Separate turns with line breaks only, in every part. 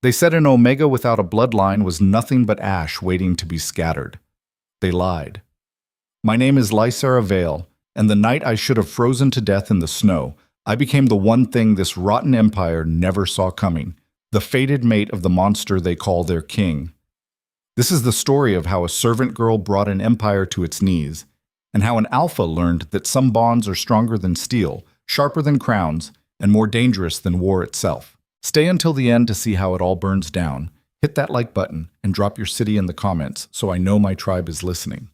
They said an Omega without a bloodline was nothing but ash waiting to be scattered. They lied. My name is Lysara Vale, and the night I should have frozen to death in the snow, I became the one thing this rotten empire never saw coming, the fated mate of the monster they call their king. This is the story of how a servant girl brought an empire to its knees, and how an alpha learned that some bonds are stronger than steel, sharper than crowns, and more dangerous than war itself. Stay until the end to see how it all burns down. Hit that like button and drop your city in the comments so I know my tribe is listening.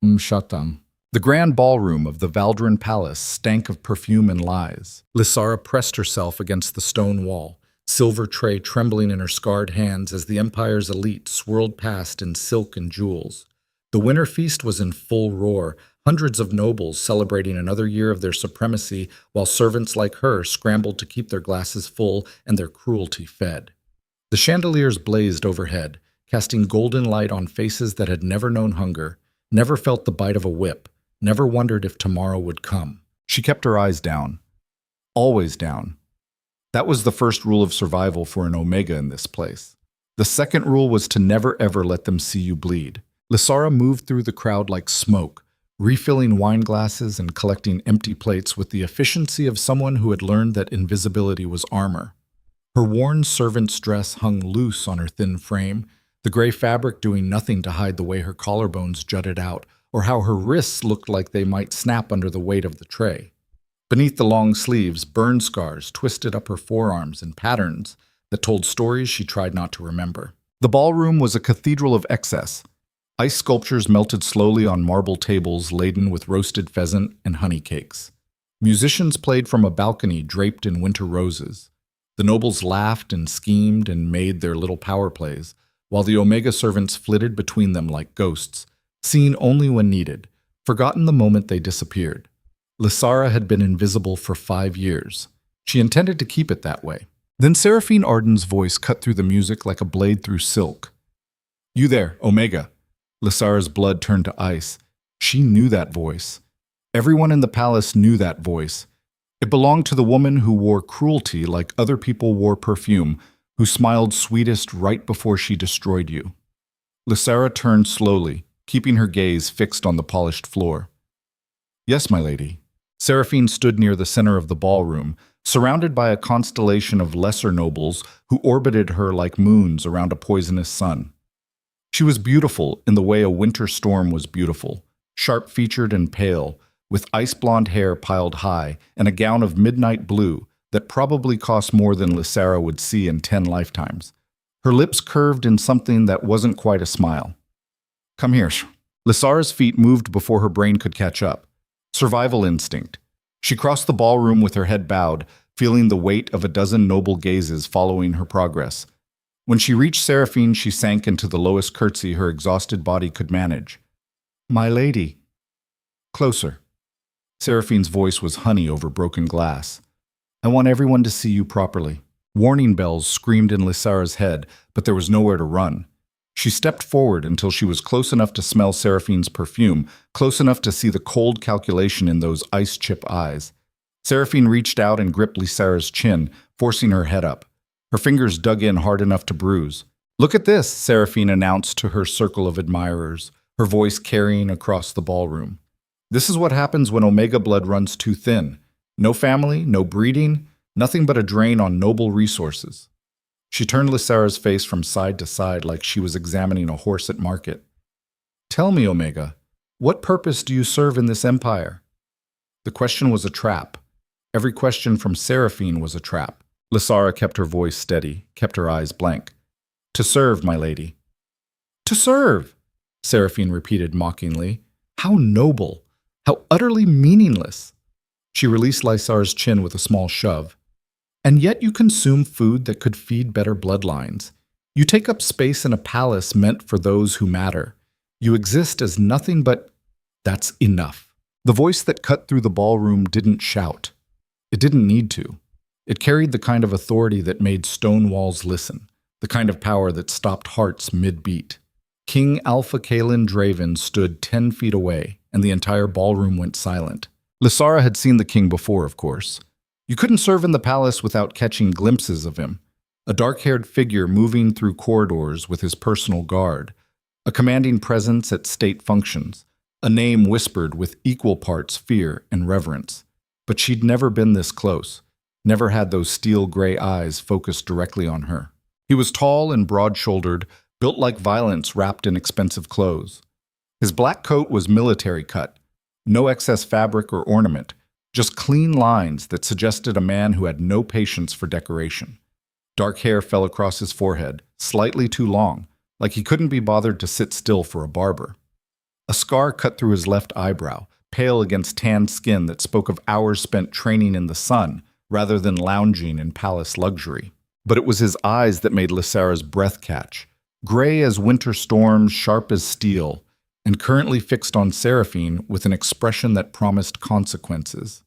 Shatan.
The grand ballroom of the Valdrin Palace stank of perfume and lies. Lysara pressed herself against the stone wall, silver tray trembling in her scarred hands as the empire's elite swirled past in silk and jewels. The winter feast was in full roar, hundreds of nobles celebrating another year of their supremacy, while servants like her scrambled to keep their glasses full and their cruelty fed. The chandeliers blazed overhead, casting golden light on faces that had never known hunger, never felt the bite of a whip, never wondered if tomorrow would come. She kept her eyes down. Always down. That was the first rule of survival for an Omega in this place. The second rule was to never ever let them see you bleed. Lysara moved through the crowd like smoke, refilling wine glasses and collecting empty plates with the efficiency of someone who had learned that invisibility was armor. Her worn servant's dress hung loose on her thin frame, the gray fabric doing nothing to hide the way her collarbones jutted out, or how her wrists looked like they might snap under the weight of the tray. Beneath the long sleeves, burn scars twisted up her forearms in patterns that told stories she tried not to remember. The ballroom was a cathedral of excess. Ice sculptures melted slowly on marble tables laden with roasted pheasant and honey cakes. Musicians played from a balcony draped in winter roses. The nobles laughed and schemed and made their little power plays, while the Omega servants flitted between them like ghosts, seen only when needed, forgotten the moment they disappeared. Lysara had been invisible for 5 years. She intended to keep it that way. Then Seraphine Arden's voice cut through the music like a blade through silk. "You there, Omega." Lysara's blood turned to ice. She knew that voice. Everyone in the palace knew that voice. It belonged to the woman who wore cruelty like other people wore perfume, who smiled sweetest right before she destroyed you. Lysara turned slowly, keeping her gaze fixed on the polished floor. "Yes, my lady." Seraphine stood near the center of the ballroom, surrounded by a constellation of lesser nobles who orbited her like moons around a poisonous sun. She was beautiful in the way a winter storm was beautiful, sharp-featured and pale, with ice-blonde hair piled high and a gown of midnight blue that probably cost more than Lysara would see in 10 lifetimes. Her lips curved in something that wasn't quite a smile. "Come here." Lysara's feet moved before her brain could catch up. Survival instinct. She crossed the ballroom with her head bowed, feeling the weight of a dozen noble gazes following her progress. When she reached Seraphine, she sank into the lowest curtsy her exhausted body could manage. "My lady." "Closer." Seraphine's voice was honey over broken glass. "I want everyone to see you properly." Warning bells screamed in Lysara's head, but there was nowhere to run. She stepped forward until she was close enough to smell Seraphine's perfume, close enough to see the cold calculation in those ice-chip eyes. Seraphine reached out and gripped Lysara's chin, forcing her head up. Her fingers dug in hard enough to bruise. "Look at this," Seraphine announced to her circle of admirers, her voice carrying across the ballroom. "This is what happens when Omega blood runs too thin. No family, no breeding, nothing but a drain on noble resources." She turned Lysara's face from side to side like she was examining a horse at market. "Tell me, Omega, what purpose do you serve in this empire?" The question was a trap. Every question from Seraphine was a trap. Lysara kept her voice steady, kept her eyes blank. "To serve, my lady." "To serve," Seraphine repeated mockingly. "How noble! How utterly meaningless!" She released Lysara's chin with a small shove. "And yet you consume food that could feed better bloodlines. You take up space in a palace meant for those who matter. You exist as nothing but... That's enough." The voice that cut through the ballroom didn't shout. It didn't need to. It carried the kind of authority that made stone walls listen, the kind of power that stopped hearts mid-beat. King Alpha Kalen Draven stood 10 feet away, and the entire ballroom went silent. Lysara had seen the king before, of course. You couldn't serve in the palace without catching glimpses of him, a dark-haired figure moving through corridors with his personal guard, a commanding presence at state functions, a name whispered with equal parts fear and reverence. But she'd never been this close, never had those steel-gray eyes focused directly on her. He was tall and broad-shouldered, built like violence wrapped in expensive clothes. His black coat was military cut, no excess fabric or ornament, just clean lines that suggested a man who had no patience for decoration. Dark hair fell across his forehead, slightly too long, like he couldn't be bothered to sit still for a barber. A scar cut through his left eyebrow, pale against tanned skin that spoke of hours spent training in the sun rather than lounging in palace luxury. But it was his eyes that made Lysara's breath catch, gray as winter storms, sharp as steel, and currently fixed on Seraphine with an expression that promised consequences.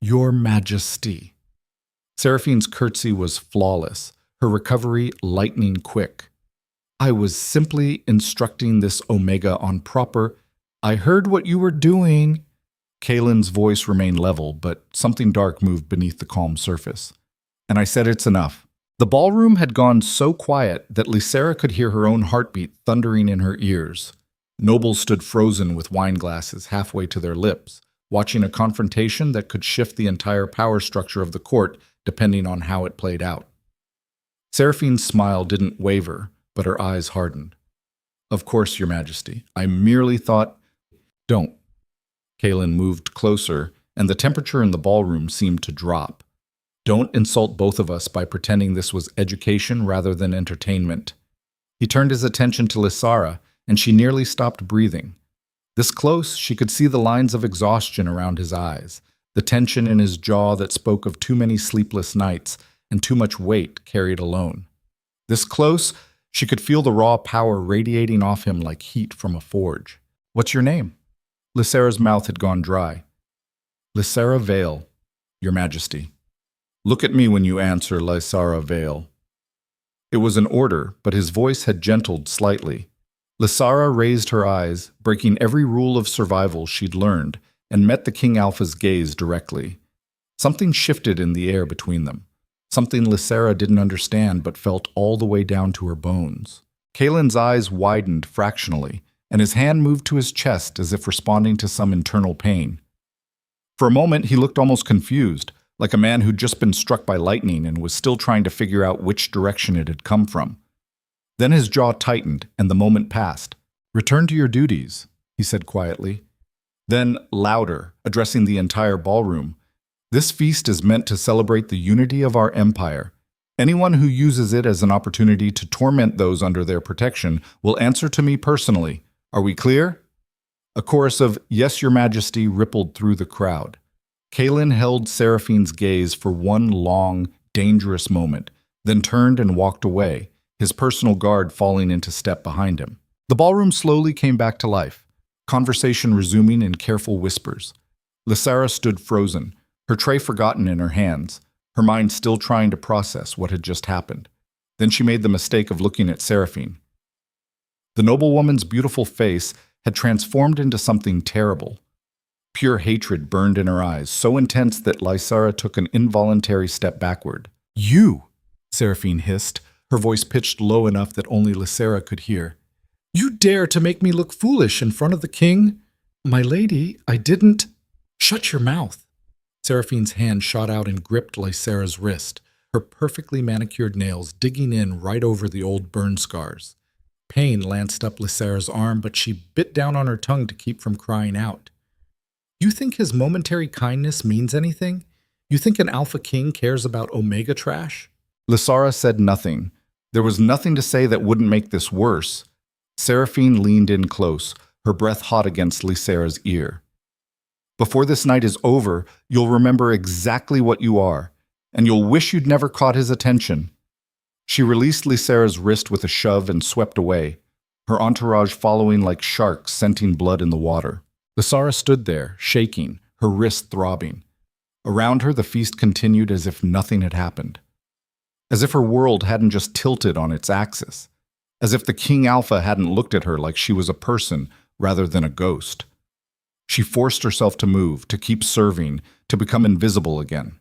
Your Majesty. Seraphine's curtsy was flawless, her recovery lightning quick. I was simply instructing this Omega on proper. I heard what you were doing. Kaelin's voice remained level, but something dark moved beneath the calm surface. And I said it's enough. The ballroom had gone so quiet that Lysara could hear her own heartbeat thundering in her ears. Nobles stood frozen with wine glasses halfway to their lips, watching a confrontation that could shift the entire power structure of the court depending on how it played out. Seraphine's smile didn't waver, but her eyes hardened. Of course, Your Majesty. I merely thought... Don't. Kaelin moved closer, and the temperature in the ballroom seemed to drop. Don't insult both of us by pretending this was education rather than entertainment. He turned his attention to Lysara, and she nearly stopped breathing. This close, she could see the lines of exhaustion around his eyes, the tension in his jaw that spoke of too many sleepless nights and too much weight carried alone. This close, she could feel the raw power radiating off him like heat from a forge. What's your name? Lysara's mouth had gone dry. Lysara Vale, Your Majesty. Look at me when you answer, Lysara Vale. It was an order, but his voice had gentled slightly. Lysara raised her eyes, breaking every rule of survival she'd learned, and met the King Alpha's gaze directly. Something shifted in the air between them. Something Lysara didn't understand but felt all the way down to her bones. Kaelin's eyes widened fractionally, and his hand moved to his chest as if responding to some internal pain. For a moment, he looked almost confused, like a man who'd just been struck by lightning and was still trying to figure out which direction it had come from. Then his jaw tightened, and the moment passed. Return to your duties, he said quietly. Then, louder, addressing the entire ballroom, this feast is meant to celebrate the unity of our empire. Anyone who uses it as an opportunity to torment those under their protection will answer to me personally. Are we clear? A chorus of, Yes, Your Majesty, rippled through the crowd. Kaelin held Seraphine's gaze for one long, dangerous moment, then turned and walked away, his personal guard falling into step behind him. The ballroom slowly came back to life, conversation resuming in careful whispers. Lysara stood frozen, her tray forgotten in her hands, her mind still trying to process what had just happened. Then she made the mistake of looking at Seraphine. The noblewoman's beautiful face had transformed into something terrible. Pure hatred burned in her eyes, so intense that Lysara took an involuntary step backward. You, Seraphine hissed, her voice pitched low enough that only Lysara could hear. You dare to make me look foolish in front of the king? My lady, I didn't... Shut your mouth. Seraphine's hand shot out and gripped Lysara's wrist, her perfectly manicured nails digging in right over the old burn scars. Pain lanced up Lysara's arm, but she bit down on her tongue to keep from crying out. You think his momentary kindness means anything? You think an Alpha King cares about Omega trash? Lysara said nothing. There was nothing to say that wouldn't make this worse. Seraphine leaned in close, her breath hot against Lysara's ear. Before this night is over, you'll remember exactly what you are, and you'll wish you'd never caught his attention. She released Lysara's wrist with a shove and swept away, her entourage following like sharks scenting blood in the water. Lysara stood there, shaking, her wrist throbbing. Around her, the feast continued as if nothing had happened. As if her world hadn't just tilted on its axis. As if the King Alpha hadn't looked at her like she was a person rather than a ghost. She forced herself to move, to keep serving, to become invisible again.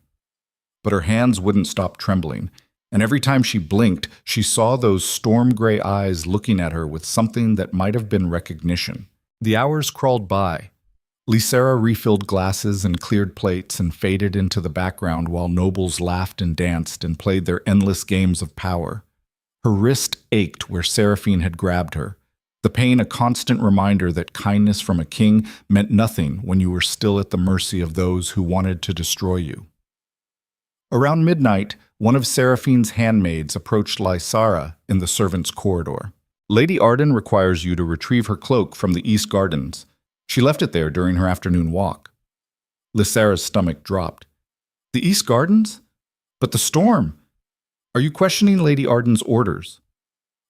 but her hands wouldn't stop trembling, and every time she blinked, she saw those storm-gray eyes looking at her with something that might have been recognition. The hours crawled by. Lysera refilled glasses and cleared plates and faded into the background while nobles laughed and danced and played their endless games of power. Her wrist ached where Seraphine had grabbed her, the pain a constant reminder that kindness from a king meant nothing when you were still at the mercy of those who wanted to destroy you. Around midnight, one of Seraphine's handmaids approached Lysara in the servants' corridor. Lady Arden requires you to retrieve her cloak from the East Gardens. She left it there during her afternoon walk. Lysera's stomach dropped. The East Gardens? But the storm! Are you questioning Lady Arden's orders?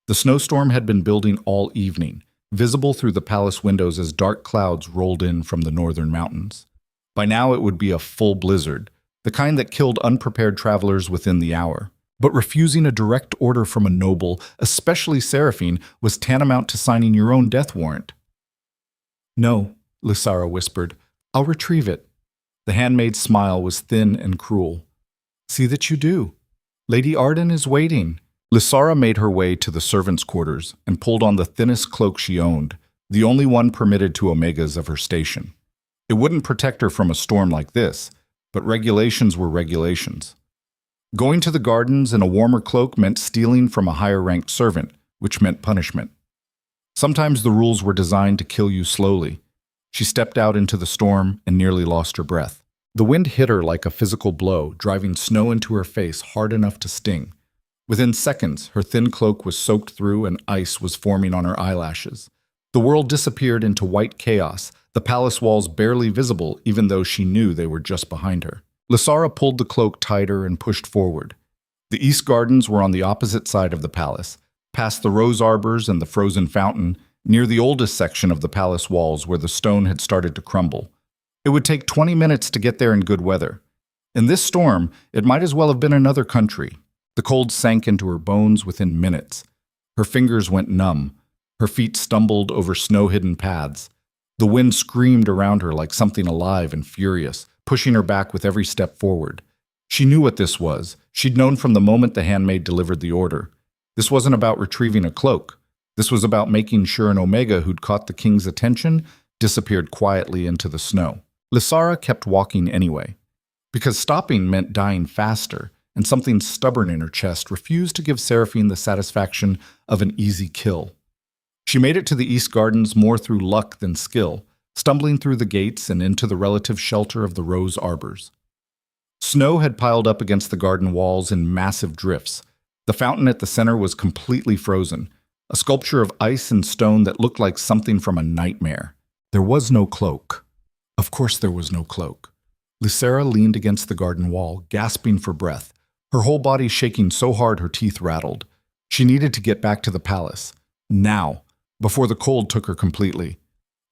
The snowstorm had been building all evening, visible through the palace windows as dark clouds rolled in from the northern mountains. By now it would be a full blizzard, the kind that killed unprepared travelers within the hour. But refusing a direct order from a noble, especially Seraphine, was tantamount to signing your own death warrant. No, Lysara whispered. I'll retrieve it. The handmaid's smile was thin and cruel. See that you do. Lady Arden is waiting. Lysara made her way to the servants' quarters and pulled on the thinnest cloak she owned, the only one permitted to Omegas of her station. It wouldn't protect her from a storm like this, but regulations were regulations. Going to the gardens in a warmer cloak meant stealing from a higher-ranked servant, which meant punishment. Sometimes the rules were designed to kill you slowly. She stepped out into the storm and nearly lost her breath. The wind hit her like a physical blow, driving snow into her face hard enough to sting. Within seconds, her thin cloak was soaked through and ice was forming on her eyelashes. The world disappeared into white chaos, the palace walls barely visible even though she knew they were just behind her. Lysara pulled the cloak tighter and pushed forward. The East Gardens were on the opposite side of the palace, past the rose arbors and the frozen fountain, near the oldest section of the palace walls where the stone had started to crumble. It would take 20 minutes to get there in good weather. In this storm, it might as well have been another country. The cold sank into her bones within minutes. Her fingers went numb. Her feet stumbled over snow-hidden paths. The wind screamed around her like something alive and furious, pushing her back with every step forward. She knew what this was. She'd known from the moment the handmaid delivered the order. This wasn't about retrieving a cloak. This was about making sure an Omega who'd caught the king's attention disappeared quietly into the snow. Lysara kept walking anyway, because stopping meant dying faster, and something stubborn in her chest refused to give Seraphine the satisfaction of an easy kill. She made it to the East Gardens more through luck than skill, stumbling through the gates and into the relative shelter of the rose arbors. Snow had piled up against the garden walls in massive drifts. The fountain at the center was completely frozen, a sculpture of ice and stone that looked like something from a nightmare. There was no cloak. Of course there was no cloak. Lysera leaned against the garden wall, gasping for breath, her whole body shaking so hard her teeth rattled. She needed to get back to the palace. Now, before the cold took her completely.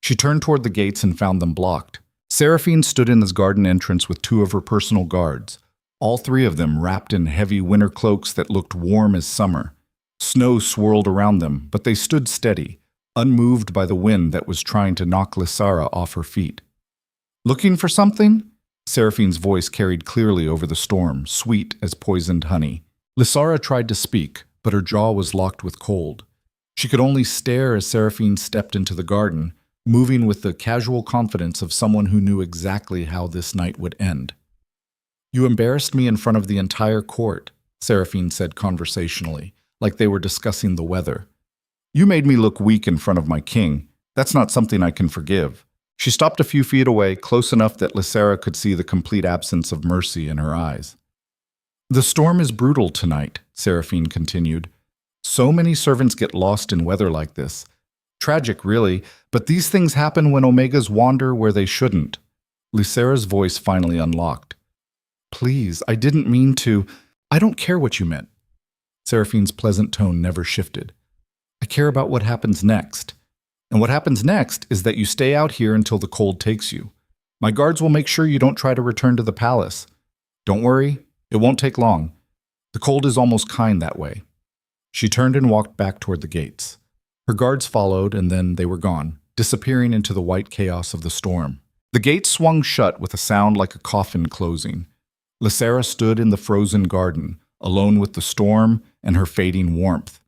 She turned toward the gates and found them blocked. Seraphine stood in the garden entrance with two of her personal guards, all three of them wrapped in heavy winter cloaks that looked warm as summer. Snow swirled around them, but they stood steady, unmoved by the wind that was trying to knock Lysara off her feet. Looking for something? Seraphine's voice carried clearly over the storm, sweet as poisoned honey. Lysara tried to speak, but her jaw was locked with cold. She could only stare as Seraphine stepped into the garden, moving with the casual confidence of someone who knew exactly how this night would end. You embarrassed me in front of the entire court, Seraphine said conversationally, like they were discussing the weather. You made me look weak in front of my king. That's not something I can forgive. She stopped a few feet away, close enough that Lysera could see the complete absence of mercy in her eyes. The storm is brutal tonight, Seraphine continued. So many servants get lost in weather like this. Tragic, really, but these things happen when Omegas wander where they shouldn't. Lysera's voice finally unlocked. Please, I didn't mean to. I don't care what you meant. Seraphine's pleasant tone never shifted. I care about what happens next. And what happens next is that you stay out here until the cold takes you. My guards will make sure you don't try to return to the palace. Don't worry, it won't take long. The cold is almost kind that way. She turned and walked back toward the gates. Her guards followed, and then they were gone, disappearing into the white chaos of the storm. The gates swung shut with a sound like a coffin closing. Lysera stood in the frozen garden, alone with the storm and her fading warmth.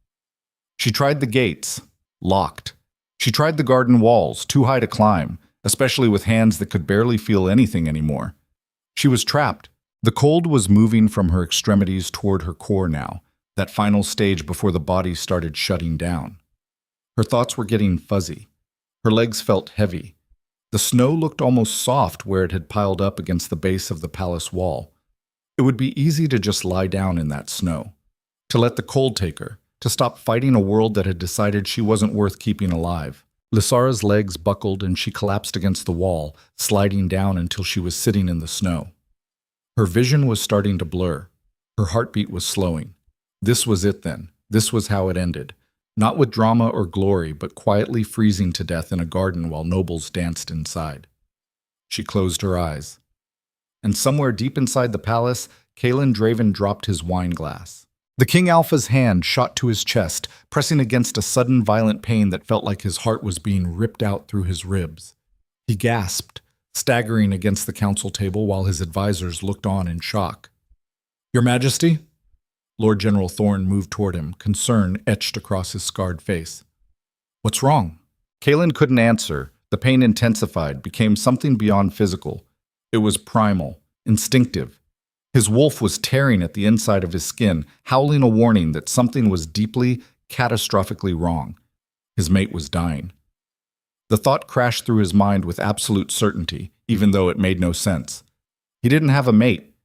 She tried the gates, locked. She tried the garden walls, too high to climb, especially with hands that could barely feel anything anymore. She was trapped. The cold was moving from her extremities toward her core now, that final stage before the body started shutting down. Her thoughts were getting fuzzy. Her legs felt heavy. The snow looked almost soft where it had piled up against the base of the palace wall. It would be easy to just lie down in that snow, to let the cold take her, to stop fighting a world that had decided she wasn't worth keeping alive. Lysara's legs buckled and she collapsed against the wall, sliding down until she was sitting in the snow. Her vision was starting to blur. Her heartbeat was slowing. This was it then. This was how it ended. Not with drama or glory, but quietly freezing to death in a garden while nobles danced inside. She closed her eyes. And somewhere deep inside the palace, Kalen Draven dropped his wine glass. The King Alpha's hand shot to his chest, pressing against a sudden violent pain that felt like his heart was being ripped out through his ribs. He gasped, staggering against the council table while his advisors looked on in shock. "Your Majesty?" Lord General Thorne moved toward him, concern etched across his scarred face. "What's wrong?" Kalen couldn't answer. The pain intensified, became something beyond physical. It was primal, instinctive. His wolf was tearing at the inside of his skin, howling a warning that something was deeply, catastrophically wrong. His mate was dying. The thought crashed through his mind with absolute certainty, even though it made no sense. He didn't have a mate.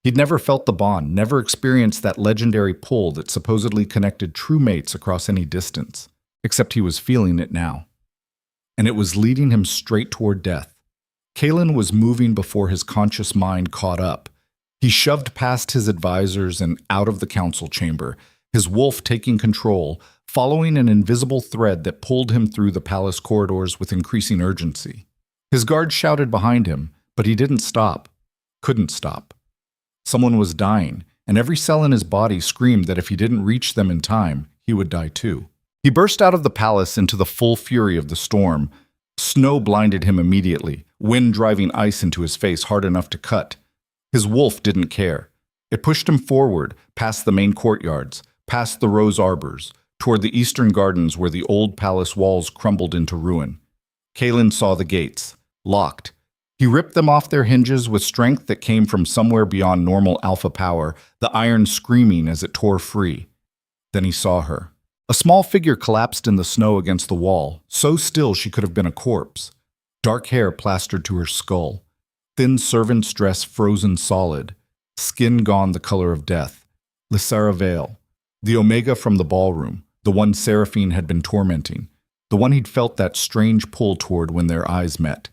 He'd never felt the bond, never experienced that legendary pull that supposedly connected true mates across any distance, except he was feeling it now. And it was leading him straight toward death. Kalen was moving before his conscious mind caught up. He shoved past his advisors and out of the council chamber, his wolf taking control, following an invisible thread that pulled him through the palace corridors with increasing urgency. His guards shouted behind him, but he didn't stop. Couldn't stop. Someone was dying, and every cell in his body screamed that if he didn't reach them in time, he would die too. He burst out of the palace into the full fury of the storm. Snow blinded him immediately, wind driving ice into his face hard enough to cut. His wolf didn't care. It pushed him forward, past the main courtyards, past the rose arbors, toward the eastern gardens where the old palace walls crumbled into ruin. Kalen saw the gates, locked. He ripped them off their hinges with strength that came from somewhere beyond normal alpha power, the iron screaming as it tore free. Then he saw her. A small figure collapsed in the snow against the wall, so still she could have been a corpse. Dark hair plastered to her skull. Thin servant's dress frozen solid. Skin gone the color of death. Lysera Vale. The Omega from the ballroom. The one Seraphine had been tormenting. The one he'd felt that strange pull toward when their eyes met.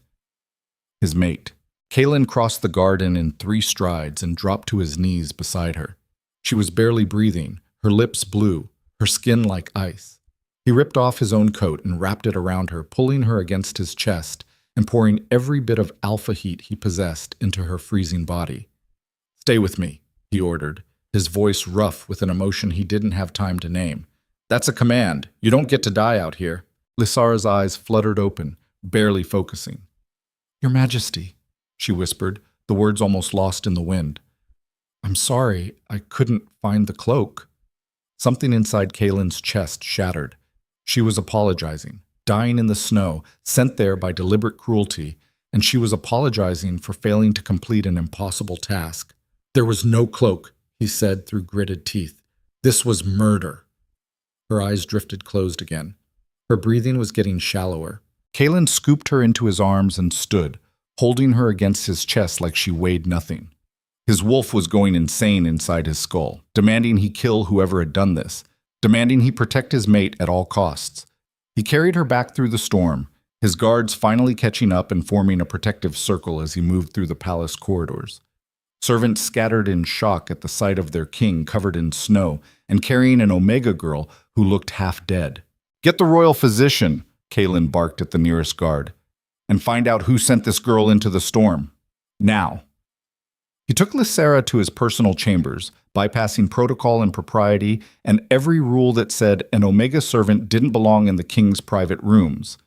His mate. Kalen crossed the garden in 3 strides and dropped to his knees beside her. She was barely breathing, her lips blue, her skin like ice. He ripped off his own coat and wrapped it around her, pulling her against his chest and pouring every bit of alpha heat he possessed into her freezing body. "Stay with me," he ordered, his voice rough with an emotion he didn't have time to name. "That's a command. You don't get to die out here." Lysara's eyes fluttered open, barely focusing. "Your Majesty," she whispered, the words almost lost in the wind. "I'm sorry, I couldn't find the cloak." Something inside Kalen's chest shattered. She was apologizing, dying in the snow, sent there by deliberate cruelty, and she was apologizing for failing to complete an impossible task. "There was no cloak," he said through gritted teeth. "This was murder." Her eyes drifted closed again. Her breathing was getting shallower. Kalen scooped her into his arms and stood, holding her against his chest like she weighed nothing. His wolf was going insane inside his skull, demanding he kill whoever had done this, demanding he protect his mate at all costs. He carried her back through the storm, his guards finally catching up and forming a protective circle as he moved through the palace corridors. Servants scattered in shock at the sight of their king covered in snow and carrying an Omega girl who looked half dead. "Get the royal physician," Kalen barked at the nearest guard, "and find out who sent this girl into the storm. Now." He took Lysera to his personal chambers, bypassing protocol and propriety and every rule that said an Omega servant didn't belong in the king's private rooms.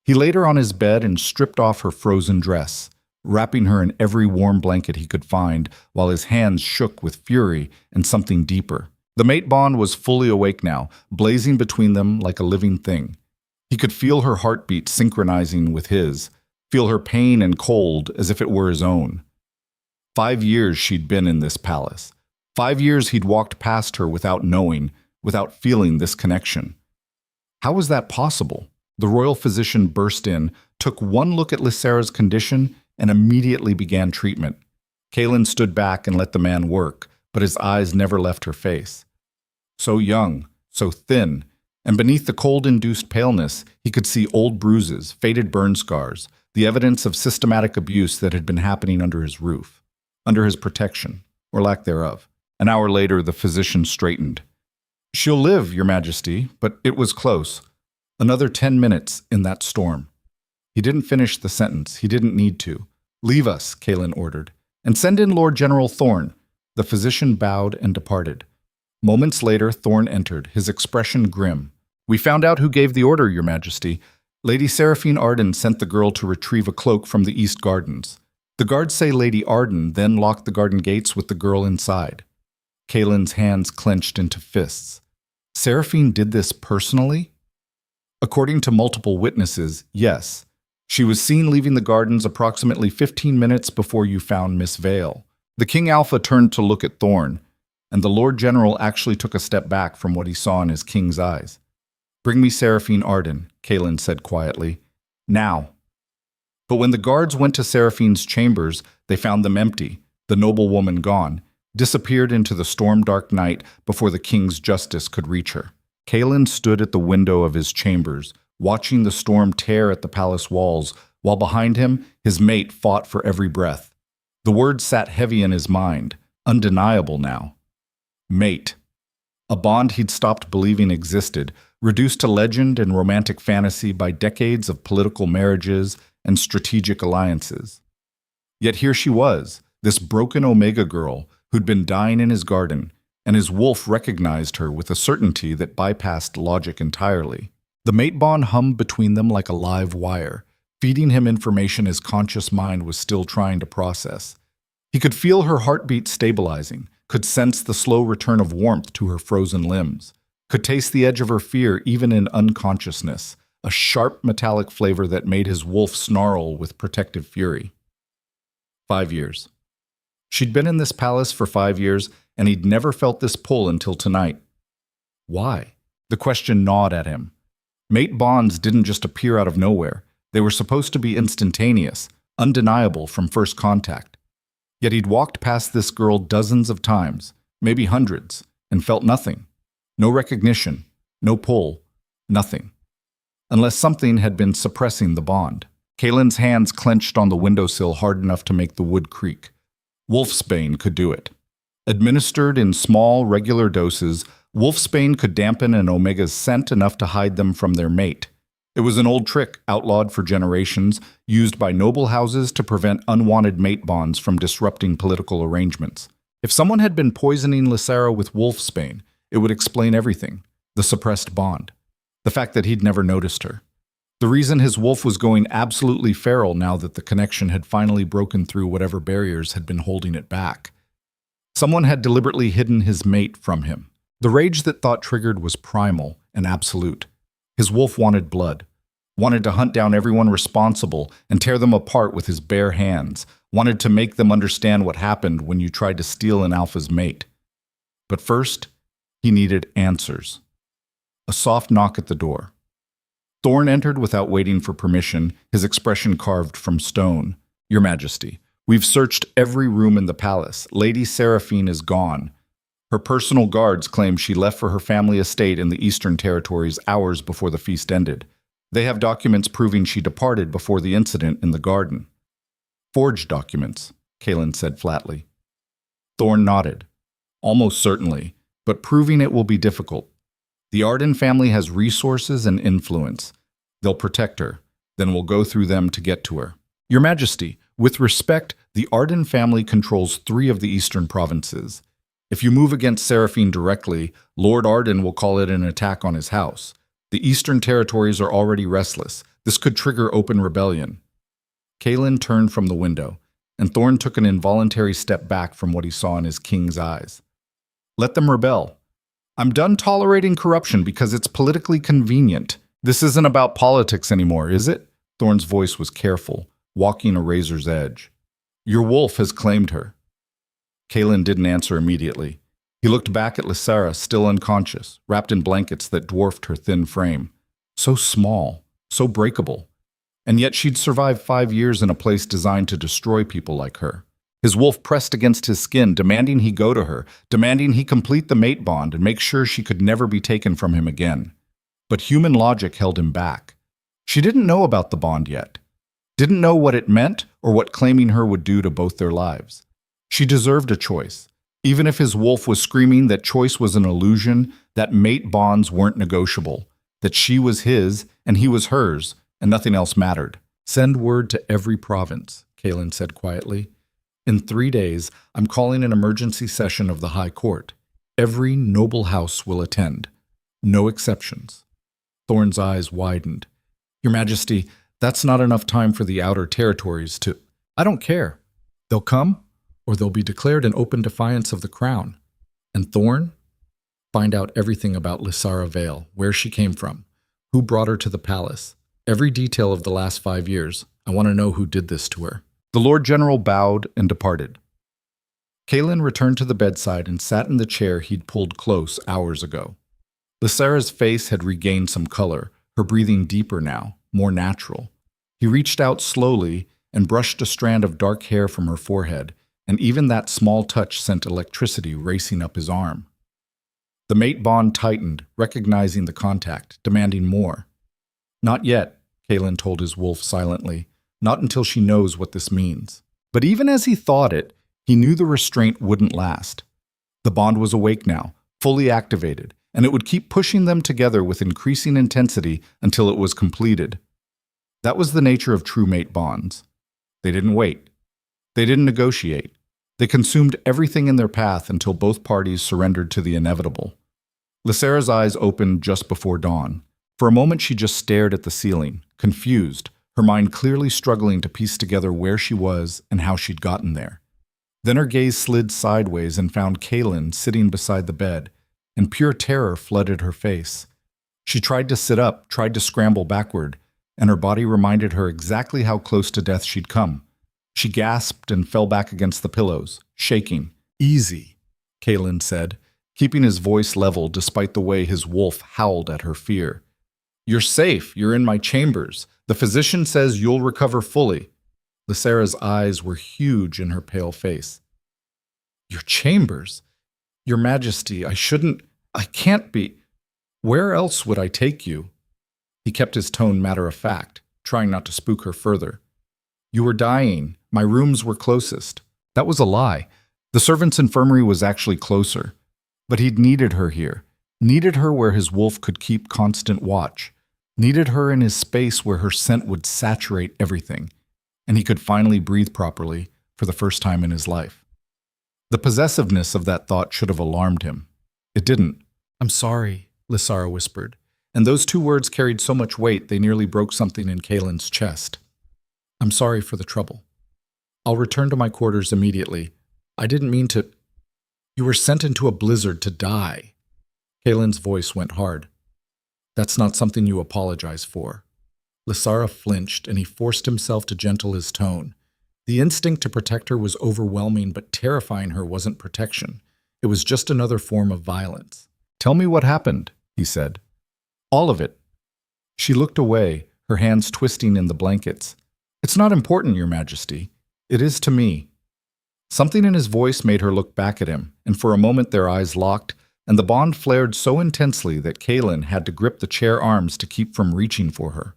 He laid her on his bed and stripped off her frozen dress, wrapping her in every warm blanket he could find, while his hands shook with fury and something deeper. The mate bond was fully awake now, blazing between them like a living thing. He could feel her heartbeat synchronizing with his, feel her pain and cold as if it were his own. 5 years she'd been in this palace. 5 years he'd walked past her without knowing, without feeling this connection. How was that possible? The royal physician burst in, took one look at Lysara's condition, and immediately began treatment. Kaelin stood back and let the man work, but his eyes never left her face. So young, so thin, and beneath the cold-induced paleness, he could see old bruises, faded burn scars, the evidence of systematic abuse that had been happening under his roof, under his protection, or lack thereof. An hour later, the physician straightened. "She'll live, Your Majesty, but it was close. Another 10 minutes in that storm." He didn't finish the sentence. He didn't need to. "Leave us," Kaelin ordered, "and send in Lord General Thorn." The physician bowed and departed. Moments later, Thorn entered, his expression grim. "We found out who gave the order, Your Majesty. Lady Seraphine Arden sent the girl to retrieve a cloak from the East Gardens. The guards say Lady Arden then locked the garden gates with the girl inside." Kaelin's hands clenched into fists. Seraphine did this personally? According to multiple witnesses, yes. She was seen leaving the gardens approximately 15 minutes before you found Miss Vale. The King Alpha turned to look at Thorn, and the Lord General actually took a step back from what he saw in his king's eyes. "Bring me Seraphine Arden," Kaelin said quietly. "Now." But when the guards went to Seraphine's chambers, they found them empty, the noblewoman gone, disappeared into the storm-dark night before the king's justice could reach her. Kaelin stood at the window of his chambers, watching the storm tear at the palace walls, while behind him, his mate fought for every breath. The word sat heavy in his mind, undeniable now. Mate. A bond he'd stopped believing existed, reduced to legend and romantic fantasy by decades of political marriages and strategic alliances. Yet here she was, this broken Omega girl who'd been dying in his garden, and his wolf recognized her with a certainty that bypassed logic entirely. The mate bond hummed between them like a live wire, feeding him information his conscious mind was still trying to process. He could feel her heartbeat stabilizing, could sense the slow return of warmth to her frozen limbs, could taste the edge of her fear even in unconsciousness, a sharp metallic flavor that made his wolf snarl with protective fury. 5 years. She'd been in this palace for 5 years, and he'd never felt this pull until tonight. Why? The question gnawed at him. Mate bonds didn't just appear out of nowhere. They were supposed to be instantaneous, undeniable from first contact. Yet he'd walked past this girl dozens of times, maybe hundreds, and felt nothing. No recognition, no pull, nothing. Unless something had been suppressing the bond. Kaelin's hands clenched on the windowsill hard enough to make the wood creak. Wolfsbane could do it. Administered in small, regular doses, Wolfsbane could dampen an Omega's scent enough to hide them from their mate. It was an old trick, outlawed for generations, used by noble houses to prevent unwanted mate bonds from disrupting political arrangements. If someone had been poisoning Lysara with Wolfsbane, it would explain everything. The suppressed bond. The fact that he'd never noticed her. The reason his wolf was going absolutely feral now that the connection had finally broken through whatever barriers had been holding it back. Someone had deliberately hidden his mate from him. The rage that thought triggered was primal and absolute. His wolf wanted blood, wanted to hunt down everyone responsible and tear them apart with his bare hands, wanted to make them understand what happened when you tried to steal an alpha's mate. But first, he needed answers. A soft knock at the door. Thorn entered without waiting for permission, his expression carved from stone. "Your Majesty, we've searched every room in the palace. Lady Seraphine is gone. Her personal guards claim she left for her family estate in the Eastern Territories hours before the feast ended. They have documents proving she departed before the incident in the garden." "Forged documents," Kaelin said flatly. Thorn nodded. "Almost certainly, but proving it will be difficult. The Arden family has resources and influence. They'll protect her, then we'll go through them to get to her. Your Majesty, with respect, the Arden family controls 3 of the eastern provinces. If you move against Seraphine directly, Lord Arden will call it an attack on his house. The Eastern Territories are already restless. This could trigger open rebellion." Kaelin turned from the window, and Thorn took an involuntary step back from what he saw in his king's eyes. Let them rebel. I'm done tolerating corruption because it's politically convenient. This isn't about politics anymore, is it? Thorn's voice was careful, walking a razor's edge. Your wolf has claimed her. Kaelin didn't answer immediately. He looked back at Lysara, still unconscious, wrapped in blankets that dwarfed her thin frame. So small, so breakable. And yet she'd survived 5 years in a place designed to destroy people like her. His wolf pressed against his skin, demanding he go to her, demanding he complete the mate bond and make sure she could never be taken from him again. But human logic held him back. She didn't know about the bond yet. Didn't know what it meant or what claiming her would do to both their lives. She deserved a choice. Even if his wolf was screaming that choice was an illusion, that mate bonds weren't negotiable, that she was his and he was hers, and nothing else mattered. Send word to every province, Kaelin said quietly. In 3 days, I'm calling an emergency session of the High Court. Every noble house will attend. No exceptions. Thorn's eyes widened. Your Majesty, that's not enough time for the outer territories to... I don't care. They'll come, or they'll be declared in open defiance of the crown. And Thorn? Find out everything about Lysara Vale, where she came from, who brought her to the palace. Every detail of the last 5 years. I want to know who did this to her. The Lord General bowed and departed. Kaelin returned to the bedside and sat in the chair he'd pulled close hours ago. Lysara's face had regained some color, her breathing deeper now, more natural. He reached out slowly and brushed a strand of dark hair from her forehead, and even that small touch sent electricity racing up his arm. The mate bond tightened, recognizing the contact, demanding more. Not yet, Kaelin told his wolf silently. Not until she knows what this means. But even as he thought it, he knew the restraint wouldn't last. The bond was awake now, fully activated, and it would keep pushing them together with increasing intensity until it was completed. That was the nature of true mate bonds. They didn't wait. They didn't negotiate. They consumed everything in their path until both parties surrendered to the inevitable. Lysara's eyes opened just before dawn. For a moment she just stared at the ceiling, confused, her mind clearly struggling to piece together where she was and how she'd gotten there. Then her gaze slid sideways and found Kaelin sitting beside the bed, and pure terror flooded her face. She tried to sit up, tried to scramble backward, and her body reminded her exactly how close to death she'd come. She gasped and fell back against the pillows, shaking. Easy, Kaelin said, keeping his voice level despite the way his wolf howled at her fear. You're safe. You're in my chambers. The physician says you'll recover fully. Lysara's eyes were huge in her pale face. Your chambers? Your Majesty, I can't be. Where else would I take you? He kept his tone matter-of-fact, trying not to spook her further. You were dying. My rooms were closest. That was a lie. The servants' infirmary was actually closer. But he'd needed her here. Needed her where his wolf could keep constant watch. Needed her in his space where her scent would saturate everything, and he could finally breathe properly for the first time in his life. The possessiveness of that thought should have alarmed him. It didn't. I'm sorry, Lysara whispered, and those 2 words carried so much weight they nearly broke something in Kaelin's chest. I'm sorry for the trouble. I'll return to my quarters immediately. I didn't mean to... You were sent into a blizzard to die. Kaelin's voice went hard. That's not something you apologize for. Lysara flinched, and he forced himself to gentle his tone. The instinct to protect her was overwhelming, but terrifying her wasn't protection. It was just another form of violence. Tell me what happened, he said. All of it. She looked away, her hands twisting in the blankets. It's not important, Your Majesty. It is to me. Something in his voice made her look back at him, and for a moment their eyes locked, and the bond flared so intensely that Kaelin had to grip the chair arms to keep from reaching for her.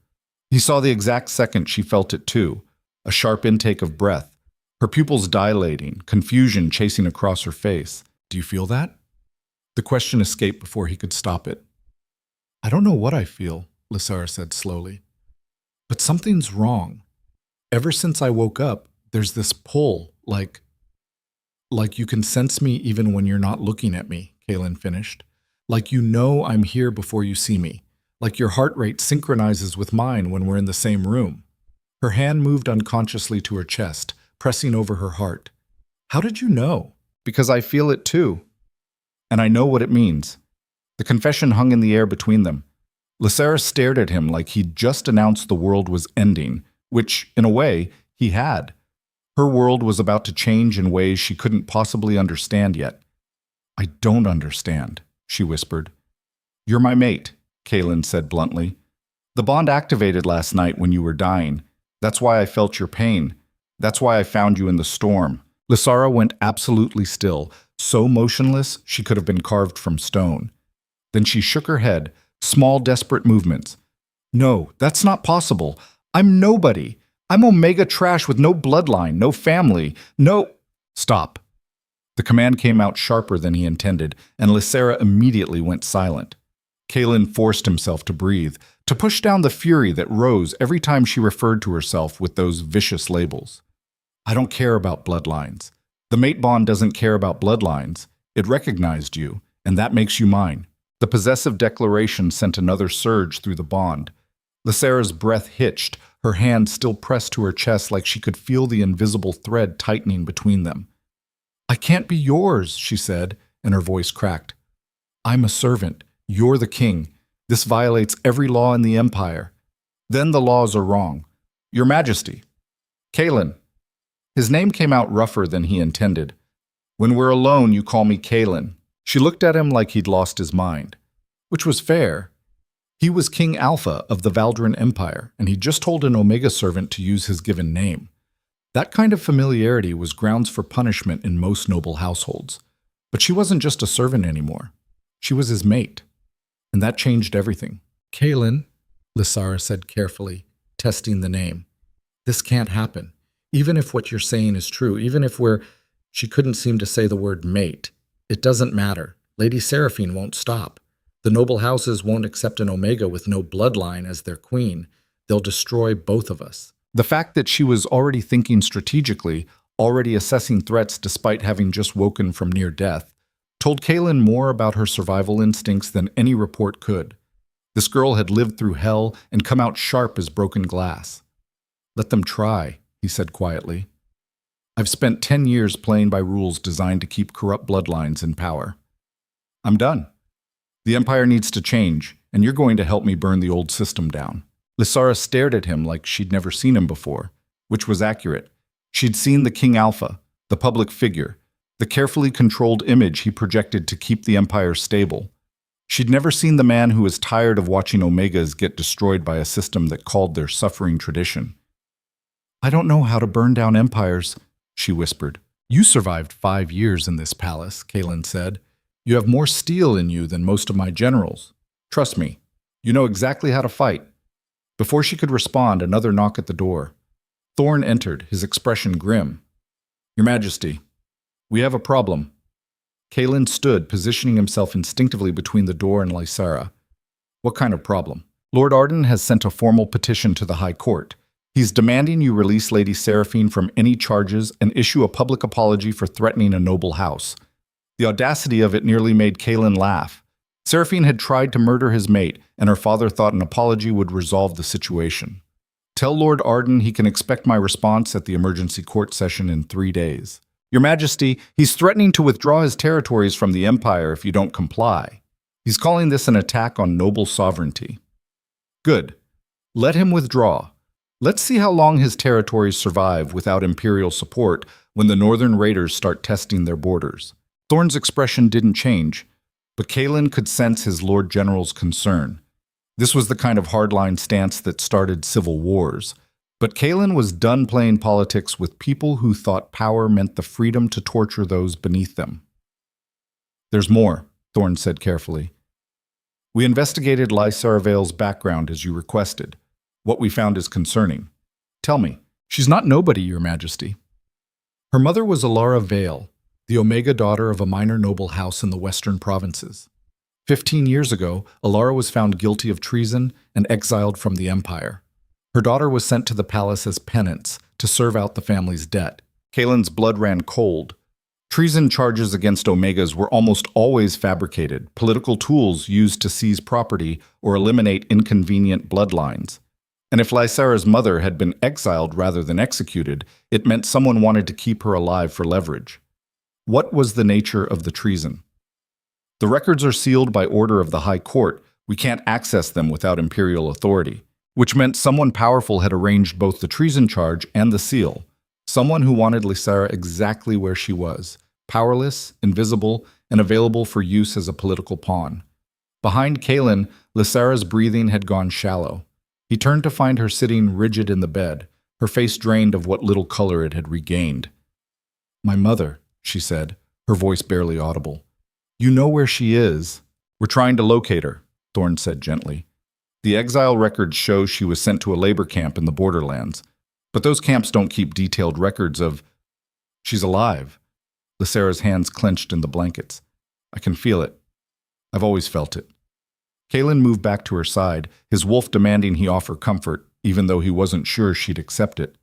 He saw the exact second she felt it too, a sharp intake of breath, her pupils dilating, confusion chasing across her face. Do you feel that? The question escaped before he could stop it. I don't know what I feel, Lysara said slowly. But something's wrong. Ever since I woke up, there's this pull, like you can sense me even when you're not looking at me, Kaelin finished. Like you know I'm here before you see me. Like your heart rate synchronizes with mine when we're in the same room. Her hand moved unconsciously to her chest, pressing over her heart. How did you know? Because I feel it too. And I know what it means. The confession hung in the air between them. Lysara stared at him like he'd just announced the world was ending, which, in a way, he had. Her world was about to change in ways she couldn't possibly understand yet. I don't understand, she whispered. You're my mate, Kaelin said bluntly. The bond activated last night when you were dying. That's why I felt your pain. That's why I found you in the storm. Lysara went absolutely still, so motionless she could have been carved from stone. Then she shook her head, small, desperate movements. No, that's not possible. I'm nobody. I'm Omega trash with no bloodline, no family, no— Stop. The command came out sharper than he intended, and Lysara immediately went silent. Kaelin forced himself to breathe, to push down the fury that rose every time she referred to herself with those vicious labels. I don't care about bloodlines. The mate bond doesn't care about bloodlines. It recognized you, and that makes you mine. The possessive declaration sent another surge through the bond. Lysara's breath hitched, her hand still pressed to her chest like she could feel the invisible thread tightening between them. I can't be yours, she said, and her voice cracked. I'm a servant. You're the king. This violates every law in the Empire. Then the laws are wrong. Your Majesty. Kaelin. His name came out rougher than he intended. When we're alone, you call me Kaelin. She looked at him like he'd lost his mind. Which was fair. He was King Alpha of the Valdrin Empire, and he just told an Omega servant to use his given name. That kind of familiarity was grounds for punishment in most noble households. But she wasn't just a servant anymore. She was his mate. And that changed everything. Kaelin, Lysara said carefully, testing the name. This can't happen. Even if what you're saying is true, even if we're— She couldn't seem to say the word mate. It doesn't matter. Lady Seraphine won't stop. The noble houses won't accept an Omega with no bloodline as their queen. They'll destroy both of us. The fact that she was already thinking strategically, already assessing threats despite having just woken from near death, told Kaelin more about her survival instincts than any report could. This girl had lived through hell and come out sharp as broken glass. Let them try, he said quietly. I've spent 10 years playing by rules designed to keep corrupt bloodlines in power. I'm done. The Empire needs to change, and you're going to help me burn the old system down. Lysara stared at him like she'd never seen him before, which was accurate. She'd seen the King Alpha, the public figure, the carefully controlled image he projected to keep the Empire stable. She'd never seen the man who was tired of watching Omegas get destroyed by a system that called their suffering tradition. I don't know how to burn down empires, she whispered. You survived 5 years in this palace, Kaelin said. You have more steel in you than most of my generals. Trust me, you know exactly how to fight. Before she could respond, another knock at the door. Thorn entered, his expression grim. Your Majesty, we have a problem. Kaelin stood, positioning himself instinctively between the door and Lysara. What kind of problem? Lord Arden has sent a formal petition to the High Court. He's demanding you release Lady Seraphine from any charges and issue a public apology for threatening a noble house. The audacity of it nearly made Kaelin laugh. Seraphine had tried to murder his mate, and her father thought an apology would resolve the situation. Tell Lord Arden he can expect my response at the emergency court session in 3 days. Your Majesty, he's threatening to withdraw his territories from the Empire if you don't comply. He's calling this an attack on noble sovereignty. Good. Let him withdraw. Let's see how long his territories survive without Imperial support when the Northern Raiders start testing their borders. Thorn's expression didn't change, but Kaelin could sense his Lord General's concern. This was the kind of hardline stance that started civil wars. But Kaelin was done playing politics with people who thought power meant the freedom to torture those beneath them. There's more, Thorn said carefully. We investigated Lysara Vale's background as you requested. What we found is concerning. Tell me, she's not nobody, Your Majesty. Her mother was Alara Vale, the Omega daughter of a minor noble house in the western provinces. 15 years ago, Alara was found guilty of treason and exiled from the Empire. Her daughter was sent to the palace as penance to serve out the family's debt. Kaelin's blood ran cold. Treason charges against Omegas were almost always fabricated, political tools used to seize property or eliminate inconvenient bloodlines. And if Lysara's mother had been exiled rather than executed, it meant someone wanted to keep her alive for leverage. What was the nature of the treason? The records are sealed by order of the High Court. We can't access them without imperial authority, which meant someone powerful had arranged both the treason charge and the seal. Someone who wanted Lysara exactly where she was, powerless, invisible, and available for use as a political pawn. Behind Kaelin, Lysara's breathing had gone shallow. He turned to find her sitting rigid in the bed, her face drained of what little color it had regained. "My mother," she said, her voice barely audible. "You know where she is." "We're trying to locate her," Thorne said gently. "The exile records show she was sent to a labor camp in the borderlands, but those camps don't keep detailed records of—" "She's alive." Lysara's hands clenched in the blankets. "I can feel it. I've always felt it." Kaelin moved back to her side, his wolf demanding he offer comfort, even though he wasn't sure she'd accept it.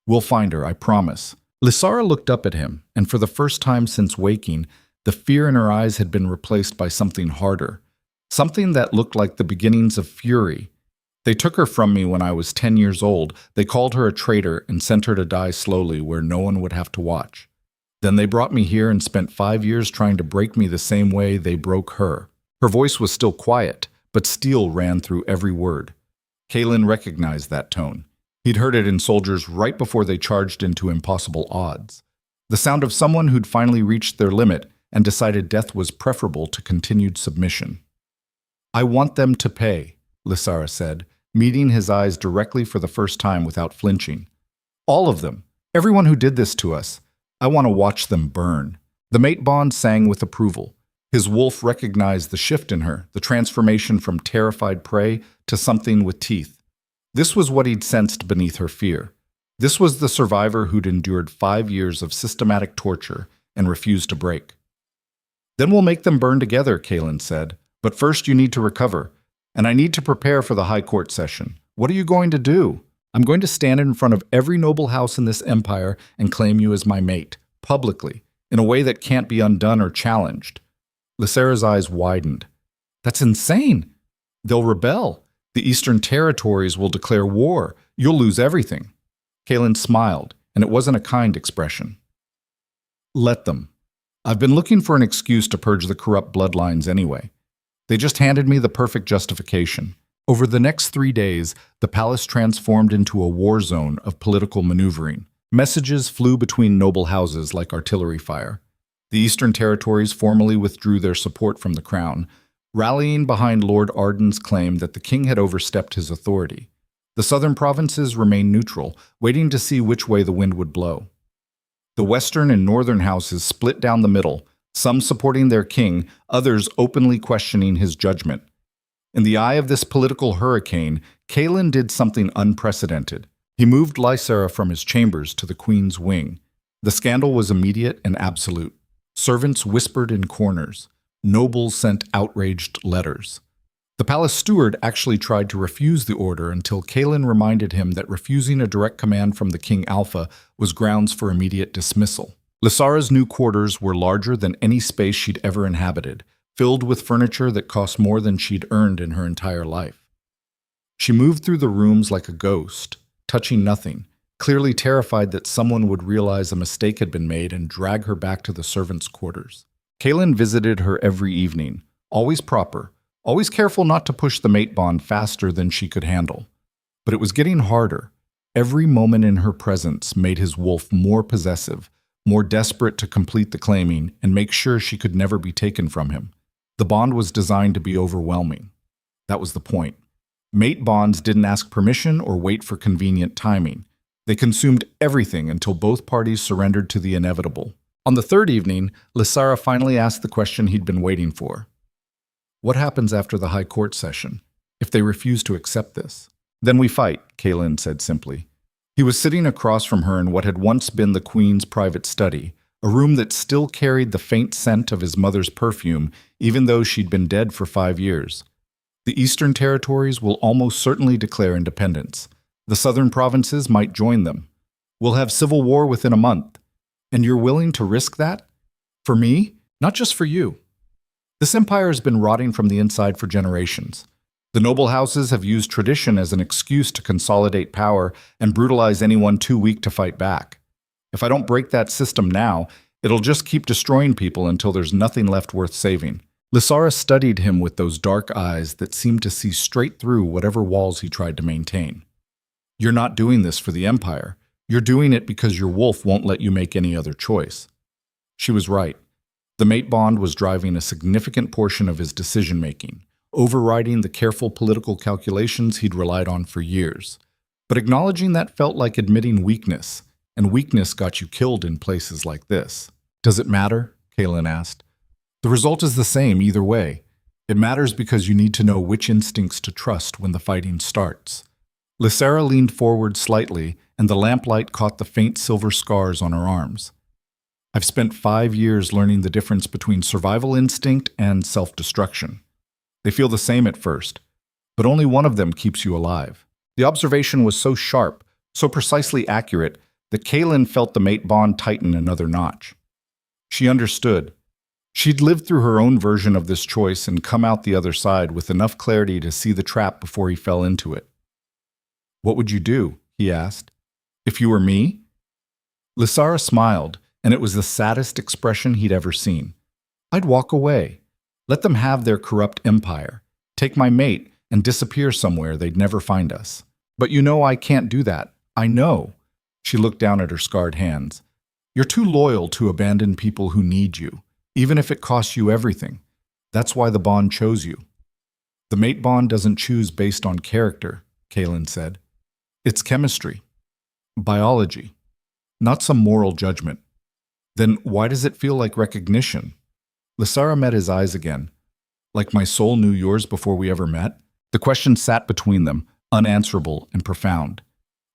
"We'll find her, I promise." Lysara looked up at him, and for the first time since waking, the fear in her eyes had been replaced by something harder, something that looked like the beginnings of fury. "They took her from me when I was 10 years old. They called her a traitor and sent her to die slowly where no one would have to watch. Then they brought me here and spent 5 years trying to break me the same way they broke her." Her voice was still quiet, but steel ran through every word. Kaelin recognized that tone. He'd heard it in soldiers right before they charged into impossible odds. The sound of someone who'd finally reached their limit and decided death was preferable to continued submission. "I want them to pay," Lysara said, meeting his eyes directly for the first time without flinching. "All of them. Everyone who did this to us. I want to watch them burn." The mate bond sang with approval. His wolf recognized the shift in her, the transformation from terrified prey to something with teeth. This was what he'd sensed beneath her fear. This was the survivor who'd endured 5 years of systematic torture and refused to break. "Then we'll make them burn together," Kaelin said. "But first you need to recover, and I need to prepare for the High Court session." "What are you going to do?" "I'm going to stand in front of every noble house in this empire and claim you as my mate, publicly, in a way that can't be undone or challenged." Lysara's eyes widened. "That's insane. They'll rebel. The Eastern Territories will declare war. You'll lose everything." Kaelin smiled, and it wasn't a kind expression. "Let them. I've been looking for an excuse to purge the corrupt bloodlines anyway. They just handed me the perfect justification." Over the next 3 days, the palace transformed into a war zone of political maneuvering. Messages flew between noble houses like artillery fire. The Eastern Territories formally withdrew their support from the crown, rallying behind Lord Arden's claim that the king had overstepped his authority. The southern provinces remained neutral, waiting to see which way the wind would blow. The western and northern houses split down the middle, some supporting their king, others openly questioning his judgment. In the eye of this political hurricane, Kaelin did something unprecedented. He moved Lysara from his chambers to the queen's wing. The scandal was immediate and absolute. Servants whispered in corners. Nobles sent outraged letters. The palace steward actually tried to refuse the order until Kaelin reminded him that refusing a direct command from the King Alpha was grounds for immediate dismissal. Lysara's new quarters were larger than any space she'd ever inhabited, filled with furniture that cost more than she'd earned in her entire life. She moved through the rooms like a ghost, touching nothing, clearly terrified that someone would realize a mistake had been made and drag her back to the servants' quarters. Kaelin visited her every evening, always proper, always careful not to push the mate bond faster than she could handle. But it was getting harder. Every moment in her presence made his wolf more possessive, more desperate to complete the claiming and make sure she could never be taken from him. The bond was designed to be overwhelming. That was the point. Mate bonds didn't ask permission or wait for convenient timing. They consumed everything until both parties surrendered to the inevitable. On the third evening, Lysara finally asked the question he'd been waiting for. "What happens after the High Court session, if they refuse to accept this?" "Then we fight," Kaelin said simply. He was sitting across from her in what had once been the Queen's private study, a room that still carried the faint scent of his mother's perfume, even though she'd been dead for 5 years. "The Eastern Territories will almost certainly declare independence. The southern provinces might join them. We'll have civil war within a month. And you're willing to risk that? For me? Not just for you. This empire has been rotting from the inside for generations. The noble houses have used tradition as an excuse to consolidate power and brutalize anyone too weak to fight back. If I don't break that system now, it'll just keep destroying people until there's nothing left worth saving. Lysara studied him with those dark eyes that seemed to see straight through whatever walls he tried to maintain. You're not doing this for the Empire. You're doing it because your wolf won't let you make any other choice. She was right. The mate bond was driving a significant portion of his decision-making, overriding the careful political calculations he'd relied on for years. But acknowledging that felt like admitting weakness, and weakness got you killed in places like this. Does it matter? Kaelin asked. The result is the same either way. It matters because you need to know which instincts to trust when the fighting starts. Lysara leaned forward slightly, and the lamplight caught the faint silver scars on her arms. I've spent 5 years learning the difference between survival instinct and self-destruction. They feel the same at first, but only one of them keeps you alive. The observation was so sharp, so precisely accurate, that Kaelin felt the mate bond tighten another notch. She understood. She'd lived through her own version of this choice and come out the other side with enough clarity to see the trap before he fell into it. What would you do? He asked. If you were me? Lysara smiled, and it was the saddest expression he'd ever seen. I'd walk away. Let them have their corrupt empire. Take my mate and disappear somewhere they'd never find us. But you know I can't do that. I know. She looked down at her scarred hands. You're too loyal to abandon people who need you, even if it costs you everything. That's why the bond chose you. The mate bond doesn't choose based on character, Kaelin said. It's chemistry, biology, not some moral judgment. Then why does it feel like recognition? Lysara met his eyes again. Like my soul knew yours before we ever met? The question sat between them, unanswerable and profound.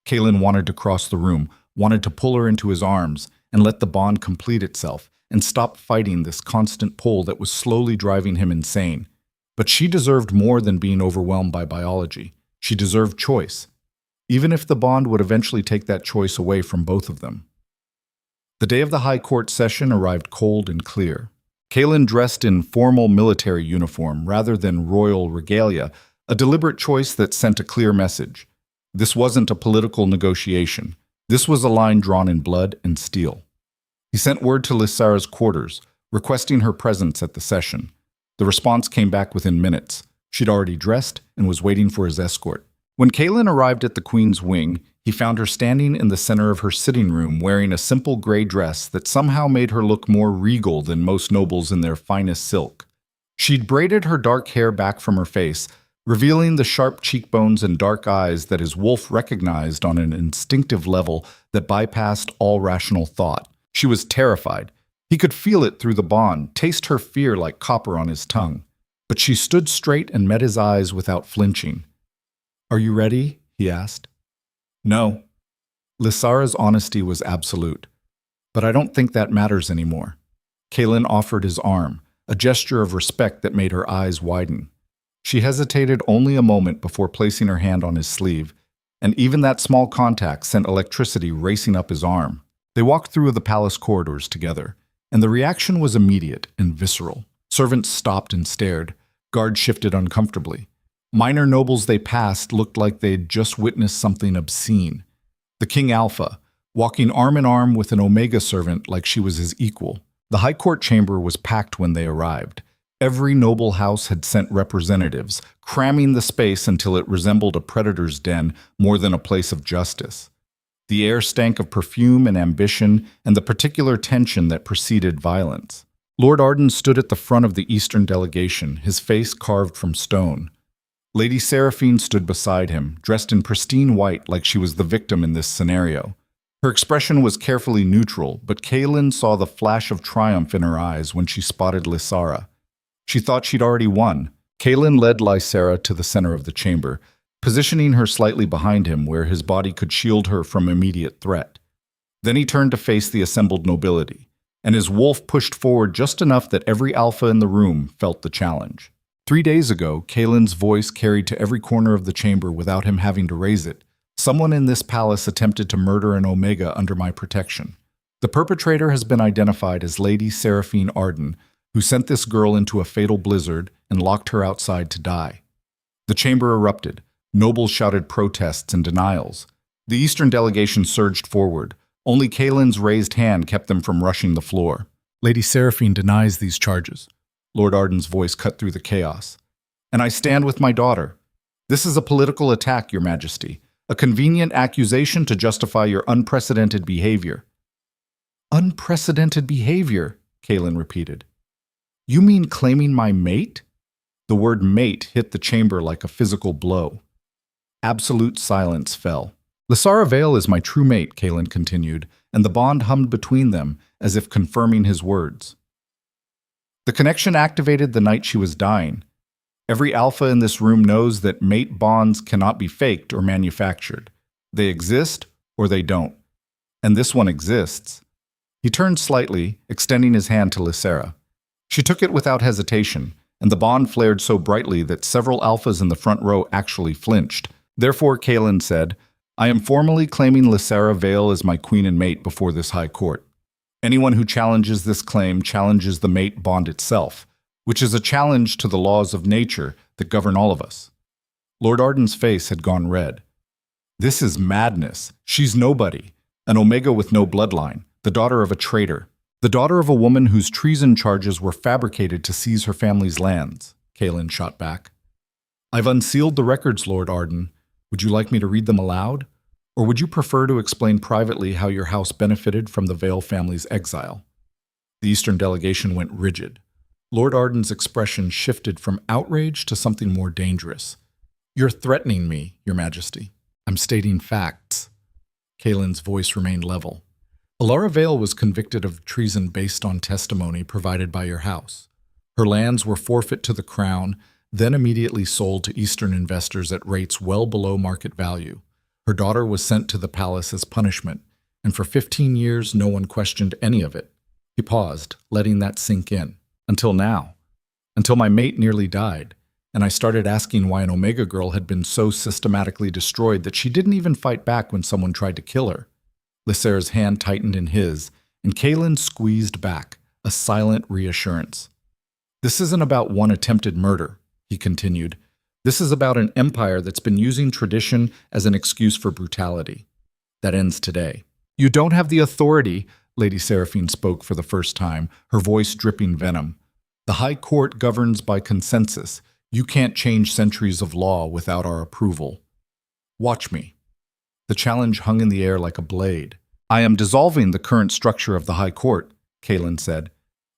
Kaelin wanted to cross the room, wanted to pull her into his arms and let the bond complete itself and stop fighting this constant pull that was slowly driving him insane. But she deserved more than being overwhelmed by biology. She deserved choice, even if the bond would eventually take that choice away from both of them. The day of the High Court session arrived cold and clear. Kaelin dressed in formal military uniform rather than royal regalia, a deliberate choice that sent a clear message. This wasn't a political negotiation. This was a line drawn in blood and steel. He sent word to Lysara's quarters, requesting her presence at the session. The response came back within minutes. She'd already dressed and was waiting for his escort. When Kaelin arrived at the Queen's wing, he found her standing in the center of her sitting room wearing a simple gray dress that somehow made her look more regal than most nobles in their finest silk. She'd braided her dark hair back from her face, revealing the sharp cheekbones and dark eyes that his wolf recognized on an instinctive level that bypassed all rational thought. She was terrified. He could feel it through the bond, taste her fear like copper on his tongue. But she stood straight and met his eyes without flinching. Are you ready? He asked. No. Lysara's honesty was absolute. But I don't think that matters anymore. Kaelin offered his arm, a gesture of respect that made her eyes widen. She hesitated only a moment before placing her hand on his sleeve, and even that small contact sent electricity racing up his arm. They walked through the palace corridors together, and the reaction was immediate and visceral. Servants stopped and stared. Guards shifted uncomfortably. Minor nobles they passed looked like they'd just witnessed something obscene. The King Alpha, walking arm in arm with an Omega servant like she was his equal. The High Court chamber was packed when they arrived. Every noble house had sent representatives, cramming the space until it resembled a predator's den more than a place of justice. The air stank of perfume and ambition and the particular tension that preceded violence. Lord Arden stood at the front of the Eastern delegation, his face carved from stone. Lady Seraphine stood beside him, dressed in pristine white like she was the victim in this scenario. Her expression was carefully neutral, but Kaelin saw the flash of triumph in her eyes when she spotted Lysara. She thought she'd already won. Kaelin led Lysara to the center of the chamber, positioning her slightly behind him where his body could shield her from immediate threat. Then he turned to face the assembled nobility, and his wolf pushed forward just enough that every alpha in the room felt the challenge. 3 days ago, Kaelin's voice carried to every corner of the chamber without him having to raise it. Someone in this palace attempted to murder an Omega under my protection. The perpetrator has been identified as Lady Seraphine Arden, who sent this girl into a fatal blizzard and locked her outside to die. The chamber erupted. Nobles shouted protests and denials. The Eastern delegation surged forward. Only Kaelin's raised hand kept them from rushing the floor. Lady Seraphine denies these charges. Lord Arden's voice cut through the chaos. And I stand with my daughter. This is a political attack, Your Majesty. A convenient accusation to justify your unprecedented behavior. Unprecedented behavior, Kaelin repeated. You mean claiming my mate? The word mate hit the chamber like a physical blow. Absolute silence fell. Lysara Vale is my true mate, Kaelin continued, and the bond hummed between them as if confirming his words. The connection activated the night she was dying. Every alpha in this room knows that mate bonds cannot be faked or manufactured. They exist or they don't. And this one exists. He turned slightly, extending his hand to Lysara. She took it without hesitation, and the bond flared so brightly that several alphas in the front row actually flinched. Therefore, Kaelin said, I am formally claiming Lysara Vale as my queen and mate before this high court. Anyone who challenges this claim challenges the mate bond itself, which is a challenge to the laws of nature that govern all of us. Lord Arden's face had gone red. This is madness. She's nobody, an Omega with no bloodline, the daughter of a traitor, the daughter of a woman whose treason charges were fabricated to seize her family's lands, Kaelin shot back. I've unsealed the records, Lord Arden. Would you like me to read them aloud? Or would you prefer to explain privately how your house benefited from the Vale family's exile? The Eastern delegation went rigid. Lord Arden's expression shifted from outrage to something more dangerous. You're threatening me, Your Majesty. I'm stating facts. Kaelin's voice remained level. Alara Vale was convicted of treason based on testimony provided by your house. Her lands were forfeit to the crown, then immediately sold to Eastern investors at rates well below market value. Her daughter was sent to the palace as punishment, and for 15 years no one questioned any of it. He paused, letting that sink in. Until now. Until my mate nearly died, and I started asking why an Omega girl had been so systematically destroyed that she didn't even fight back when someone tried to kill her. Lysara's hand tightened in his, and Kaelin squeezed back, a silent reassurance. This isn't about one attempted murder, he continued. This is about an empire that's been using tradition as an excuse for brutality. That ends today. You don't have the authority, Lady Seraphine spoke for the first time, her voice dripping venom. The High Court governs by consensus. You can't change centuries of law without our approval. Watch me. The challenge hung in the air like a blade. I am dissolving the current structure of the High Court, Kaelin said.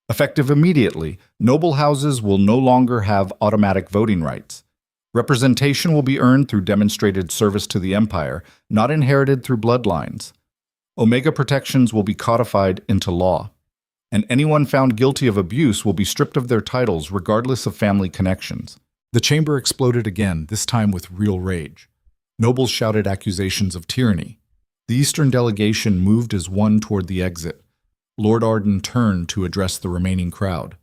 Effective immediately, noble houses will no longer have automatic voting rights. Representation will be earned through demonstrated service to the Empire, not inherited through bloodlines. Omega protections will be codified into law, and anyone found guilty of abuse will be stripped of their titles regardless of family connections. The chamber exploded again, this time with real rage. Nobles shouted accusations of tyranny. The Eastern delegation moved as one toward the exit. Lord Arden turned to address the remaining crowd.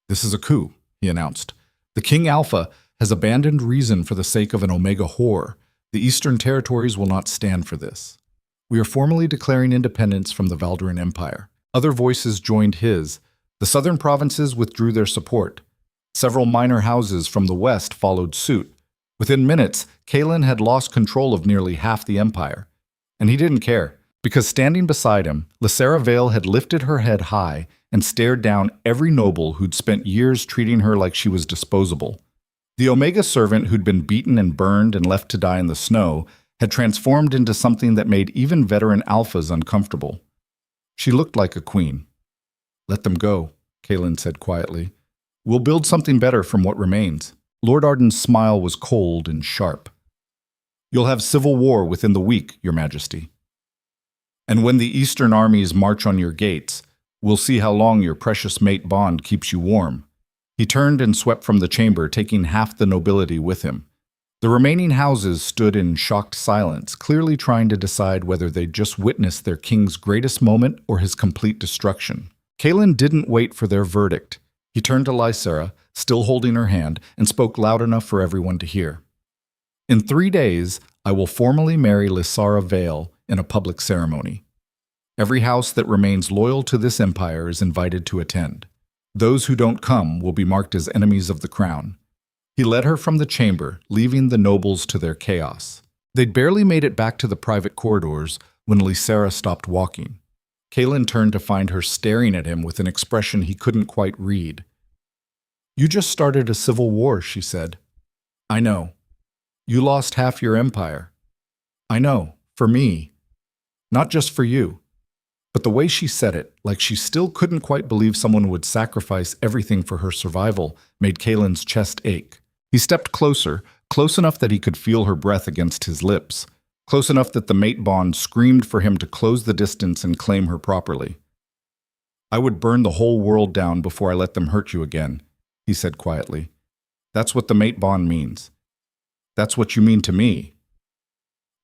This is a coup, he announced. The King Alpha has abandoned reason for the sake of an Omega whore. The Eastern territories will not stand for this. We are formally declaring independence from the Valdrin Empire. Other voices joined his. The southern provinces withdrew their support. Several minor houses from the west followed suit. Within minutes, Kaelin had lost control of nearly half the empire. And he didn't care, because standing beside him, Lysara Vale had lifted her head high and stared down every noble who'd spent years treating her like she was disposable. The Omega servant who'd been beaten and burned and left to die in the snow had transformed into something that made even veteran alphas uncomfortable. She looked like a queen. Let them go, Kaelin said quietly. We'll build something better from what remains. Lord Arden's smile was cold and sharp. You'll have civil war within the week, Your Majesty. And when the Eastern armies march on your gates, we'll see how long your precious mate bond keeps you warm. He turned and swept from the chamber, taking half the nobility with him. The remaining houses stood in shocked silence, clearly trying to decide whether they'd just witnessed their king's greatest moment or his complete destruction. Kaelin didn't wait for their verdict. He turned to Lysara, still holding her hand, and spoke loud enough for everyone to hear. In 3 days, I will formally marry Lysara Vale in a public ceremony. Every house that remains loyal to this empire is invited to attend. Those who don't come will be marked as enemies of the crown. He led her from the chamber, leaving the nobles to their chaos. They'd barely made it back to the private corridors when Lysera stopped walking. Kaelin turned to find her staring at him with an expression he couldn't quite read. "You just started a civil war," she said. "I know. You lost half your empire. I know, for me. Not just for you." But the way she said it, like she still couldn't quite believe someone would sacrifice everything for her survival, made Kaelin's chest ache. He stepped closer, close enough that he could feel her breath against his lips, close enough that the mate bond screamed for him to close the distance and claim her properly. "I would burn the whole world down before I let them hurt you again," he said quietly. "That's what the mate bond means. That's what you mean to me."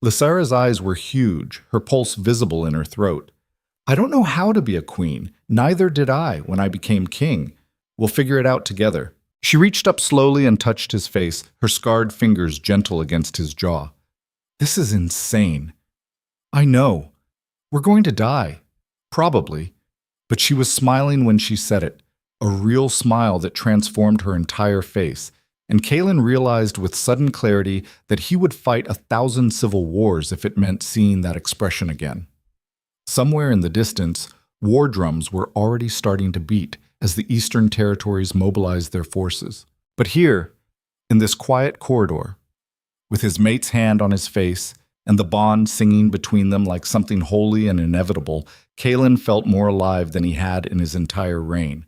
Lysera's eyes were huge, her pulse visible in her throat. "I don't know how to be a queen. Neither did I when I became king. We'll figure it out together." She reached up slowly and touched his face, her scarred fingers gentle against his jaw. "This is insane. I know. We're going to die. Probably." But she was smiling when she said it, a real smile that transformed her entire face, and Kaelin realized with sudden clarity that he would fight 1,000 civil wars if it meant seeing that expression again. Somewhere in the distance, war drums were already starting to beat as the Eastern Territories mobilized their forces. But here, in this quiet corridor, with his mate's hand on his face and the bond singing between them like something holy and inevitable, Kaelin felt more alive than he had in his entire reign.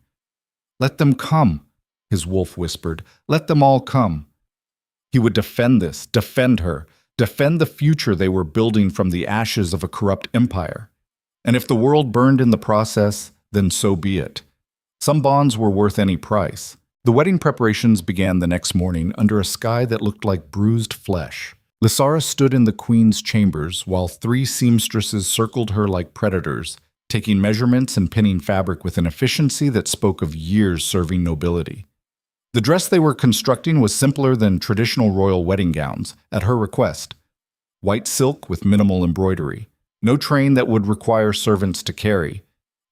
"Let them come," his wolf whispered. "Let them all come." He would defend this, defend her, defend the future they were building from the ashes of a corrupt empire. And if the world burned in the process, then so be it. Some bonds were worth any price. The wedding preparations began the next morning under a sky that looked like bruised flesh. Lysera stood in the queen's chambers while 3 seamstresses circled her like predators, taking measurements and pinning fabric with an efficiency that spoke of years serving nobility. The dress they were constructing was simpler than traditional royal wedding gowns, at her request. White silk with minimal embroidery. No train that would require servants to carry.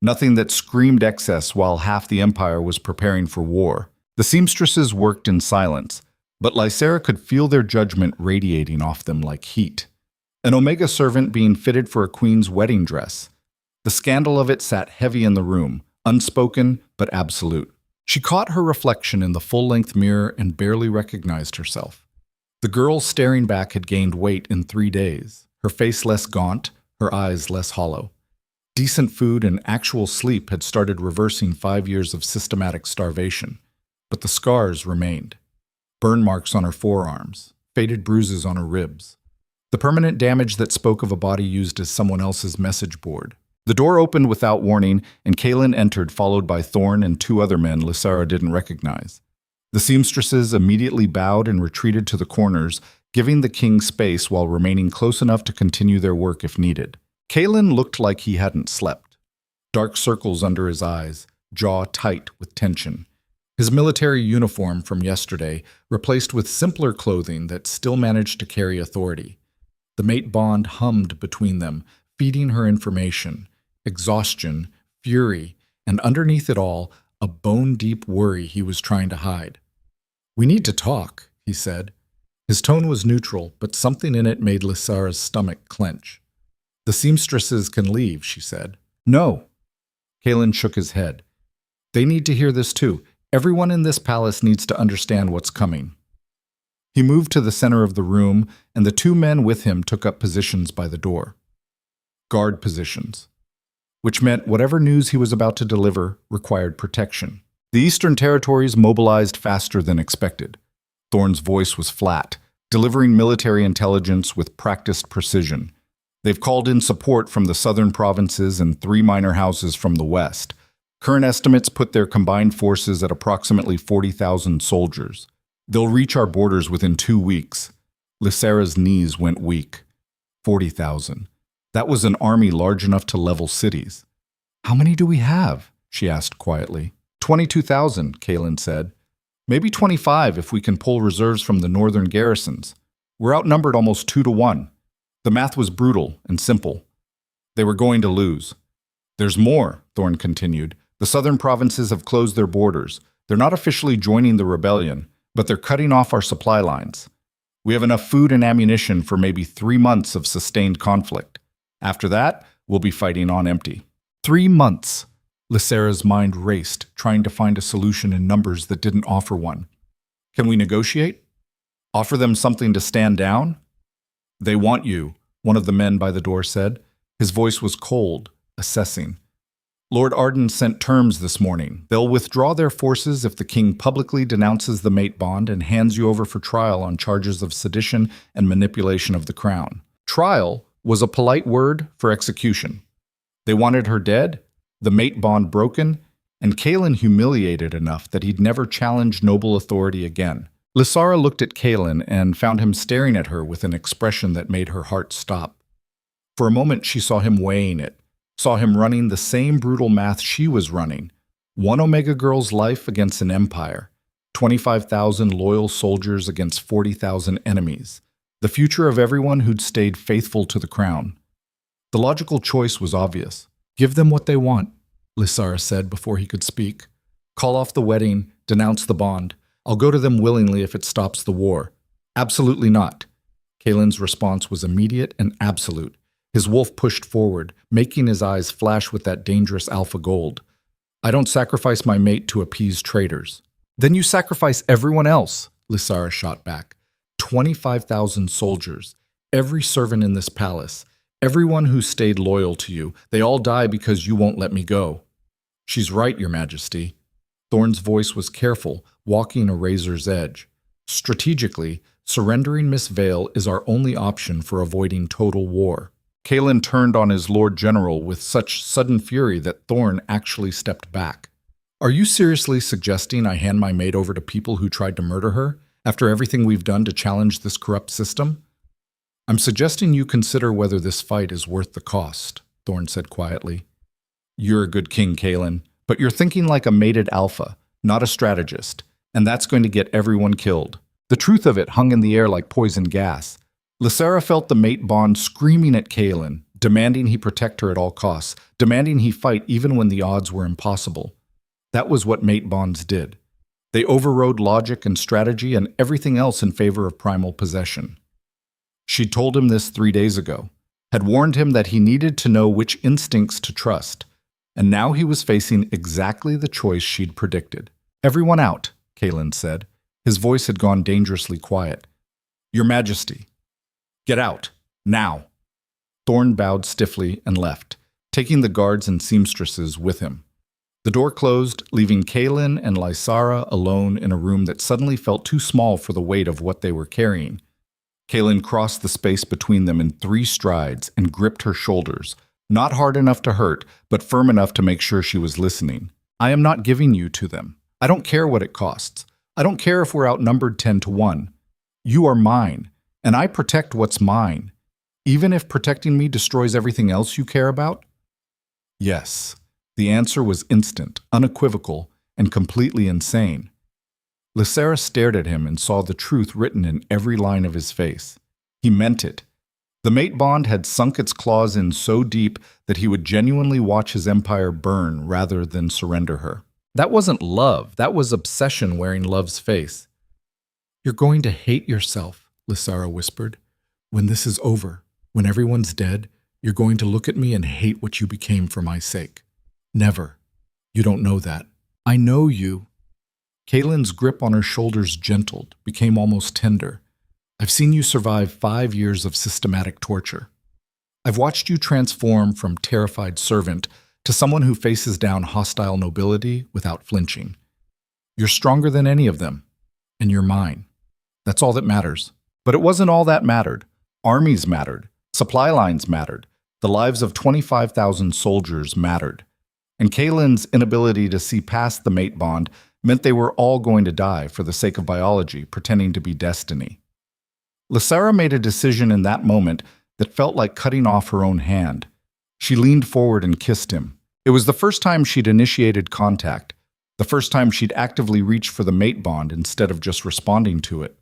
Nothing that screamed excess while half the empire was preparing for war. The seamstresses worked in silence, but Lysera could feel their judgment radiating off them like heat. An Omega servant being fitted for a queen's wedding dress. The scandal of it sat heavy in the room, unspoken but absolute. She caught her reflection in the full-length mirror and barely recognized herself. The girl staring back had gained weight in 3 days, her face less gaunt, her eyes less hollow. Decent food and actual sleep had started reversing 5 years of systematic starvation, but the scars remained. Burn marks on her forearms, faded bruises on her ribs. The permanent damage that spoke of a body used as someone else's message board. The door opened without warning, and Kaelin entered, followed by Thorn and 2 other men Lysera didn't recognize. The seamstresses immediately bowed and retreated to the corners, giving the king space while remaining close enough to continue their work if needed. Kaelin looked like he hadn't slept. Dark circles under his eyes, jaw tight with tension. His military uniform from yesterday replaced with simpler clothing that still managed to carry authority. The mate bond hummed between them, feeding her information, exhaustion, fury, and underneath it all, a bone-deep worry he was trying to hide. "We need to talk," he said. His tone was neutral, but something in it made Lysera's stomach clench. "The seamstresses can leave," she said. "No." Kaelin shook his head. "They need to hear this too. Everyone in this palace needs to understand what's coming." He moved to the center of the room, and the 2 men with him took up positions by the door. Guard positions. Which meant whatever news he was about to deliver required protection. The Eastern Territories mobilized faster than expected. Thorn's voice was flat, delivering military intelligence with practiced precision. They've called in support from the southern provinces and 3 minor houses from the west. Current estimates put their combined forces at approximately 40,000 soldiers. They'll reach our borders within 2 weeks. Lysera's knees went weak. 40,000. That was an army large enough to level cities. "How many do we have?" she asked quietly. 22,000, Kaelin said. "Maybe 25 if we can pull reserves from the northern garrisons. We're outnumbered almost 2 to 1. The math was brutal and simple. They were going to lose." "There's more," Thorn continued. "The southern provinces have closed their borders. They're not officially joining the rebellion, but they're cutting off our supply lines. We have enough food and ammunition for maybe 3 months of sustained conflict. After that, we'll be fighting on empty. 3 months. Lysara's mind raced, trying to find a solution in numbers that didn't offer one. Can we negotiate? Offer them something to stand down? They want you, one of the men by the door said. His voice was cold, assessing. Lord Arden sent terms this morning. They'll withdraw their forces if the king publicly denounces the mate bond and hands you over for trial on charges of sedition and manipulation of the crown. Trial was a polite word for execution. They wanted her dead, the mate bond broken, and Kaelin humiliated enough that he'd never challenge noble authority again. Lysara looked at Kaelin and found him staring at her with an expression that made her heart stop. For a moment she saw him weighing it, saw him running the same brutal math she was running. One Omega girl's life against an empire, 25,000 loyal soldiers against 40,000 enemies, the future of everyone who'd stayed faithful to the crown. The logical choice was obvious. Give them what they want, Lysara said before he could speak. Call off the wedding, denounce the bond. I'll go to them willingly if it stops the war. Absolutely not. Kaelin's response was immediate and absolute. His wolf pushed forward, making his eyes flash with that dangerous alpha gold. I don't sacrifice my mate to appease traitors. Then you sacrifice everyone else, Lysara shot back. 25,000 soldiers, every servant in this palace, everyone who stayed loyal to you, they all die because you won't let me go. She's right, Your Majesty. Thorne's voice was careful, walking a razor's edge. Strategically, surrendering Miss Vale is our only option for avoiding total war. Kaelin turned on his Lord General with such sudden fury that Thorne actually stepped back. Are you seriously suggesting I hand my maid over to people who tried to murder her, after everything we've done to challenge this corrupt system? I'm suggesting you consider whether this fight is worth the cost, Thorne said quietly. You're a good king, Kaelin, but you're thinking like a mated alpha, not a strategist, and that's going to get everyone killed. The truth of it hung in the air like poison gas. Lysara felt the mate bond screaming at Kaelin, demanding he protect her at all costs, demanding he fight even when the odds were impossible. That was what mate bonds did. They overrode logic and strategy and everything else in favor of primal possession. She'd told him this 3 days ago, had warned him that he needed to know which instincts to trust, and now he was facing exactly the choice she'd predicted. Everyone out, Kaelin said. His voice had gone dangerously quiet. Your Majesty. Get out, now. Thorne bowed stiffly and left, taking the guards and seamstresses with him. The door closed, leaving Kaelin and Lysara alone in a room that suddenly felt too small for the weight of what they were carrying. Kaelin crossed the space between them in 3 strides and gripped her shoulders, not hard enough to hurt, but firm enough to make sure she was listening. I am not giving you to them. I don't care what it costs. I don't care if we're outnumbered 10-1. You are mine, and I protect what's mine, even if protecting me destroys everything else you care about? Yes. The answer was instant, unequivocal, and completely insane. Lysara stared at him and saw the truth written in every line of his face. He meant it. The mate bond had sunk its claws in so deep that he would genuinely watch his empire burn rather than surrender her. That wasn't love. That was obsession wearing love's face. You're going to hate yourself, Lysara whispered. When this is over, when everyone's dead, you're going to look at me and hate what you became for my sake. Never. You don't know that. I know you. Kaelin's grip on her shoulders gentled, became almost tender. I've seen you survive 5 years of systematic torture. I've watched you transform from terrified servant to someone who faces down hostile nobility without flinching. You're stronger than any of them, and you're mine. That's all that matters. But it wasn't all that mattered. Armies mattered. Supply lines mattered. The lives of 25,000 soldiers mattered. And Kaelin's inability to see past the mate bond meant they were all going to die for the sake of biology, pretending to be destiny. Lysara made a decision in that moment that felt like cutting off her own hand. She leaned forward and kissed him. It was the first time she'd initiated contact, the first time she'd actively reached for the mate bond instead of just responding to it.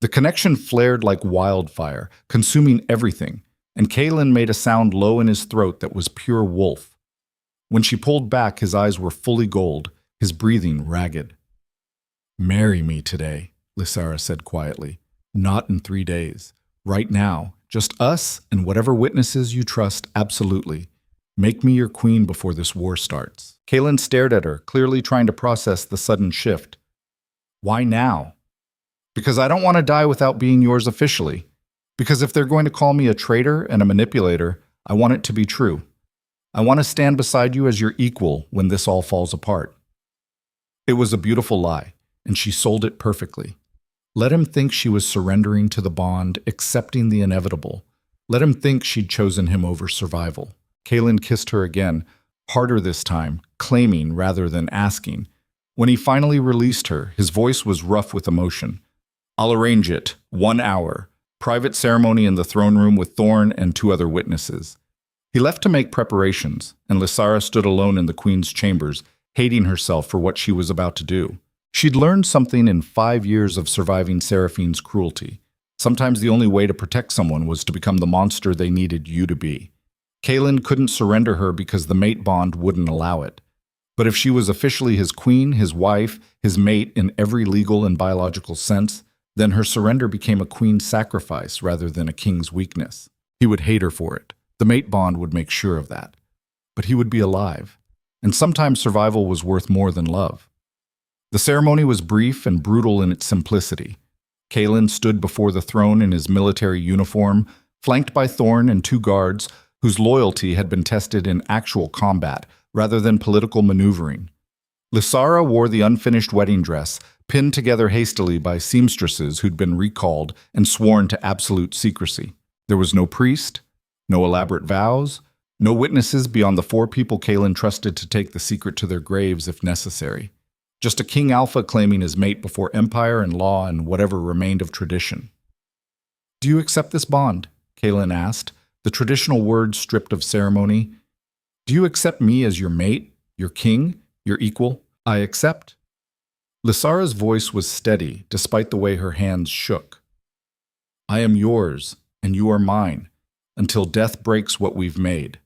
The connection flared like wildfire, consuming everything, and Kaelin made a sound low in his throat that was pure wolf. When she pulled back, his eyes were fully gold, his breathing ragged. Marry me today, Lysara said quietly. Not in 3 days. Right now. Just us and whatever witnesses you trust, absolutely. Make me your queen before this war starts. Kaelin stared at her, clearly trying to process the sudden shift. Why now? Because I don't want to die without being yours officially. Because if they're going to call me a traitor and a manipulator, I want it to be true. I want to stand beside you as your equal when this all falls apart. It was a beautiful lie, and she sold it perfectly. Let him think she was surrendering to the bond, accepting the inevitable. Let him think she'd chosen him over survival. Kaelin kissed her again, harder this time, claiming rather than asking. When he finally released her, his voice was rough with emotion. I'll arrange it. 1 hour. Private ceremony in the throne room with Thorn and 2 other witnesses. He left to make preparations, and Lysara stood alone in the queen's chambers, hating herself for what she was about to do. She'd learned something in 5 years of surviving Seraphine's cruelty. Sometimes the only way to protect someone was to become the monster they needed you to be. Kaelin couldn't surrender her because the mate bond wouldn't allow it. But if she was officially his queen, his wife, his mate in every legal and biological sense, then her surrender became a queen's sacrifice rather than a king's weakness. He would hate her for it. The mate bond would make sure of that. But he would be alive. And sometimes survival was worth more than love. The ceremony was brief and brutal in its simplicity. Kaelin stood before the throne in his military uniform, flanked by Thorn and 2 guards whose loyalty had been tested in actual combat rather than political maneuvering. Lysara wore the unfinished wedding dress, pinned together hastily by seamstresses who'd been recalled and sworn to absolute secrecy. There was no priest, no elaborate vows, no witnesses beyond the 4 people Kaelin trusted to take the secret to their graves if necessary. Just a King Alpha claiming his mate before empire and law and whatever remained of tradition. Do you accept this bond? Kaelin asked, the traditional words stripped of ceremony. Do you accept me as your mate, your king, your equal? I accept. Lysara's voice was steady, despite the way her hands shook. I am yours, and you are mine, until death breaks what we've made.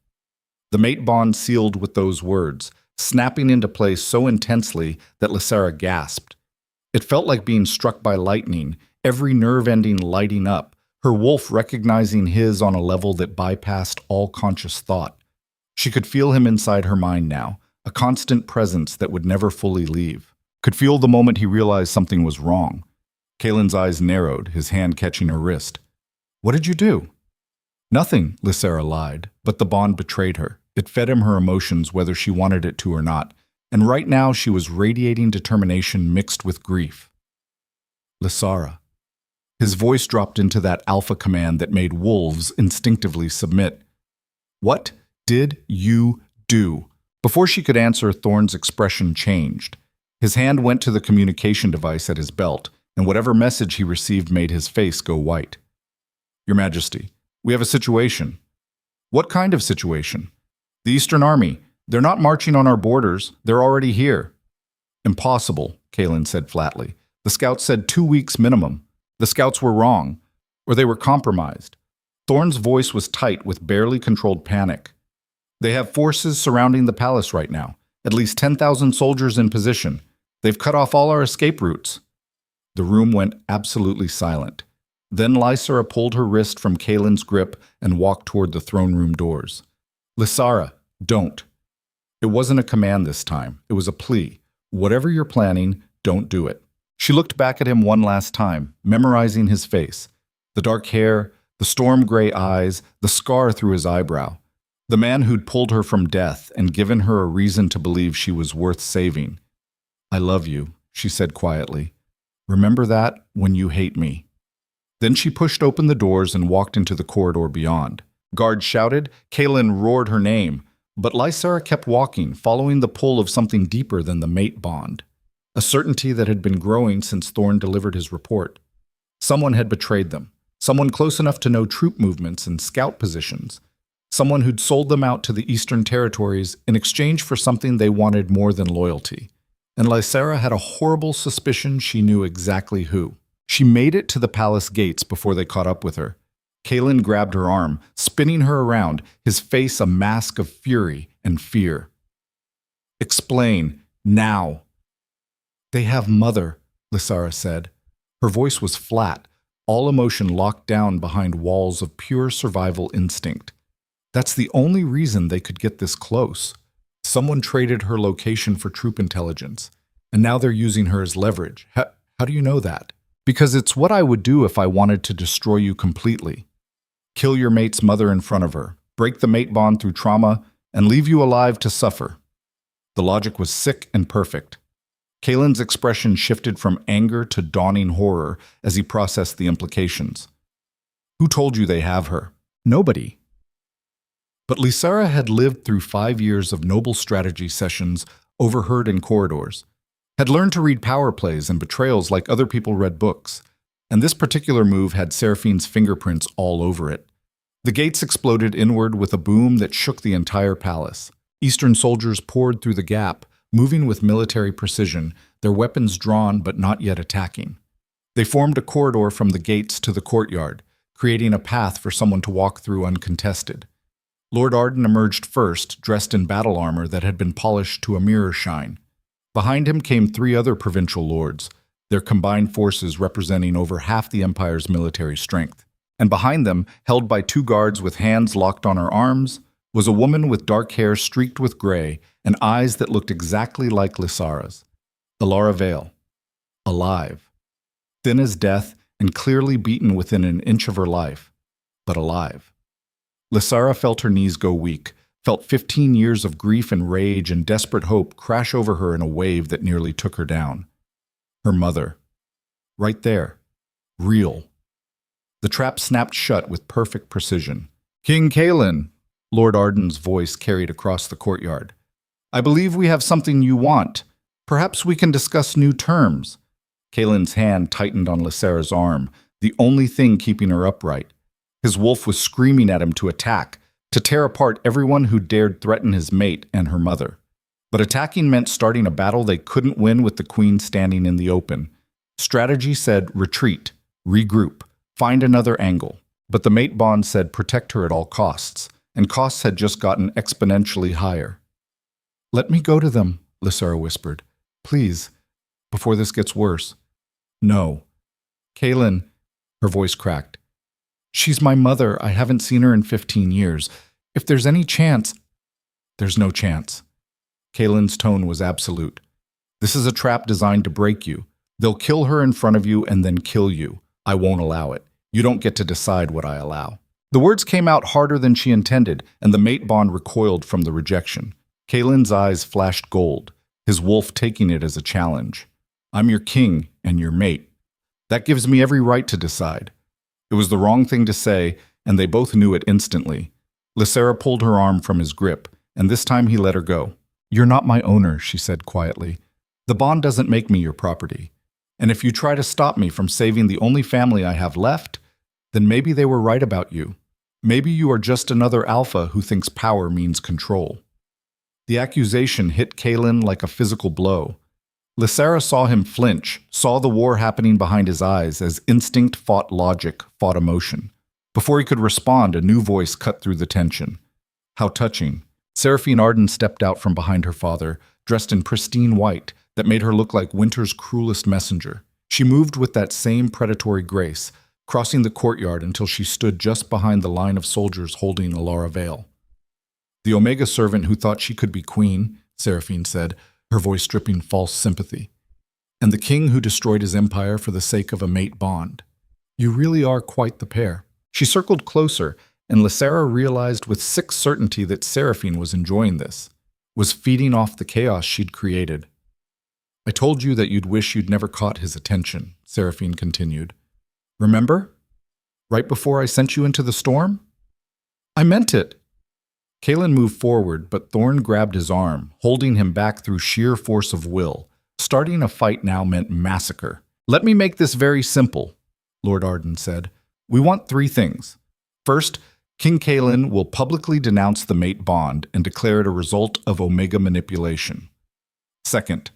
The mate bond sealed with those words, snapping into place so intensely that Lysara gasped. It felt like being struck by lightning, every nerve ending lighting up, her wolf recognizing his on a level that bypassed all conscious thought. She could feel him inside her mind now, a constant presence that would never fully leave. Could feel the moment he realized something was wrong. Kaelin's eyes narrowed, his hand catching her wrist. What did you do? Nothing, Lysara lied, but the bond betrayed her. It fed him her emotions whether she wanted it to or not, and right now she was radiating determination mixed with grief. Lysara. His voice dropped into that alpha command that made wolves instinctively submit. What did you do? Before she could answer, Thorn's expression changed. His hand went to the communication device at his belt, and whatever message he received made his face go white. Your Majesty, we have a situation. What kind of situation? The Eastern Army. They're not marching on our borders. They're already here. Impossible, Kaelin said flatly. The scouts said 2 weeks minimum. The scouts were wrong, or they were compromised. Thorn's voice was tight with barely controlled panic. They have forces surrounding the palace right now, at least 10,000 soldiers in position. They've cut off all our escape routes. The room went absolutely silent. Then Lysara pulled her wrist from Kaelin's grip and walked toward the throne room doors. Lysara, don't. It wasn't a command this time. It was a plea. Whatever you're planning, don't do it. She looked back at him one last time, memorizing his face. The dark hair, the storm-gray eyes, the scar through his eyebrow. The man who'd pulled her from death and given her a reason to believe she was worth saving. I love you, she said quietly. Remember that when you hate me. Then she pushed open the doors and walked into the corridor beyond. Guards shouted, Kaelin roared her name, but Lysara kept walking, following the pull of something deeper than the mate bond. A certainty that had been growing since Thorn delivered his report. Someone had betrayed them. Someone close enough to know troop movements and scout positions. Someone who'd sold them out to the Eastern Territories in exchange for something they wanted more than loyalty. And Lysara had a horrible suspicion she knew exactly who. She made it to the palace gates before they caught up with her. Kaelin grabbed her arm, spinning her around, his face a mask of fury and fear. Explain, now. They have Mother, Lysara said. Her voice was flat, all emotion locked down behind walls of pure survival instinct. That's the only reason they could get this close. Someone traded her location for troop intelligence, and now they're using her as leverage. How do you know that? Because it's what I would do if I wanted to destroy you completely. Kill your mate's mother in front of her, break the mate bond through trauma, and leave you alive to suffer. The logic was sick and perfect. Kalen's expression shifted from anger to dawning horror as he processed the implications. Who told you they have her? Nobody. But Lysara had lived through 5 years of noble strategy sessions overheard in corridors, had learned to read power plays and betrayals like other people read books, and this particular move had Seraphine's fingerprints all over it. The gates exploded inward with a boom that shook the entire palace. Eastern soldiers poured through the gap, moving with military precision, their weapons drawn but not yet attacking. They formed a corridor from the gates to the courtyard, creating a path for someone to walk through uncontested. Lord Arden emerged first, dressed in battle armor that had been polished to a mirror shine. Behind him came 3 other provincial lords, their combined forces representing over half the empire's military strength. And behind them, held by 2 guards with hands locked on her arms, was a woman with dark hair streaked with gray and eyes that looked exactly like Lysara's. Alara Vale. Alive. Thin as death and clearly beaten within an inch of her life, but alive. Lysara felt her knees go weak, felt 15 years of grief and rage and desperate hope crash over her in a wave that nearly took her down. Her mother. Right there. Real. The trap snapped shut with perfect precision. King Kalen, Lord Arden's voice carried across the courtyard. I believe we have something you want. Perhaps we can discuss new terms. Kalen's hand tightened on Lysara's arm, the only thing keeping her upright. His wolf was screaming at him to attack, to tear apart everyone who dared threaten his mate and her mother. But attacking meant starting a battle they couldn't win with the queen standing in the open. Strategy said retreat, regroup, find another angle. But the mate bond said protect her at all costs, and costs had just gotten exponentially higher. Let me go to them, Lysara whispered. Please, before this gets worse. No. Kalen, her voice cracked. She's my mother. I haven't seen her in 15 years. If there's any chance... There's no chance. Kalen's tone was absolute. This is a trap designed to break you. They'll kill her in front of you and then kill you. I won't allow it. You don't get to decide what I allow. The words came out harder than she intended, and the mate bond recoiled from the rejection. Kalen's eyes flashed gold, his wolf taking it as a challenge. I'm your king and your mate. That gives me every right to decide. It was the wrong thing to say, and they both knew it instantly. Lysara pulled her arm from his grip, and this time he let her go. You're not my owner, she said quietly. The bond doesn't make me your property. And if you try to stop me from saving the only family I have left, then maybe they were right about you. Maybe you are just another alpha who thinks power means control. The accusation hit Kalen like a physical blow. Lysara saw him flinch, saw the war happening behind his eyes as instinct fought logic, fought emotion. Before he could respond, a new voice cut through the tension. How touching. Seraphine Arden stepped out from behind her father, dressed in pristine white that made her look like winter's cruelest messenger. She moved with that same predatory grace, crossing the courtyard until she stood just behind the line of soldiers holding Alara Vale. The Omega servant who thought she could be queen, Seraphine said, her voice dripping false sympathy. And the king who destroyed his empire for the sake of a mate bond. You really are quite the pair. She circled closer, and Lysara realized with sick certainty that Seraphine was enjoying this, was feeding off the chaos she'd created. I told you that you'd wish you'd never caught his attention, Seraphine continued. Remember? Right before I sent you into the storm? I meant it. Kalen moved forward, but Thorn grabbed his arm, holding him back through sheer force of will. Starting a fight now meant massacre. Let me make this very simple, Lord Arden said. We want 3 things. First, King Kalen will publicly denounce the mate bond and declare it a result of Omega manipulation. Second,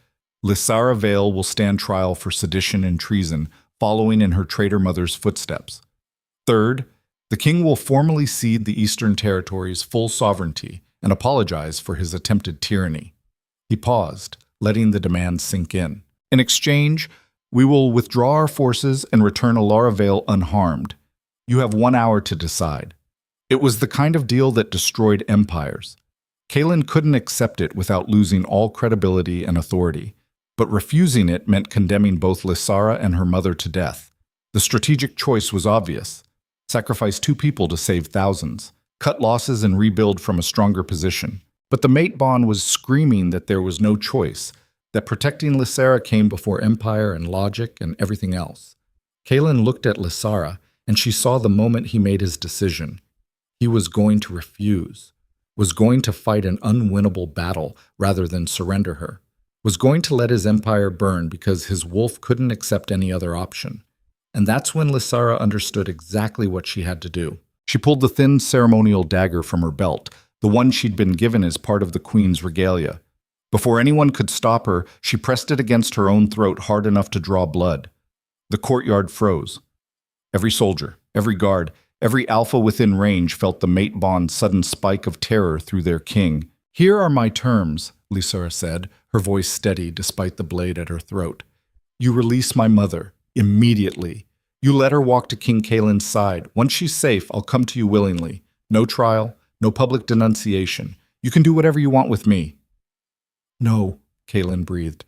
Lysara Vale will stand trial for sedition and treason, following in her traitor mother's footsteps. Third, the king will formally cede the Eastern Territories full sovereignty and apologize for his attempted tyranny. He paused, letting the demand sink in. In exchange, We will withdraw our forces and return Alara Vale unharmed. You have 1 hour to decide. It was the kind of deal that destroyed empires. Kaelin couldn't accept it without losing all credibility and authority, but refusing it meant condemning both Lysara and her mother to death. The strategic choice was obvious. Sacrifice 2 people to save thousands, cut losses and rebuild from a stronger position. But the mate bond was screaming that there was no choice, that protecting Lysara came before empire and logic and everything else. Kaelin looked at Lysara, and she saw the moment he made his decision. He was going to refuse, was going to fight an unwinnable battle rather than surrender her, was going to let his empire burn because his wolf couldn't accept any other option. And that's when Lysara understood exactly what she had to do. She pulled the thin ceremonial dagger from her belt, the one she'd been given as part of the queen's regalia. Before anyone could stop her, she pressed it against her own throat hard enough to draw blood. The courtyard froze. Every soldier, every guard, every alpha within range felt the mate bond's sudden spike of terror through their king. "Here are my terms," Lysara said, her voice steady despite the blade at her throat. "You release my mother, immediately. You let her walk to King Kaelin's side. Once she's safe, I'll come to you willingly. No trial, no public denunciation. You can do whatever you want with me." "No," Kaelin breathed.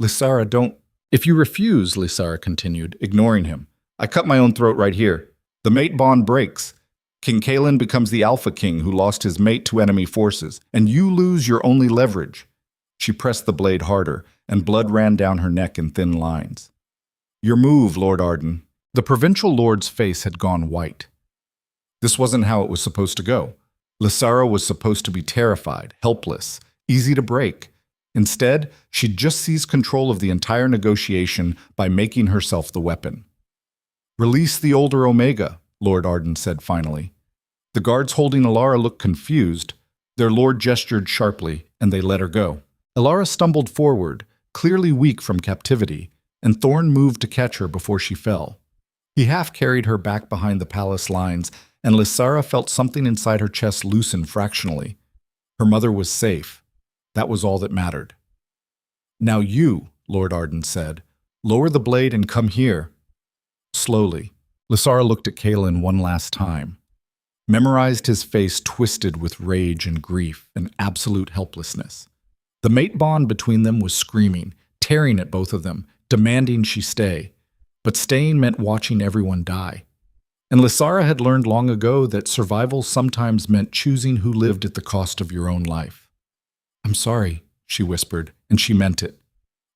"Lysara, don't—" "If you refuse," Lysara continued, ignoring him, "I cut my own throat right here. The mate bond breaks. King Kaelin becomes the Alpha King who lost his mate to enemy forces, and you lose your only leverage." She pressed the blade harder, and blood ran down her neck in thin lines. "Your move, Lord Arden." The provincial lord's face had gone white. This wasn't how it was supposed to go. Lysara was supposed to be terrified, helpless, easy to break. Instead, she'd just seized control of the entire negotiation by making herself the weapon. "Release the older Omega," Lord Arden said finally. The guards holding Alara looked confused. Their lord gestured sharply, and they let her go. Alara stumbled forward, clearly weak from captivity, and Thorn moved to catch her before she fell. He half-carried her back behind the palace lines, and Lysara felt something inside her chest loosen fractionally. Her mother was safe. That was all that mattered. "Now you," Lord Arden said, "lower the blade and come here." Slowly, Lysara looked at Kaelin one last time, memorized his face twisted with rage and grief and absolute helplessness. The mate bond between them was screaming, tearing at both of them, demanding she stay. But staying meant watching everyone die. And Lysara had learned long ago that survival sometimes meant choosing who lived at the cost of your own life. "I'm sorry," she whispered, and she meant it.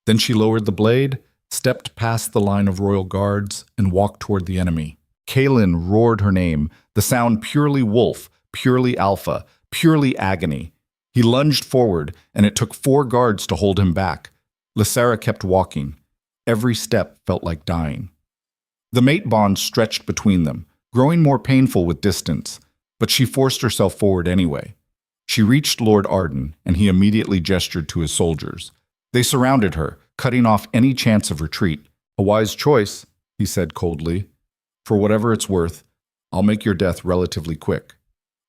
Then she lowered the blade, stepped past the line of royal guards, and walked toward the enemy. Kaelin roared her name, the sound purely wolf, purely alpha, purely agony. He lunged forward, and it took 4 guards to hold him back. Lysara kept walking. Every step felt like dying. The mate bond stretched between them, growing more painful with distance, but she forced herself forward anyway. She reached Lord Arden, and he immediately gestured to his soldiers. They surrounded her, cutting off any chance of retreat. "A wise choice," he said coldly. "For whatever it's worth, I'll make your death relatively quick."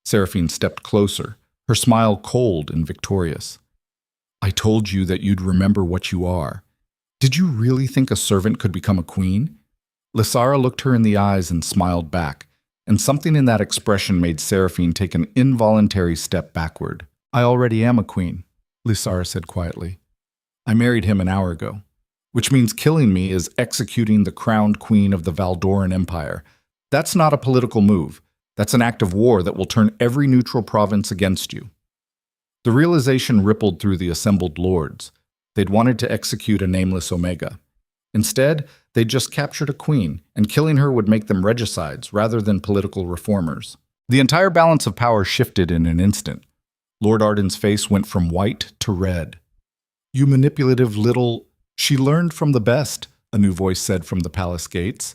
Seraphine stepped closer, her smile cold and victorious. "I told you that you'd remember what you are. Did you really think a servant could become a queen?" Lysara looked her in the eyes and smiled back, and something in that expression made Seraphine take an involuntary step backward. "I already am a queen," Lysara said quietly. "I married him an hour ago, which means killing me is executing the crowned queen of the Valdoran Empire. That's not a political move. That's an act of war that will turn every neutral province against you." The realization rippled through the assembled lords. They'd wanted to execute a nameless Omega. Instead, they'd just captured a queen, and killing her would make them regicides rather than political reformers. The entire balance of power shifted in an instant. Lord Arden's face went from white to red. "You manipulative little—" "She learned from the best," a new voice said from the palace gates.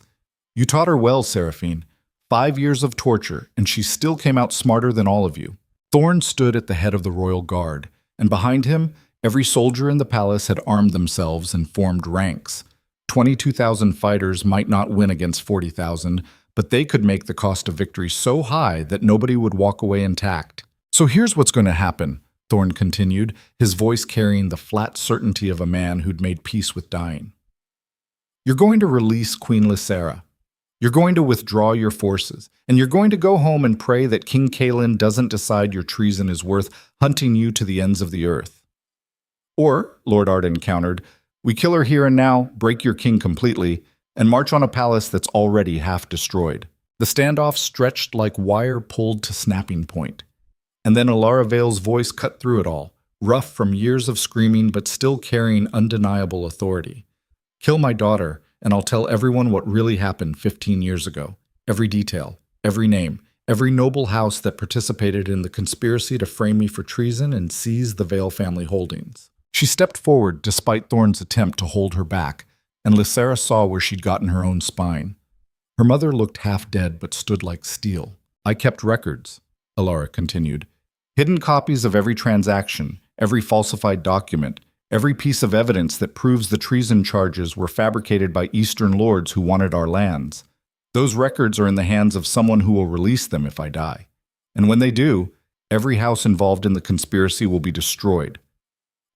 "You taught her well, Seraphine. 5 years of torture, and she still came out smarter than all of you." Thorn stood at the head of the royal guard, and behind him, every soldier in the palace had armed themselves and formed ranks. 22,000 fighters might not win against 40,000, but they could make the cost of victory so high that nobody would walk away intact. "So here's what's going to happen," Thorn continued, his voice carrying the flat certainty of a man who'd made peace with dying. You're going to release Queen Lysera. You're going to withdraw your forces, and you're going to go home and pray that King Kaelin doesn't decide your treason is worth hunting you to the ends of the earth. Or, Lord Arden countered, we kill her here and now, break your king completely, and march on a palace that's already half destroyed. The standoff stretched like wire pulled to snapping point. And then Alara Vale's voice cut through it all, rough from years of screaming but still carrying undeniable authority. Kill my daughter, and I'll tell everyone what really happened 15 years ago. Every detail, every name, every noble house that participated in the conspiracy to frame me for treason and seize the Vale family holdings. She stepped forward despite Thorn's attempt to hold her back, and Lysera saw where she'd gotten her own spine. Her mother looked half dead but stood like steel. I kept records, Alara continued. Hidden copies of every transaction, every falsified document, every piece of evidence that proves the treason charges were fabricated by Eastern lords who wanted our lands. Those records are in the hands of someone who will release them if I die. And when they do, every house involved in the conspiracy will be destroyed.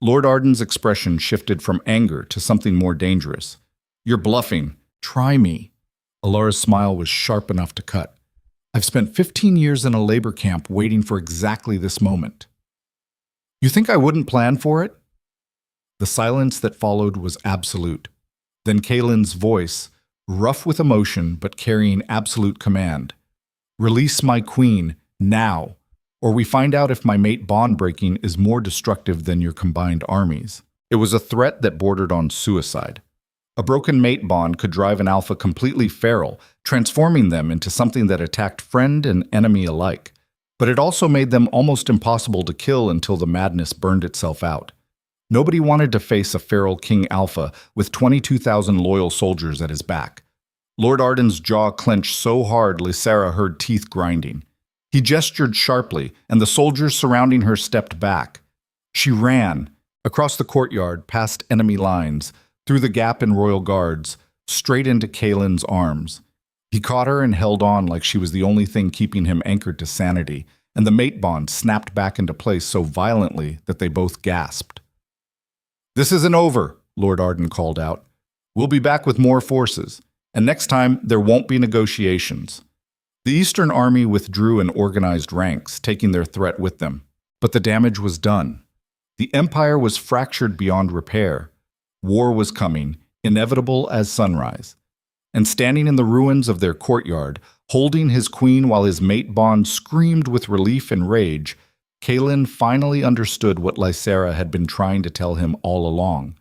Lord Arden's expression shifted from anger to something more dangerous. You're bluffing. Try me. Alara's smile was sharp enough to cut. I've spent 15 years in a labor camp waiting for exactly this moment. You think I wouldn't plan for it? The silence that followed was absolute. Then Kaelin's voice, rough with emotion but carrying absolute command. Release my queen, now, or we find out if my mate bond breaking is more destructive than your combined armies. It was a threat that bordered on suicide. A broken mate bond could drive an alpha completely feral, transforming them into something that attacked friend and enemy alike. But it also made them almost impossible to kill until the madness burned itself out. Nobody wanted to face a feral King Alpha with 22,000 loyal soldiers at his back. Lord Arden's jaw clenched so hard Lysera heard teeth grinding. He gestured sharply, and the soldiers surrounding her stepped back. She ran, across the courtyard, past enemy lines, through the gap in royal guards, straight into Kaelin's arms. He caught her and held on like she was the only thing keeping him anchored to sanity, and the mate bond snapped back into place so violently that they both gasped. This isn't over, Lord Arden called out. We'll be back with more forces, and next time there won't be negotiations. The Eastern Army withdrew in organized ranks, taking their threat with them. But the damage was done. The Empire was fractured beyond repair. War was coming, inevitable as sunrise. And standing in the ruins of their courtyard, holding his queen while his mate bond screamed with relief and rage, Kaelin finally understood what Lysera had been trying to tell him all along.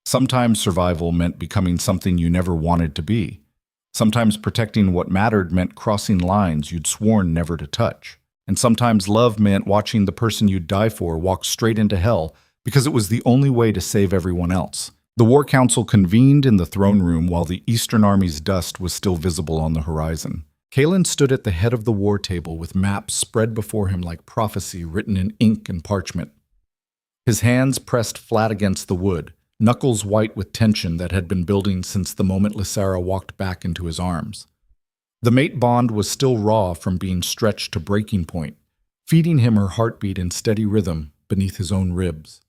Sometimes survival meant becoming something you never wanted to be. Sometimes protecting what mattered meant crossing lines you'd sworn never to touch. And sometimes love meant watching the person you'd die for walk straight into hell because it was the only way to save everyone else. The War Council convened in the throne room while the Eastern Army's dust was still visible on the horizon. Kaelin stood at the head of the war table with maps spread before him like prophecy written in ink and parchment. His hands pressed flat against the wood, knuckles white with tension that had been building since the moment Lysera walked back into his arms. The mate bond was still raw from being stretched to breaking point, feeding him her heartbeat in steady rhythm beneath his own ribs.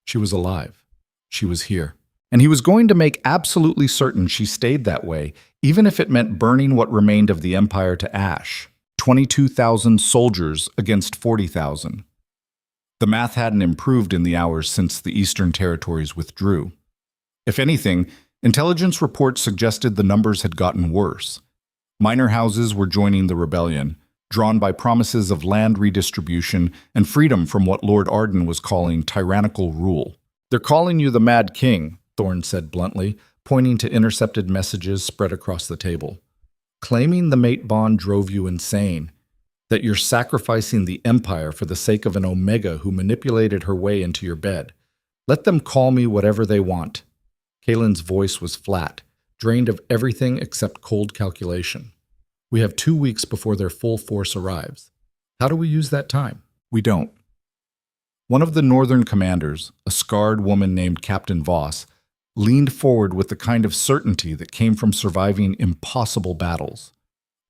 She was alive. She was here. And he was going to make absolutely certain she stayed that way, even if it meant burning what remained of the Empire to ash. 22,000 soldiers against 40,000. The math hadn't improved in the hours since the Eastern territories withdrew. If anything, intelligence reports suggested the numbers had gotten worse. Minor houses were joining the rebellion, drawn by promises of land redistribution and freedom from what Lord Arden was calling tyrannical rule. "They're calling you the Mad King," Thorn said bluntly, pointing to intercepted messages spread across the table. "Claiming the mate bond drove you insane, that you're sacrificing the Empire for the sake of an Omega who manipulated her way into your bed. Let them call me whatever they want." Kaelin's voice was flat, drained of everything except cold calculation. "We have 2 weeks before their full force arrives. How do we use that time? We don't." One of the northern commanders, a scarred woman named Captain Voss, leaned forward with the kind of certainty that came from surviving impossible battles.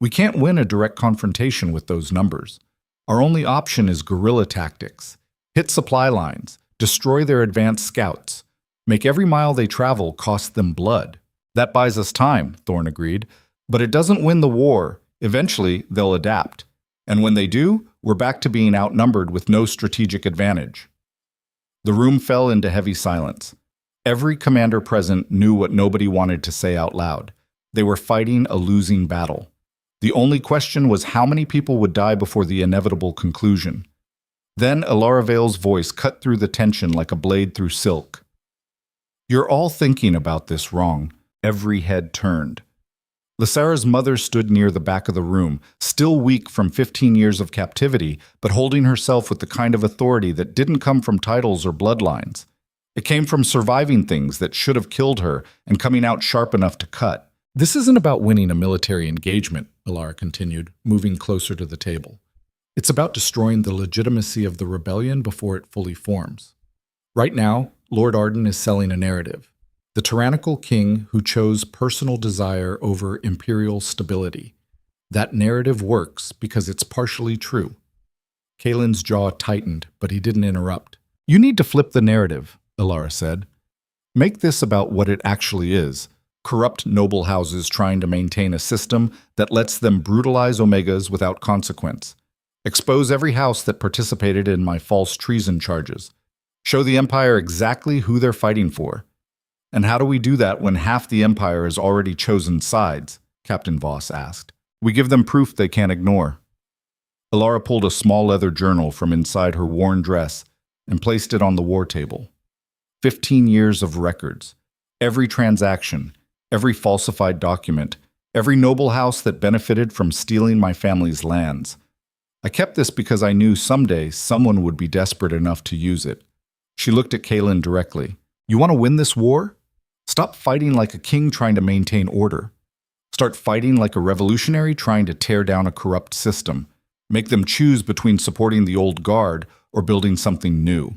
"We can't win a direct confrontation with those numbers. Our only option is guerrilla tactics. Hit supply lines, destroy their advanced scouts, make every mile they travel cost them blood. That buys us time, Thorne agreed. But it doesn't win the war. Eventually, they'll adapt. And when they do, we're back to being outnumbered with no strategic advantage. The room fell into heavy silence. Every commander present knew what nobody wanted to say out loud. They were fighting a losing battle. The only question was how many people would die before the inevitable conclusion. Then Elara voice cut through the tension like a blade through silk. "You're all thinking about this wrong." Every head turned. Lysara's mother stood near the back of the room, still weak from 15 years of captivity, but holding herself with the kind of authority that didn't come from titles or bloodlines. It came from surviving things that should have killed her and coming out sharp enough to cut. "This isn't about winning a military engagement," Elara continued, moving closer to the table. "It's about destroying the legitimacy of the rebellion before it fully forms. Right now, Lord Arden is selling a narrative. The tyrannical king who chose personal desire over imperial stability. That narrative works because it's partially true." Kaelin's jaw tightened, but he didn't interrupt. "You need to flip the narrative," Elara said. "Make this about what it actually is. Corrupt noble houses trying to maintain a system that lets them brutalize Omegas without consequence. Expose every house that participated in my false treason charges. Show the Empire exactly who they're fighting for. And how do we do that when half the Empire has already chosen sides?" Captain Voss asked. "We give them proof they can't ignore." Elara pulled a small leather journal from inside her worn dress and placed it on the war table. 15 years of records. Every transaction, every falsified document, every noble house that benefited from stealing my family's lands. I kept this because I knew someday someone would be desperate enough to use it. She looked at Kaelin directly. "You want to win this war? Stop fighting like a king trying to maintain order. Start fighting like a revolutionary trying to tear down a corrupt system. Make them choose between supporting the old guard or building something new."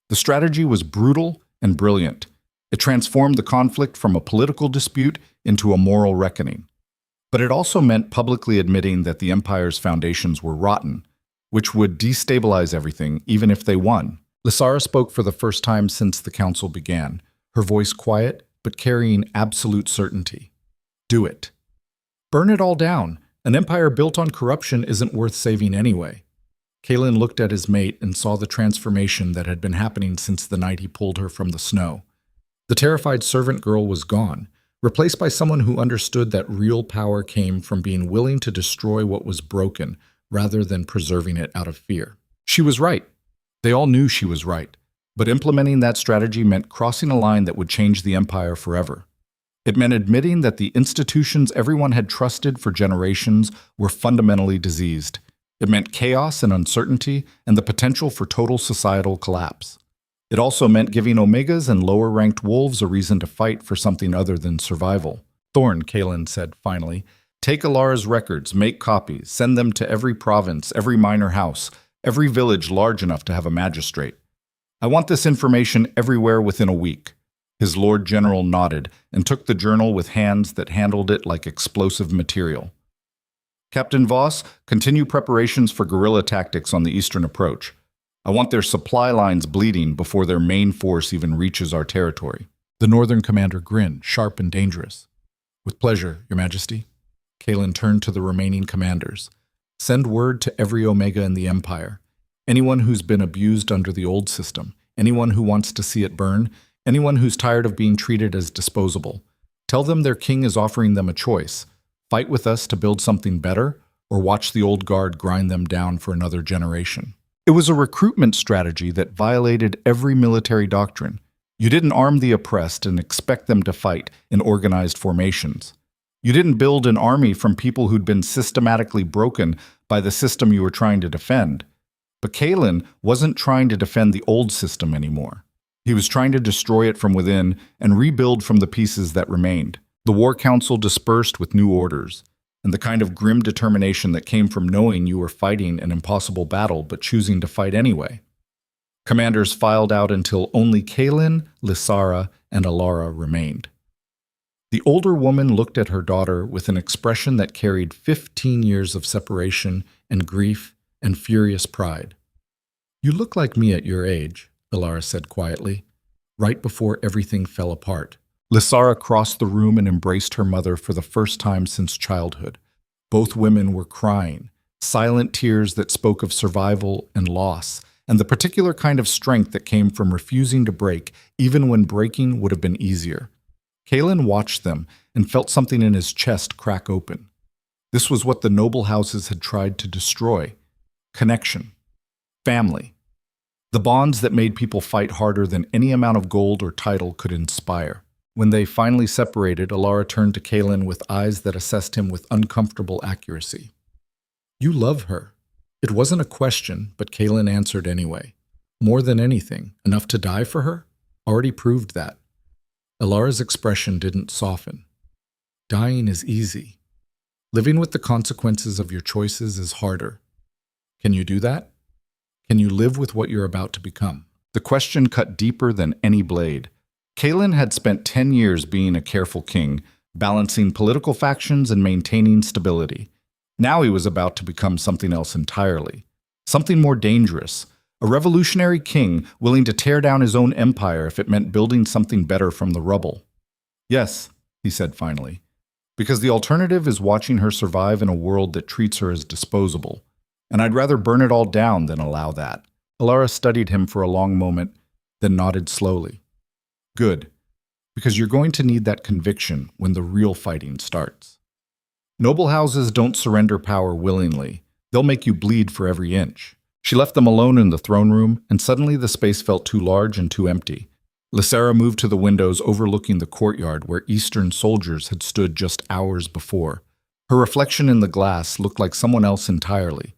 The strategy was brutal and brilliant. It transformed the conflict from a political dispute into a moral reckoning. But it also meant publicly admitting that the Empire's foundations were rotten, which would destabilize everything even if they won. Lysara spoke for the first time since the council began, her voice quiet but carrying absolute certainty. "Do it. Burn it all down. An empire built on corruption isn't worth saving anyway." Kaelin looked at his mate and saw the transformation that had been happening since the night he pulled her from the snow. The terrified servant girl was gone, replaced by someone who understood that real power came from being willing to destroy what was broken rather than preserving it out of fear. She was right. They all knew she was right. But implementing that strategy meant crossing a line that would change the Empire forever. It meant admitting that the institutions everyone had trusted for generations were fundamentally diseased. It meant chaos and uncertainty and the potential for total societal collapse. It also meant giving Omegas and lower-ranked wolves a reason to fight for something other than survival. "Thorne," Kaelin said finally, "take Elara's records, make copies, send them to every province, every minor house, every village large enough to have a magistrate. I want this information everywhere within a week." His Lord General nodded and took the journal with hands that handled it like explosive material. "Captain Voss, continue preparations for guerrilla tactics on the eastern approach. I want their supply lines bleeding before their main force even reaches our territory." The northern commander grinned, sharp and dangerous. "With pleasure, Your Majesty." Kaelin turned to the remaining commanders. "Send word to every Omega in the Empire. Anyone who's been abused under the old system, anyone who wants to see it burn, anyone who's tired of being treated as disposable. Tell them their king is offering them a choice. Fight with us to build something better, or watch the old guard grind them down for another generation." It was a recruitment strategy that violated every military doctrine. You didn't arm the oppressed and expect them to fight in organized formations. You didn't build an army from people who'd been systematically broken by the system you were trying to defend. But Kaelin wasn't trying to defend the old system anymore. He was trying to destroy it from within and rebuild from the pieces that remained. The War Council dispersed with new orders, and the kind of grim determination that came from knowing you were fighting an impossible battle but choosing to fight anyway. Commanders filed out until only Kaelin, Lysara, and Elara remained. The older woman looked at her daughter with an expression that carried 15 years of separation and grief and furious pride. "You look like me at your age," Elara said quietly, "right before everything fell apart. Lysara crossed the room and embraced her mother for the first time since childhood. Both women were crying, silent tears that spoke of survival and loss, and the particular kind of strength that came from refusing to break, even when breaking would have been easier. Kaelin watched them and felt something in his chest crack open. This was what the noble houses had tried to destroy: connection, family, the bonds that made people fight harder than any amount of gold or title could inspire. When they finally separated, Alara turned to Kaelin with eyes that assessed him with uncomfortable accuracy. "You love her." It wasn't a question, but Kaelin answered anyway. "More than anything, enough to die for her? Already proved that." Alara's expression didn't soften. "Dying is easy. Living with the consequences of your choices is harder. Can you do that? Can you live with what you're about to become?" The question cut deeper than any blade. Kaelin had spent 10 years being a careful king, balancing political factions and maintaining stability. Now he was about to become something else entirely. Something more dangerous. A revolutionary king willing to tear down his own empire if it meant building something better from the rubble. "Yes," he said finally, "because the alternative is watching her survive in a world that treats her as disposable. And I'd rather burn it all down than allow that." Alara studied him for a long moment, then nodded slowly. "Good, because you're going to need that conviction when the real fighting starts. Noble houses don't surrender power willingly. They'll make you bleed for every inch." She left them alone in the throne room, and suddenly the space felt too large and too empty. Lysara moved to the windows overlooking the courtyard where Eastern soldiers had stood just hours before. Her reflection in the glass looked like someone else entirely.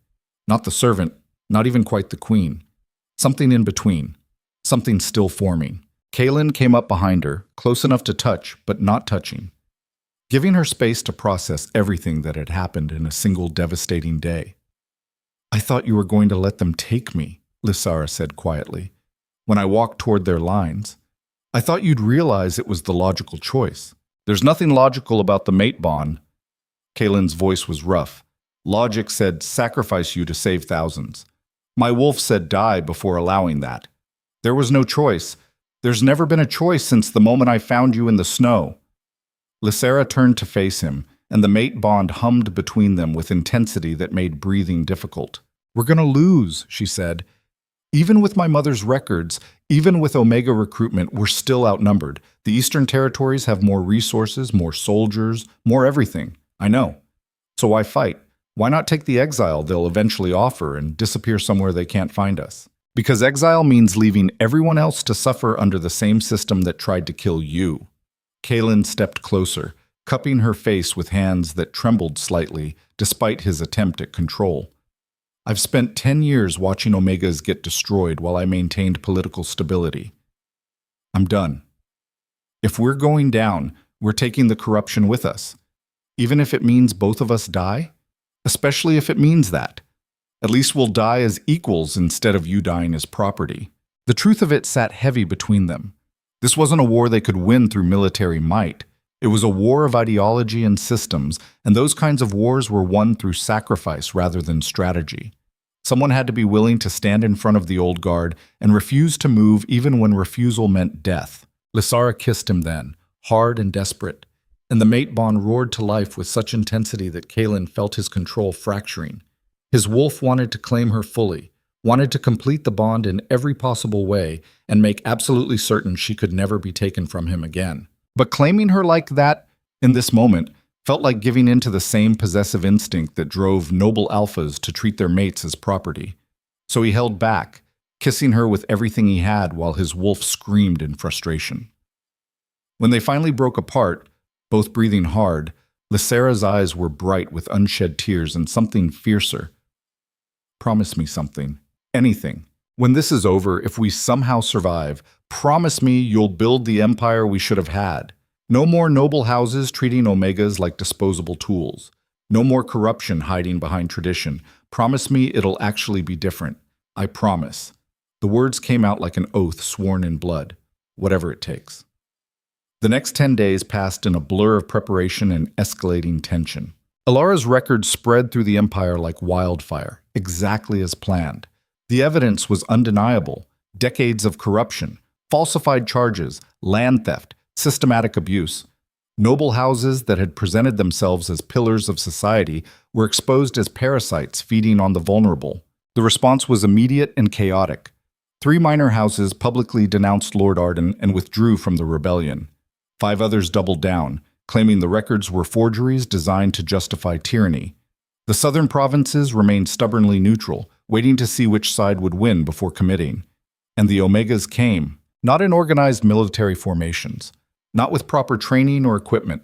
Not the servant, not even quite the queen. Something in between. Something still forming. Kaelin came up behind her, close enough to touch, but not touching, giving her space to process everything that had happened in a single devastating day. "I thought you were going to let them take me," Lysara said quietly. "When I walked toward their lines, I thought you'd realize it was the logical choice. There's nothing logical about the mate bond." Kaelin's voice was rough. "Logic said sacrifice you to save thousands. My wolf said die before allowing that. There was no choice. There's never been a choice since the moment I found you in the snow." Lysara turned to face him, and the mate bond hummed between them with intensity that made breathing difficult. "We're going to lose," she said. "Even with my mother's records, even with Omega recruitment, we're still outnumbered. The Eastern territories have more resources, more soldiers, more everything. I know. So why fight? Why not take the exile they'll eventually offer and disappear somewhere they can't find us? Because exile means leaving everyone else to suffer under the same system that tried to kill you." Kaelin stepped closer, cupping her face with hands that trembled slightly, despite his attempt at control. "I've spent 10 years watching Omegas get destroyed while I maintained political stability. I'm done. If we're going down, we're taking the corruption with us. Even if it means both of us die? Especially if it means that. At least we'll die as equals instead of you dying as property." The truth of it sat heavy between them. This wasn't a war they could win through military might. It was a war of ideology and systems, and those kinds of wars were won through sacrifice rather than strategy. Someone had to be willing to stand in front of the old guard and refuse to move even when refusal meant death. Lysara kissed him then, hard and desperate, and the mate bond roared to life with such intensity that Kaelin felt his control fracturing. His wolf wanted to claim her fully, wanted to complete the bond in every possible way and make absolutely certain she could never be taken from him again. But claiming her like that, in this moment, felt like giving in to the same possessive instinct that drove noble alphas to treat their mates as property. So he held back, kissing her with everything he had while his wolf screamed in frustration. When they finally broke apart, both breathing hard, Lysara's eyes were bright with unshed tears and something fiercer. "Promise me something. Anything. When this is over, if we somehow survive, promise me you'll build the empire we should have had. No more noble houses treating Omegas like disposable tools. No more corruption hiding behind tradition. Promise me it'll actually be different. I promise." The words came out like an oath sworn in blood. Whatever it takes. The next 10 days passed in a blur of preparation and escalating tension. Alara's record spread through the empire like wildfire, exactly as planned. The evidence was undeniable. Decades of corruption, falsified charges, land theft, Systematic abuse. Noble houses that had presented themselves as pillars of society were exposed as parasites feeding on the vulnerable. The response was immediate and chaotic. 3 minor houses publicly denounced Lord Arden and withdrew from the rebellion. 5 others doubled down, claiming the records were forgeries designed to justify tyranny. The southern provinces remained stubbornly neutral, waiting to see which side would win before committing. And the Omegas came, not in organized military formations, not with proper training or equipment.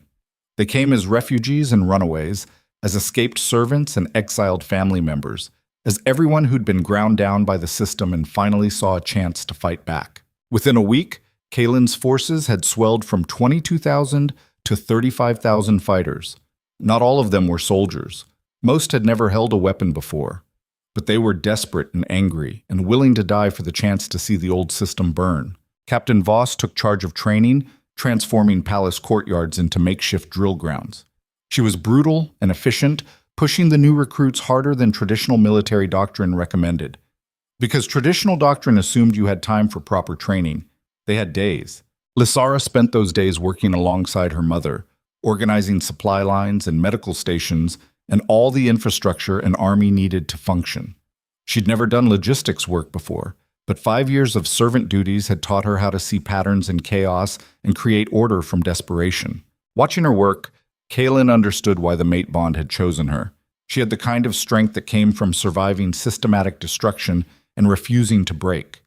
They came as refugees and runaways, as escaped servants and exiled family members, as everyone who'd been ground down by the system and finally saw a chance to fight back. Within a week, Kaelin's forces had swelled from 22,000 to 35,000 fighters. Not all of them were soldiers. Most had never held a weapon before. But they were desperate and angry and willing to die for the chance to see the old system burn. Captain Voss took charge of training, transforming palace courtyards into makeshift drill grounds. She was brutal and efficient, pushing the new recruits harder than traditional military doctrine recommended. Because traditional doctrine assumed you had time for proper training, they had days. Lysara spent those days working alongside her mother, organizing supply lines and medical stations and all the infrastructure an army needed to function. She'd never done logistics work before, but 5 years of servant duties had taught her how to see patterns in chaos and create order from desperation. Watching her work, Kaelin understood why the mate bond had chosen her. She had the kind of strength that came from surviving systematic destruction and refusing to break.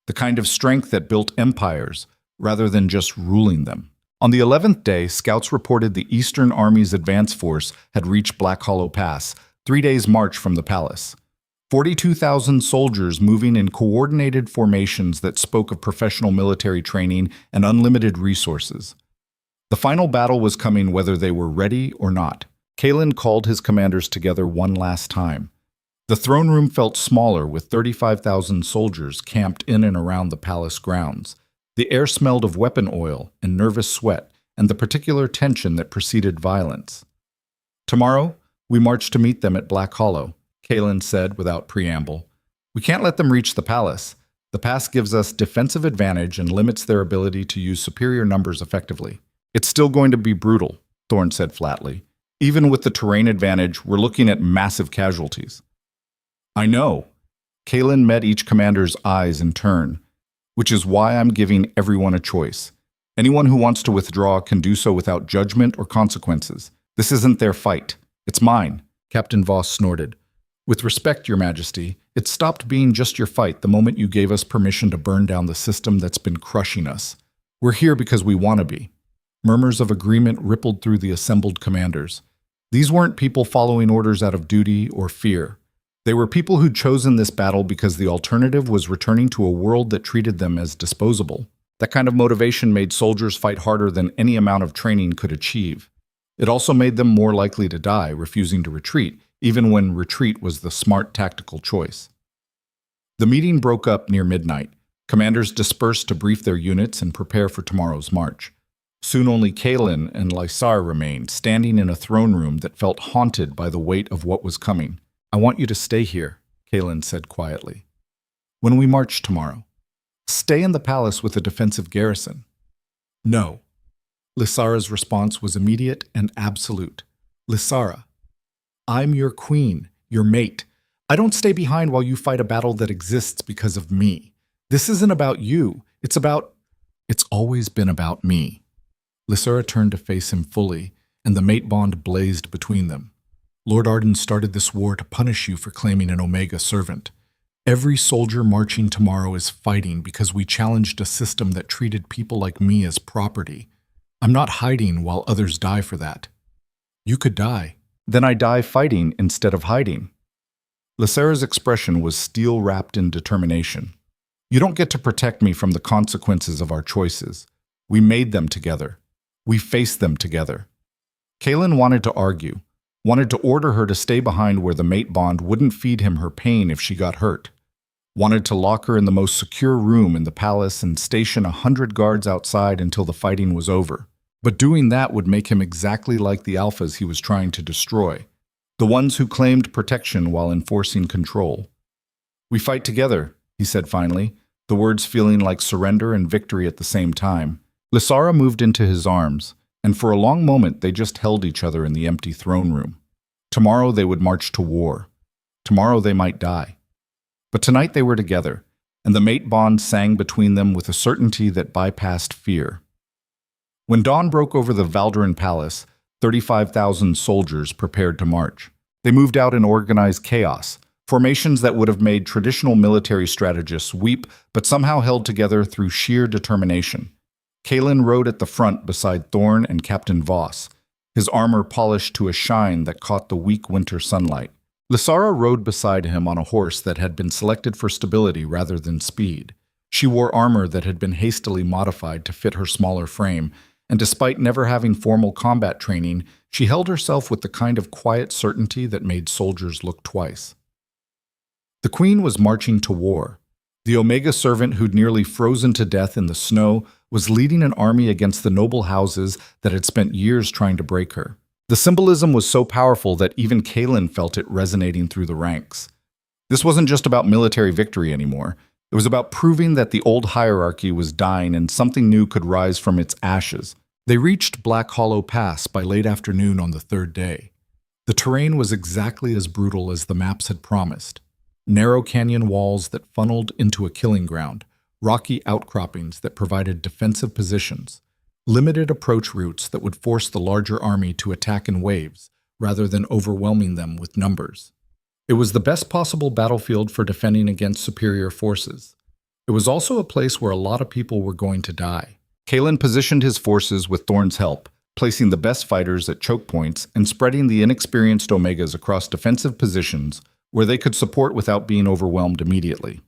The kind of strength that built empires, rather than just ruling them. On the 11th day, scouts reported the Eastern Army's advance force had reached Black Hollow Pass, 3 days' march from the palace. 42,000 soldiers moving in coordinated formations that spoke of professional military training and unlimited resources. The final battle was coming whether they were ready or not. Kaelin called his commanders together one last time. The throne room felt smaller with 35,000 soldiers camped in and around the palace grounds. The air smelled of weapon oil and nervous sweat and the particular tension that preceded violence. "Tomorrow, we march to meet them at Black Hollow," Kaelin said without preamble. "We can't let them reach the palace. The pass gives us defensive advantage and limits their ability to use superior numbers effectively." "It's still going to be brutal," Thorne said flatly. "Even with the terrain advantage, we're looking at massive casualties." "I know." Kaelin met each commander's eyes in turn, which is why I'm giving everyone a choice. Anyone who wants to withdraw can do so without judgment or consequences. This isn't their fight. It's mine, Captain Voss snorted. "With respect, Your Majesty, it stopped being just your fight the moment you gave us permission to burn down the system that's been crushing us. We're here because we want to be." Murmurs of agreement rippled through the assembled commanders. These weren't people following orders out of duty or fear. They were people who'd chosen this battle because the alternative was returning to a world that treated them as disposable. That kind of motivation made soldiers fight harder than any amount of training could achieve. It also made them more likely to die, refusing to retreat, even when retreat was the smart tactical choice. The meeting broke up near midnight. Commanders dispersed to brief their units and prepare for tomorrow's march. Soon only Kaelin and Lysar remained, standing in a throne room that felt haunted by the weight of what was coming. "I want you to stay here," Kaelin said quietly. "When we march tomorrow, stay in the palace with a defensive garrison." "No." Lysara's response was immediate and absolute. "Lysara, I'm your queen, your mate. I don't stay behind while you fight a battle that exists because of me. This isn't about you. It's always been about me." Lysara turned to face him fully, and the mate bond blazed between them. "Lord Arden started this war to punish you for claiming an Omega servant. Every soldier marching tomorrow is fighting because we challenged a system that treated people like me as property. I'm not hiding while others die for that. You could die. Then I die fighting instead of hiding." Lysara's expression was steel-wrapped in determination. "You don't get to protect me from the consequences of our choices. We made them together. We faced them together." Kaelin wanted to argue, wanted to order her to stay behind where the mate bond wouldn't feed him her pain if she got hurt, wanted to lock her in the most secure room in the palace and station 100 guards outside until the fighting was over. But doing that would make him exactly like the alphas he was trying to destroy, the ones who claimed protection while enforcing control. "We fight together," he said finally, the words feeling like surrender and victory at the same time. Lysara moved into his arms, and for a long moment they just held each other in the empty throne room. Tomorrow they would march to war. Tomorrow they might die. But tonight they were together, and the mate bond sang between them with a certainty that bypassed fear. When dawn broke over the Valderan Palace, 35,000 soldiers prepared to march. They moved out in organized chaos, formations that would have made traditional military strategists weep, but somehow held together through sheer determination. Kalen rode at the front beside Thorn and Captain Voss, his armor polished to a shine that caught the weak winter sunlight. Lysara rode beside him on a horse that had been selected for stability rather than speed. She wore armor that had been hastily modified to fit her smaller frame, and despite never having formal combat training, she held herself with the kind of quiet certainty that made soldiers look twice. The Queen was marching to war. The Omega servant who'd nearly frozen to death in the snow was leading an army against the noble houses that had spent years trying to break her. The symbolism was so powerful that even Kalen felt it resonating through the ranks. This wasn't just about military victory anymore. It was about proving that the old hierarchy was dying and something new could rise from its ashes. They reached Black Hollow Pass by late afternoon on the third day. The terrain was exactly as brutal as the maps had promised. Narrow canyon walls that funneled into a killing ground, rocky outcroppings that provided defensive positions, limited approach routes that would force the larger army to attack in waves rather than overwhelming them with numbers. It was the best possible battlefield for defending against superior forces. It was also a place where a lot of people were going to die. Kalen positioned his forces with Thorn's help, placing the best fighters at choke points and spreading the inexperienced Omegas across defensive positions where they could support without being overwhelmed immediately.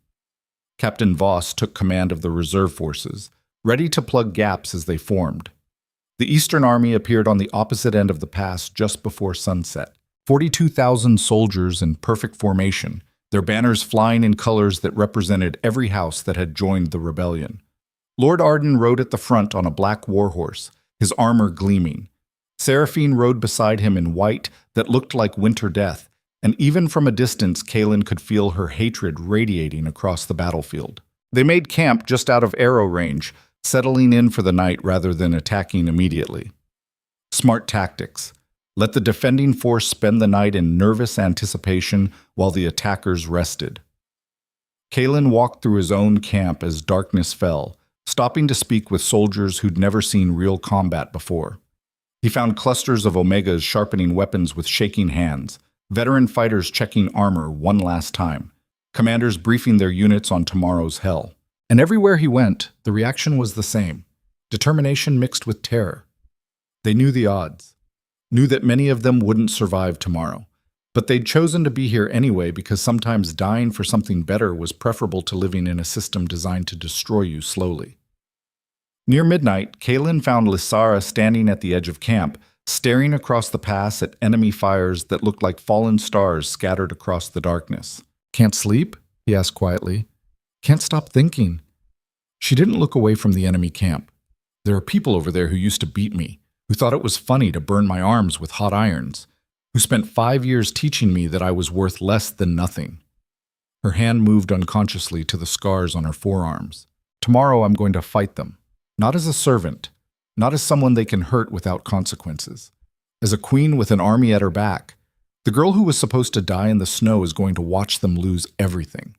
Captain Voss took command of the reserve forces, ready to plug gaps as they formed. The Eastern Army appeared on the opposite end of the pass just before sunset. 42,000 soldiers in perfect formation, their banners flying in colors that represented every house that had joined the rebellion. Lord Arden rode at the front on a black warhorse, his armor gleaming. Seraphine rode beside him in white that looked like winter death, and even from a distance Kalen could feel her hatred radiating across the battlefield. They made camp just out of arrow range, settling in for the night rather than attacking immediately. Smart tactics. Let the defending force spend the night in nervous anticipation while the attackers rested. Kalen walked through his own camp as darkness fell, stopping to speak with soldiers who'd never seen real combat before. He found clusters of Omegas sharpening weapons with shaking hands, veteran fighters checking armor one last time, commanders briefing their units on tomorrow's hell. And everywhere he went, the reaction was the same, determination mixed with terror. They knew the odds, knew that many of them wouldn't survive tomorrow, but they'd chosen to be here anyway because sometimes dying for something better was preferable to living in a system designed to destroy you slowly. Near midnight, Kalen found Lysara standing at the edge of camp, staring across the pass at enemy fires that looked like fallen stars scattered across the darkness.
Can't sleep? He asked quietly. Can't stop thinking.
She didn't look away from the enemy camp. There are people over there who used to beat me, who thought it was funny to burn my arms with hot irons, who spent 5 years teaching me that I was worth less than nothing. Her hand moved unconsciously to the scars on her forearms. Tomorrow I'm going to fight them, not as a servant, not as someone they can hurt without consequences. As a queen with an army at her back, the girl who was supposed to die in the snow is going to watch them lose everything.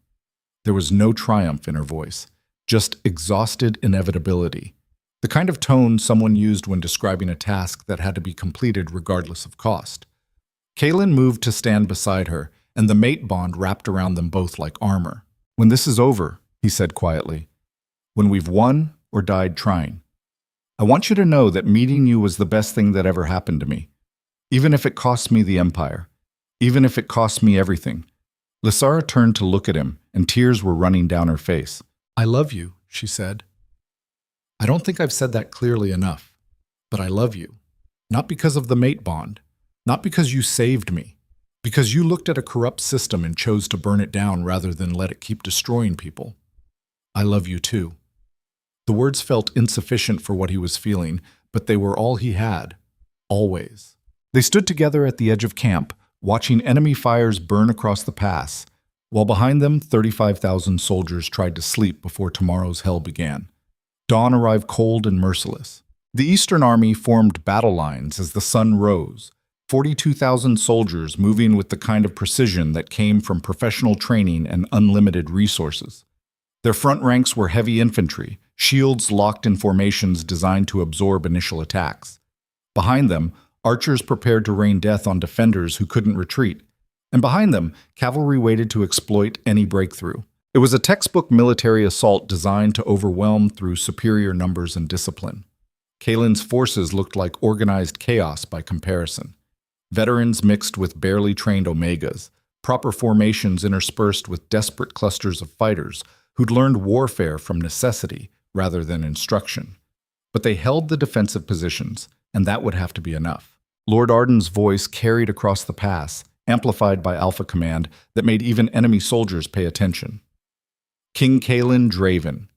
There was no triumph in her voice, just exhausted inevitability, the kind of tone someone used when describing a task that had to be completed regardless of cost. Kalen moved to stand beside her, and the mate bond wrapped around them both like armor. When this is over, he said quietly, when we've won or died trying, I want you to know that meeting you was the best thing that ever happened to me, even if it cost me the Empire, even if it cost me everything. Lysara turned to look at him, and tears were running down her face. I love you, she said. I don't think I've said that clearly enough, but I love you. Not because of the mate bond, not because you saved me, because you looked at a corrupt system and chose to burn it down rather than let it keep destroying people. I love you too. The words felt insufficient for what he was feeling, but they were all he had, always. They stood together at the edge of camp, watching enemy fires burn across the pass, while behind them 35,000 soldiers tried to sleep before tomorrow's hell began. Dawn arrived cold and merciless. The Eastern Army formed battle lines as the sun rose, 42,000 soldiers moving with the kind of precision that came from professional training and unlimited resources. Their front ranks were heavy infantry, shields locked in formations designed to absorb initial attacks. Behind them, archers prepared to rain death on defenders who couldn't retreat. And behind them, cavalry waited to exploit any breakthrough. It was a textbook military assault designed to overwhelm through superior numbers and discipline. Kaelin's forces looked like organized chaos by comparison. Veterans mixed with barely trained Omegas, proper formations interspersed with desperate clusters of fighters who'd learned warfare from necessity rather than instruction. But they held the defensive positions, and that would have to be enough. Lord Arden's voice carried across the pass, amplified by Alpha Command that made even enemy soldiers pay attention. King Kaelin Draven,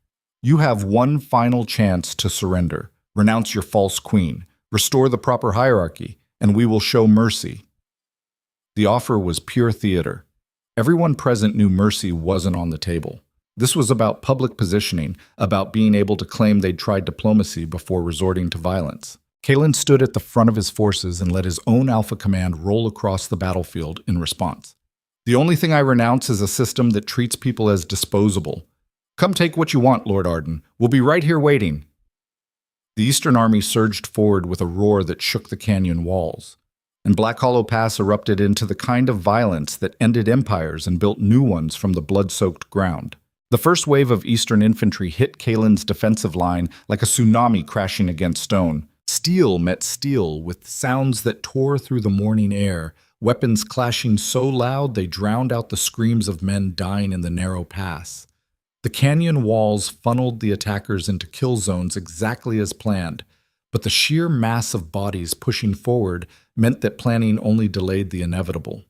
you have one final chance to surrender. Renounce your false queen, restore the proper hierarchy, and we will show mercy. The offer was pure theater. Everyone present knew mercy wasn't on the table. This was about public positioning, about being able to claim they'd tried diplomacy before resorting to violence. Kaelin stood at the front of his forces and let his own Alpha Command roll across the battlefield in response. The only thing I renounce is a system that treats people as disposable. Come take what you want, Lord Arden. We'll be right here waiting. The Eastern Army surged forward with a roar that shook the canyon walls, and Black Hollow Pass erupted into the kind of violence that ended empires and built new ones from the blood-soaked ground. The first wave of Eastern infantry hit Kaelin's defensive line like a tsunami crashing against stone. Steel met steel with sounds that tore through the morning air, weapons clashing so loud they drowned out the screams of men dying in the narrow pass. The canyon walls funneled the attackers into kill zones exactly as planned, but the sheer mass of bodies pushing forward meant that planning only delayed the inevitable.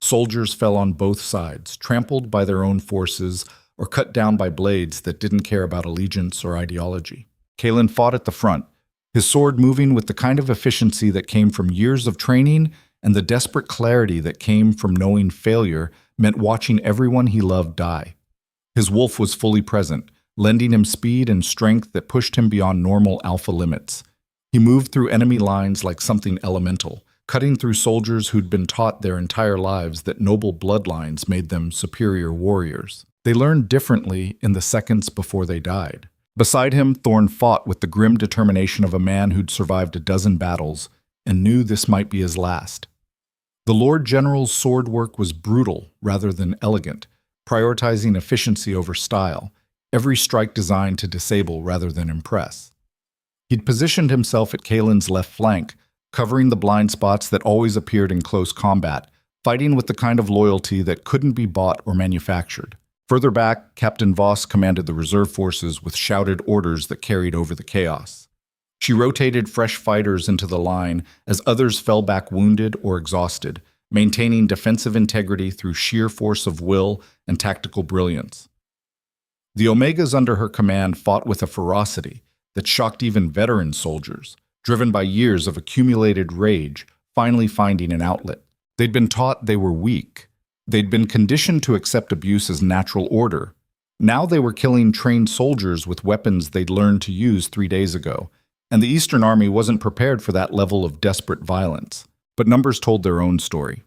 Soldiers fell on both sides, trampled by their own forces or cut down by blades that didn't care about allegiance or ideology. Kaelin fought at the front, his sword moving with the kind of efficiency that came from years of training and the desperate clarity that came from knowing failure meant watching everyone he loved die. His wolf was fully present, lending him speed and strength that pushed him beyond normal alpha limits. He moved through enemy lines like something elemental, cutting through soldiers who'd been taught their entire lives that noble bloodlines made them superior warriors. They learned differently in the seconds before they died. Beside him, Thorn fought with the grim determination of a man who'd survived a dozen battles and knew this might be his last. The Lord General's sword work was brutal rather than elegant, prioritizing efficiency over style, every strike designed to disable rather than impress. He'd positioned himself at Kaelin's left flank, covering the blind spots that always appeared in close combat, fighting with the kind of loyalty that couldn't be bought or manufactured. Further back, Captain Voss commanded the reserve forces with shouted orders that carried over the chaos. She rotated fresh fighters into the line as others fell back wounded or exhausted, maintaining defensive integrity through sheer force of will and tactical brilliance. The Omegas under her command fought with a ferocity that shocked even veteran soldiers, driven by years of accumulated rage, finally finding an outlet. They'd been taught they were weak. They'd been conditioned to accept abuse as natural order. Now they were killing trained soldiers with weapons they'd learned to use 3 days ago, and the Eastern Army wasn't prepared for that level of desperate violence. But numbers told their own story.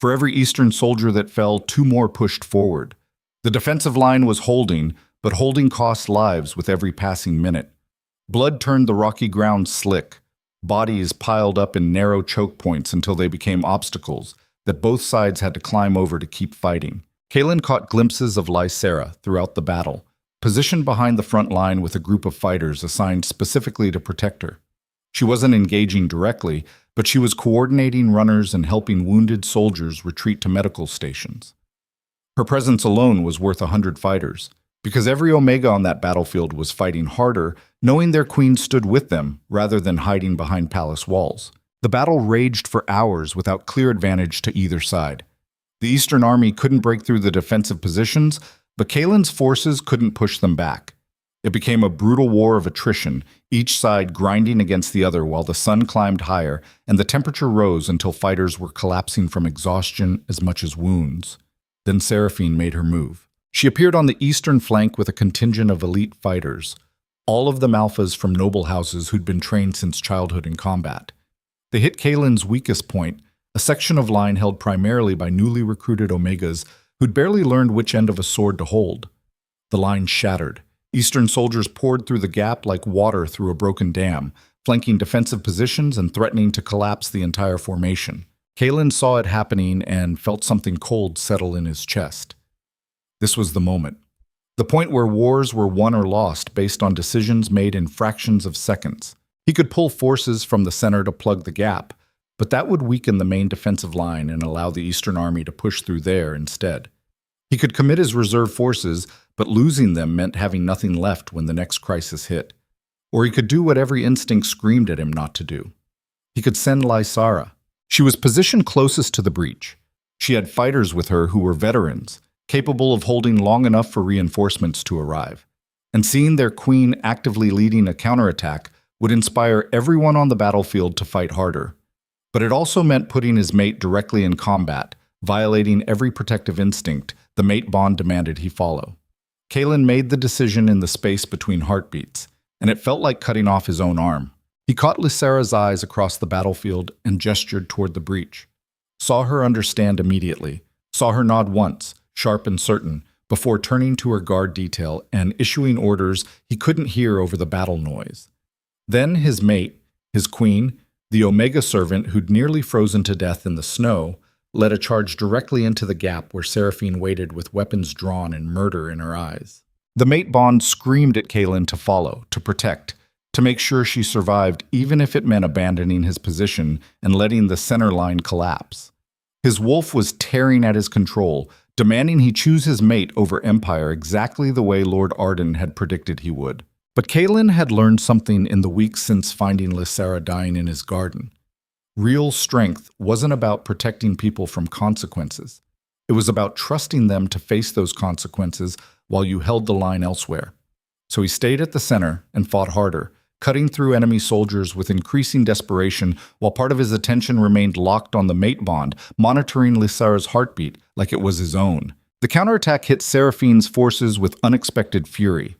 For every Eastern soldier that fell, 2 more pushed forward. The defensive line was holding, but holding cost lives with every passing minute. Blood turned the rocky ground slick. Bodies piled up in narrow choke points until they became obstacles that both sides had to climb over to keep fighting. Kaelin caught glimpses of Lysera throughout the battle, positioned behind the front line with a group of fighters assigned specifically to protect her. She wasn't engaging directly, but she was coordinating runners and helping wounded soldiers retreat to medical stations. Her presence alone was worth 100 fighters, because every Omega on that battlefield was fighting harder, knowing their queen stood with them rather than hiding behind palace walls. The battle raged for hours without clear advantage to either side. The Eastern Army couldn't break through the defensive positions, but Kaelin's forces couldn't push them back. It became a brutal war of attrition, each side grinding against the other while the sun climbed higher and the temperature rose until fighters were collapsing from exhaustion as much as wounds. Then Seraphine made her move. She appeared on the eastern flank with a contingent of elite fighters. all of them alphas from noble houses who'd been trained since childhood in combat. They hit Kalen's weakest point, a section of line held primarily by newly recruited Omegas who'd barely learned which end of a sword to hold. The line shattered. Eastern soldiers poured through the gap like water through a broken dam, flanking defensive positions and threatening to collapse the entire formation. Kalen saw it happening and felt something cold settle in his chest. This was the moment. The point where wars were won or lost based on decisions made in fractions of seconds. He could pull forces from the center to plug the gap, but that would weaken the main defensive line and allow the Eastern Army to push through there instead. He could commit his reserve forces, but losing them meant having nothing left when the next crisis hit. Or he could do what every instinct screamed at him not to do. He could send Lysara. She was positioned closest to the breach. She had fighters with her who were veterans, capable of holding long enough for reinforcements to arrive. And seeing their queen actively leading a counterattack would inspire everyone on the battlefield to fight harder. But it also meant putting his mate directly in combat, violating every protective instinct the mate bond demanded he follow. Kalen made the decision in the space between heartbeats, and it felt like cutting off his own arm. He caught Lysara's eyes across the battlefield and gestured toward the breach. Saw her understand immediately, saw her nod once, sharp and certain, before turning to her guard detail and issuing orders he couldn't hear over the battle noise. Then his mate, his queen, the Omega servant who'd nearly frozen to death in the snow, led a charge directly into the gap where Seraphine waited with weapons drawn and murder in her eyes. The mate bond screamed at Kalen to follow, to protect, to make sure she survived even if it meant abandoning his position and letting the center line collapse. His wolf was tearing at his control, demanding he choose his mate over Empire exactly the way Lord Arden had predicted he would. But Kalen had learned something in the weeks since finding Lysara dying in his garden. Real strength wasn't about protecting people from consequences. It was about trusting them to face those consequences while you held the line elsewhere. So he stayed at the center and fought harder, cutting through enemy soldiers with increasing desperation while part of his attention remained locked on the mate bond, monitoring Lysara's heartbeat like it was his own. The counterattack hit Seraphine's forces with unexpected fury.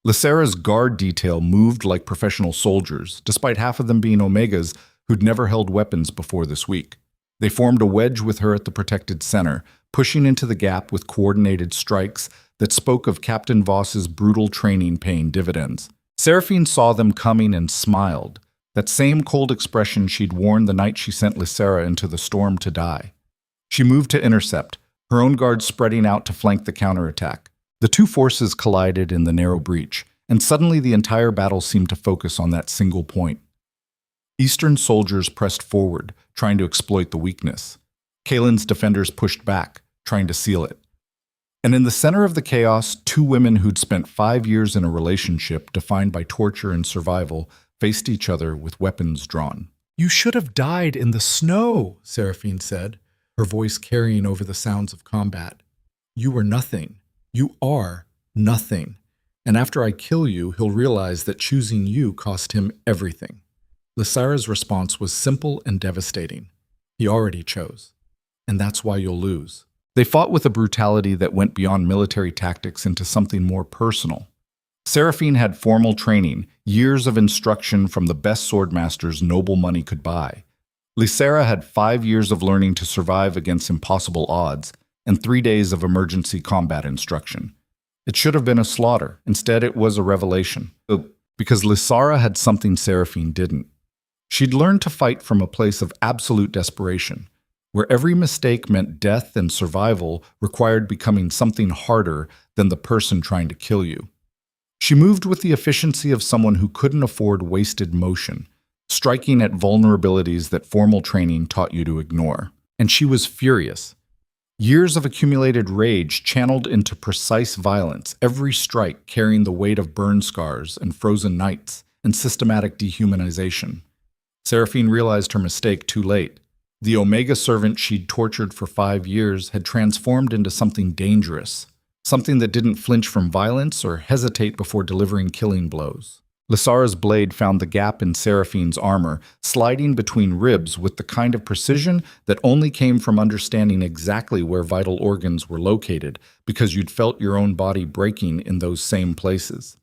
Lysara's guard detail moved like professional soldiers, despite half of them being Omegas who'd never held weapons before this week. They formed a wedge with her at the protected center, pushing into the gap with coordinated strikes that spoke of Captain Voss's brutal training paying dividends. Seraphine saw them coming and smiled, that same cold expression she'd worn the night she sent Lysara into the storm to die. She moved to intercept, her own guards spreading out to flank the counterattack. The two forces collided in the narrow breach, and suddenly the entire battle seemed to focus on that single point. Eastern soldiers pressed forward, trying to exploit the weakness. Kalen's defenders pushed back, trying to seal it. And in the center of the chaos, two women who'd spent 5 years in a relationship defined by torture and survival faced each other with weapons drawn.
"You should have died in the snow," Seraphine said, her voice carrying over the sounds of combat. "You were nothing. You are nothing. And after I kill you, he'll realize that choosing you cost him everything." Lysara's response was simple and devastating. He already chose. And that's why you'll lose. They fought with a brutality that went beyond military tactics into something more personal. Seraphine had formal training, years of instruction from the best swordmasters noble money could buy. Lysara had 5 years of learning to survive against impossible odds, and 3 days of emergency combat instruction. It should have been a slaughter. Instead, it was a revelation. Because Lysara had something Seraphine didn't. She'd learned to fight from a place of absolute desperation, where every mistake meant death and survival required becoming something harder than the person trying to kill you. She moved with the efficiency of someone who couldn't afford wasted motion, striking at vulnerabilities that formal training taught you to ignore. And she was furious. Years of accumulated rage channeled into precise violence, every strike carrying the weight of burn scars and frozen nights and systematic dehumanization. Seraphine realized her mistake too late. The Omega servant she'd tortured for 5 years had transformed into something dangerous, something that didn't flinch from violence or hesitate before delivering killing blows. Lysara's blade found the gap in Seraphine's armor, sliding between ribs with the kind of precision that only came from understanding exactly where vital organs were located, because you'd felt your own body breaking in those same places.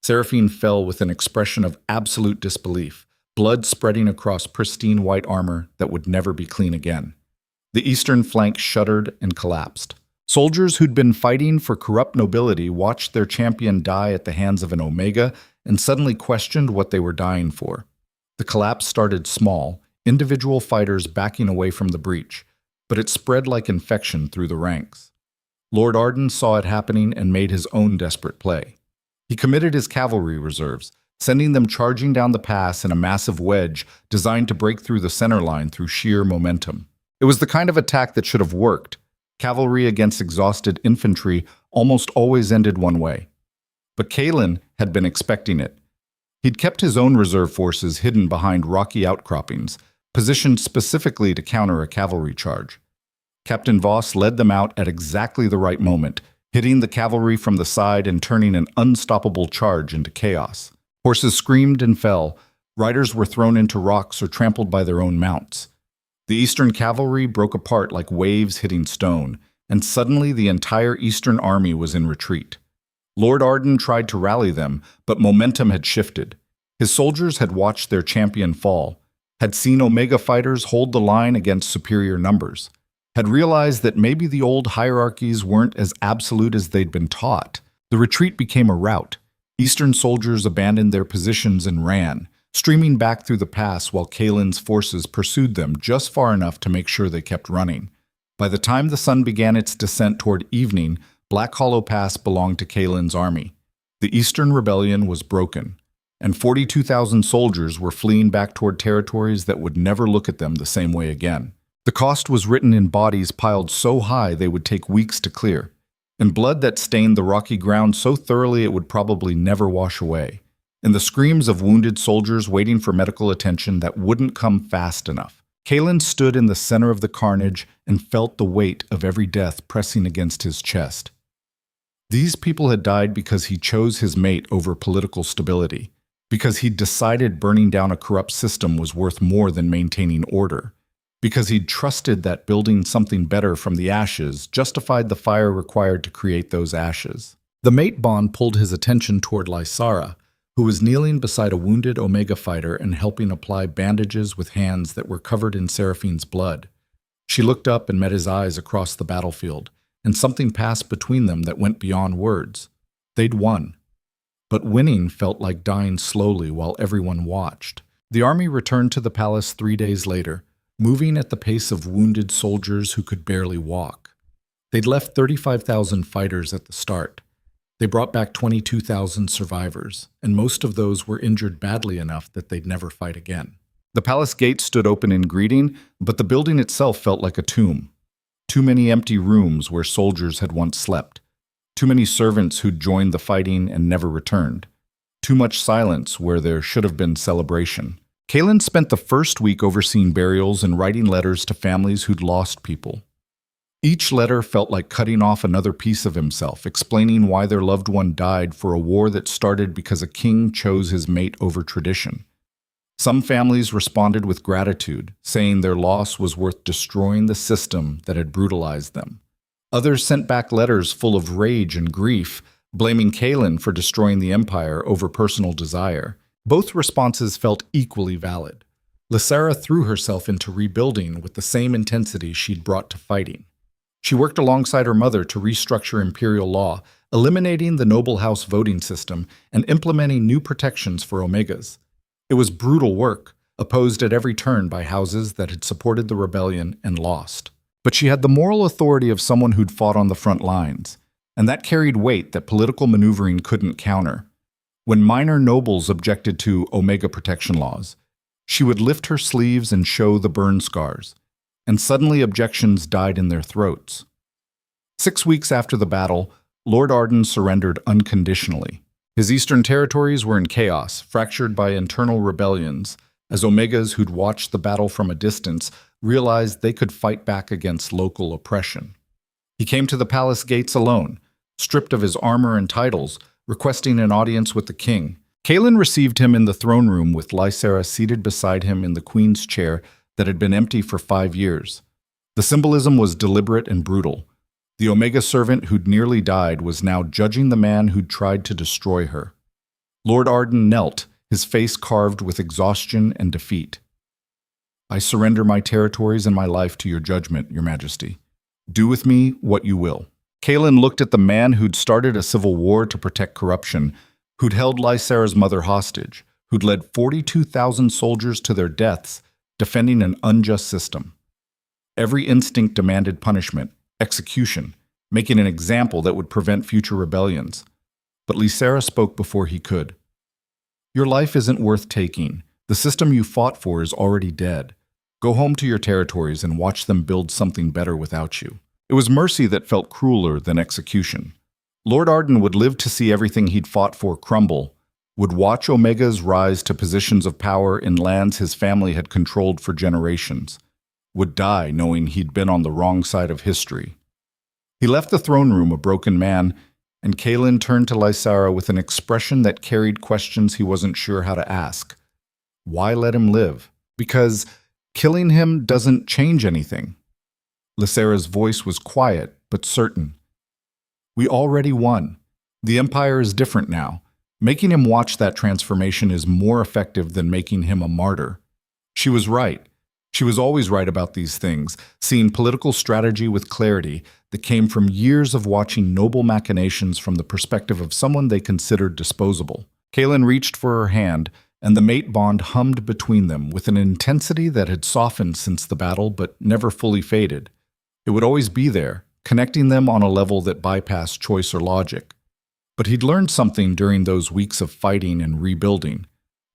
Seraphine fell with an expression of absolute disbelief, blood spreading across pristine white armor that would never be clean again. The eastern flank shuddered and collapsed. Soldiers who'd been fighting for corrupt nobility watched their champion die at the hands of an Omega and suddenly questioned what they were dying for. The collapse started small, individual fighters backing away from the breach, but it spread like infection through the ranks. Lord Arden saw it happening and made his own desperate play. He committed his cavalry reserves, sending them charging down the pass in a massive wedge designed to break through the center line through sheer momentum. It was the kind of attack that should have worked. Cavalry against exhausted infantry almost always ended one way. But Kalen had been expecting it. He'd kept his own reserve forces hidden behind rocky outcroppings, positioned specifically to counter a cavalry charge. Captain Voss led them out at exactly the right moment, hitting the cavalry from the side and turning an unstoppable charge into chaos. Horses screamed and fell. Riders were thrown into rocks or trampled by their own mounts. The Eastern cavalry broke apart like waves hitting stone, and suddenly the entire Eastern army was in retreat. Lord Arden tried to rally them, but momentum had shifted. His soldiers had watched their champion fall, had seen Omega fighters hold the line against superior numbers, had realized that maybe the old hierarchies weren't as absolute as they'd been taught. The retreat became a rout. Eastern soldiers abandoned their positions and ran, streaming back through the pass while Kalen's forces pursued them just far enough to make sure they kept running. By the time the sun began its descent toward evening, Black Hollow Pass belonged to Kalen's army. The Eastern Rebellion was broken, and 42,000 soldiers were fleeing back toward territories that would never look at them the same way again. The cost was written in bodies piled so high they would take weeks to clear, in blood that stained the rocky ground so thoroughly it would probably never wash away, in the screams of wounded soldiers waiting for medical attention that wouldn't come fast enough. Kalen stood in the center of the carnage and felt the weight of every death pressing against his chest. These people had died because he chose his mate over political stability, because he'd decided burning down a corrupt system was worth more than maintaining order, because he'd trusted that building something better from the ashes justified the fire required to create those ashes. The mate bond pulled his attention toward Lysara, who was kneeling beside a wounded Omega fighter and helping apply bandages with hands that were covered in Seraphine's blood. She looked up and met his eyes across the battlefield, and something passed between them that went beyond words. They'd won. But winning felt like dying slowly while everyone watched. The army returned to the palace 3 days later, moving at the pace of wounded soldiers who could barely walk. They'd left 35,000 fighters at the start. They brought back 22,000 survivors, and most of those were injured badly enough that they'd never fight again. The palace gates stood open in greeting, but the building itself felt like a tomb. Too many empty rooms where soldiers had once slept. Too many servants who'd joined the fighting and never returned. Too much silence where there should have been celebration. Kalen spent the first week overseeing burials and writing letters to families who'd lost people. Each letter felt like cutting off another piece of himself, explaining why their loved one died for a war that started because a king chose his mate over tradition. Some families responded with gratitude, saying their loss was worth destroying the system that had brutalized them. Others sent back letters full of rage and grief, blaming Kalen for destroying the empire over personal desire. Both responses felt equally valid. Lysara threw herself into rebuilding with the same intensity she'd brought to fighting. She worked alongside her mother to restructure imperial law, eliminating the noble house voting system and implementing new protections for Omegas. It was brutal work, opposed at every turn by houses that had supported the rebellion and lost. But she had the moral authority of someone who'd fought on the front lines, and that carried weight that political maneuvering couldn't counter. When minor nobles objected to Omega protection laws, she would lift her sleeves and show the burn scars, and suddenly objections died in their throats. 6 weeks after the battle, Lord Arden surrendered unconditionally. His eastern territories were in chaos, fractured by internal rebellions, as Omegas who'd watched the battle from a distance realized they could fight back against local oppression. He came to the palace gates alone, stripped of his armor and titles, requesting an audience with the king. Kalen received him in the throne room with Lysara seated beside him in the queen's chair that had been empty for 5 years. The symbolism was deliberate and brutal. The Omega servant who'd nearly died was now judging the man who'd tried to destroy her. Lord Arden knelt, his face carved with exhaustion and defeat. I surrender my territories and my life to your judgment, your majesty. Do with me what you will. Kaelin looked at the man who'd started a civil war to protect corruption, who'd held Lysara's mother hostage, who'd led 42,000 soldiers to their deaths, defending an unjust system. Every instinct demanded punishment, execution, making an example that would prevent future rebellions. But Lysara spoke before he could. Your life isn't worth taking. The system you fought for is already dead. Go home to your territories and watch them build something better without you. It was mercy that felt crueler than execution. Lord Arden would live to see everything he'd fought for crumble, would watch Omega's rise to positions of power in lands his family had controlled for generations, would die knowing he'd been on the wrong side of history. He left the throne room a broken man, and Kaelin turned to Lysara with an expression that carried questions he wasn't sure how to ask. Why let him live? Because killing him doesn't change anything. Lysara's voice was quiet, but certain. We already won. The Empire is different now. Making him watch that transformation is more effective than making him a martyr. She was right. She was always right about these things, seeing political strategy with clarity that came from years of watching noble machinations from the perspective of someone they considered disposable. Kaelin reached for her hand, and the mate bond hummed between them with an intensity that had softened since the battle but never fully faded. It would always be there, connecting them on a level that bypassed choice or logic. But he'd learned something during those weeks of fighting and rebuilding.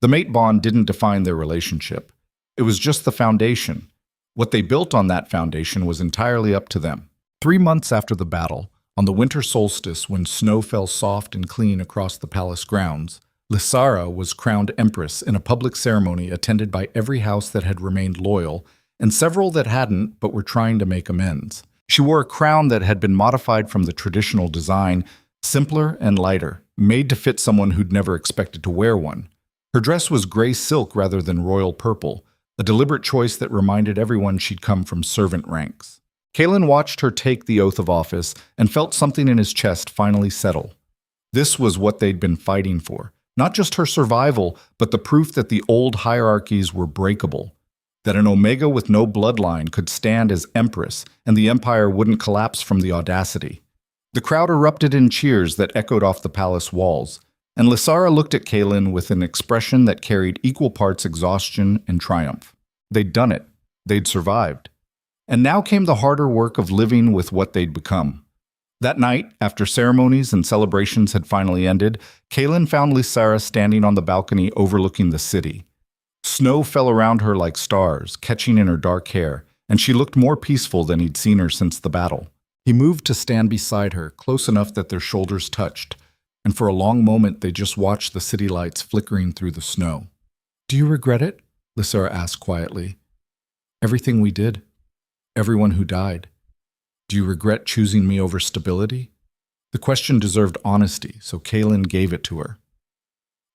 The mate bond didn't define their relationship. It was just the foundation. What they built on that foundation was entirely up to them. 3 months after the battle, on the winter solstice when snow fell soft and clean across the palace grounds, Lysara was crowned empress in a public ceremony attended by every house that had remained loyal and several that hadn't but were trying to make amends. She wore a crown that had been modified from the traditional design, simpler and lighter, made to fit someone who'd never expected to wear one. Her dress was gray silk rather than royal purple, a deliberate choice that reminded everyone she'd come from servant ranks. Kaelin watched her take the oath of office and felt something in his chest finally settle. This was what they'd been fighting for, not just her survival, but the proof that the old hierarchies were breakable, that an Omega with no bloodline could stand as empress and the empire wouldn't collapse from the audacity. The crowd erupted in cheers that echoed off the palace walls, and Lysara looked at Kaelin with an expression that carried equal parts exhaustion and triumph. They'd done it. They'd survived. And now came the harder work of living with what they'd become. That night, after ceremonies and celebrations had finally ended, Kaelin found Lysara standing on the balcony overlooking the city. Snow fell around her like stars, catching in her dark hair, and she looked more peaceful than he'd seen her since the battle. He moved to stand beside her, close enough that their shoulders touched, and for a long moment they just watched the city lights flickering through the snow. Do you regret it? Lysara asked quietly. Everything we did. Everyone who died. Do you regret choosing me over stability? The question deserved honesty, so Kaelin gave it to her.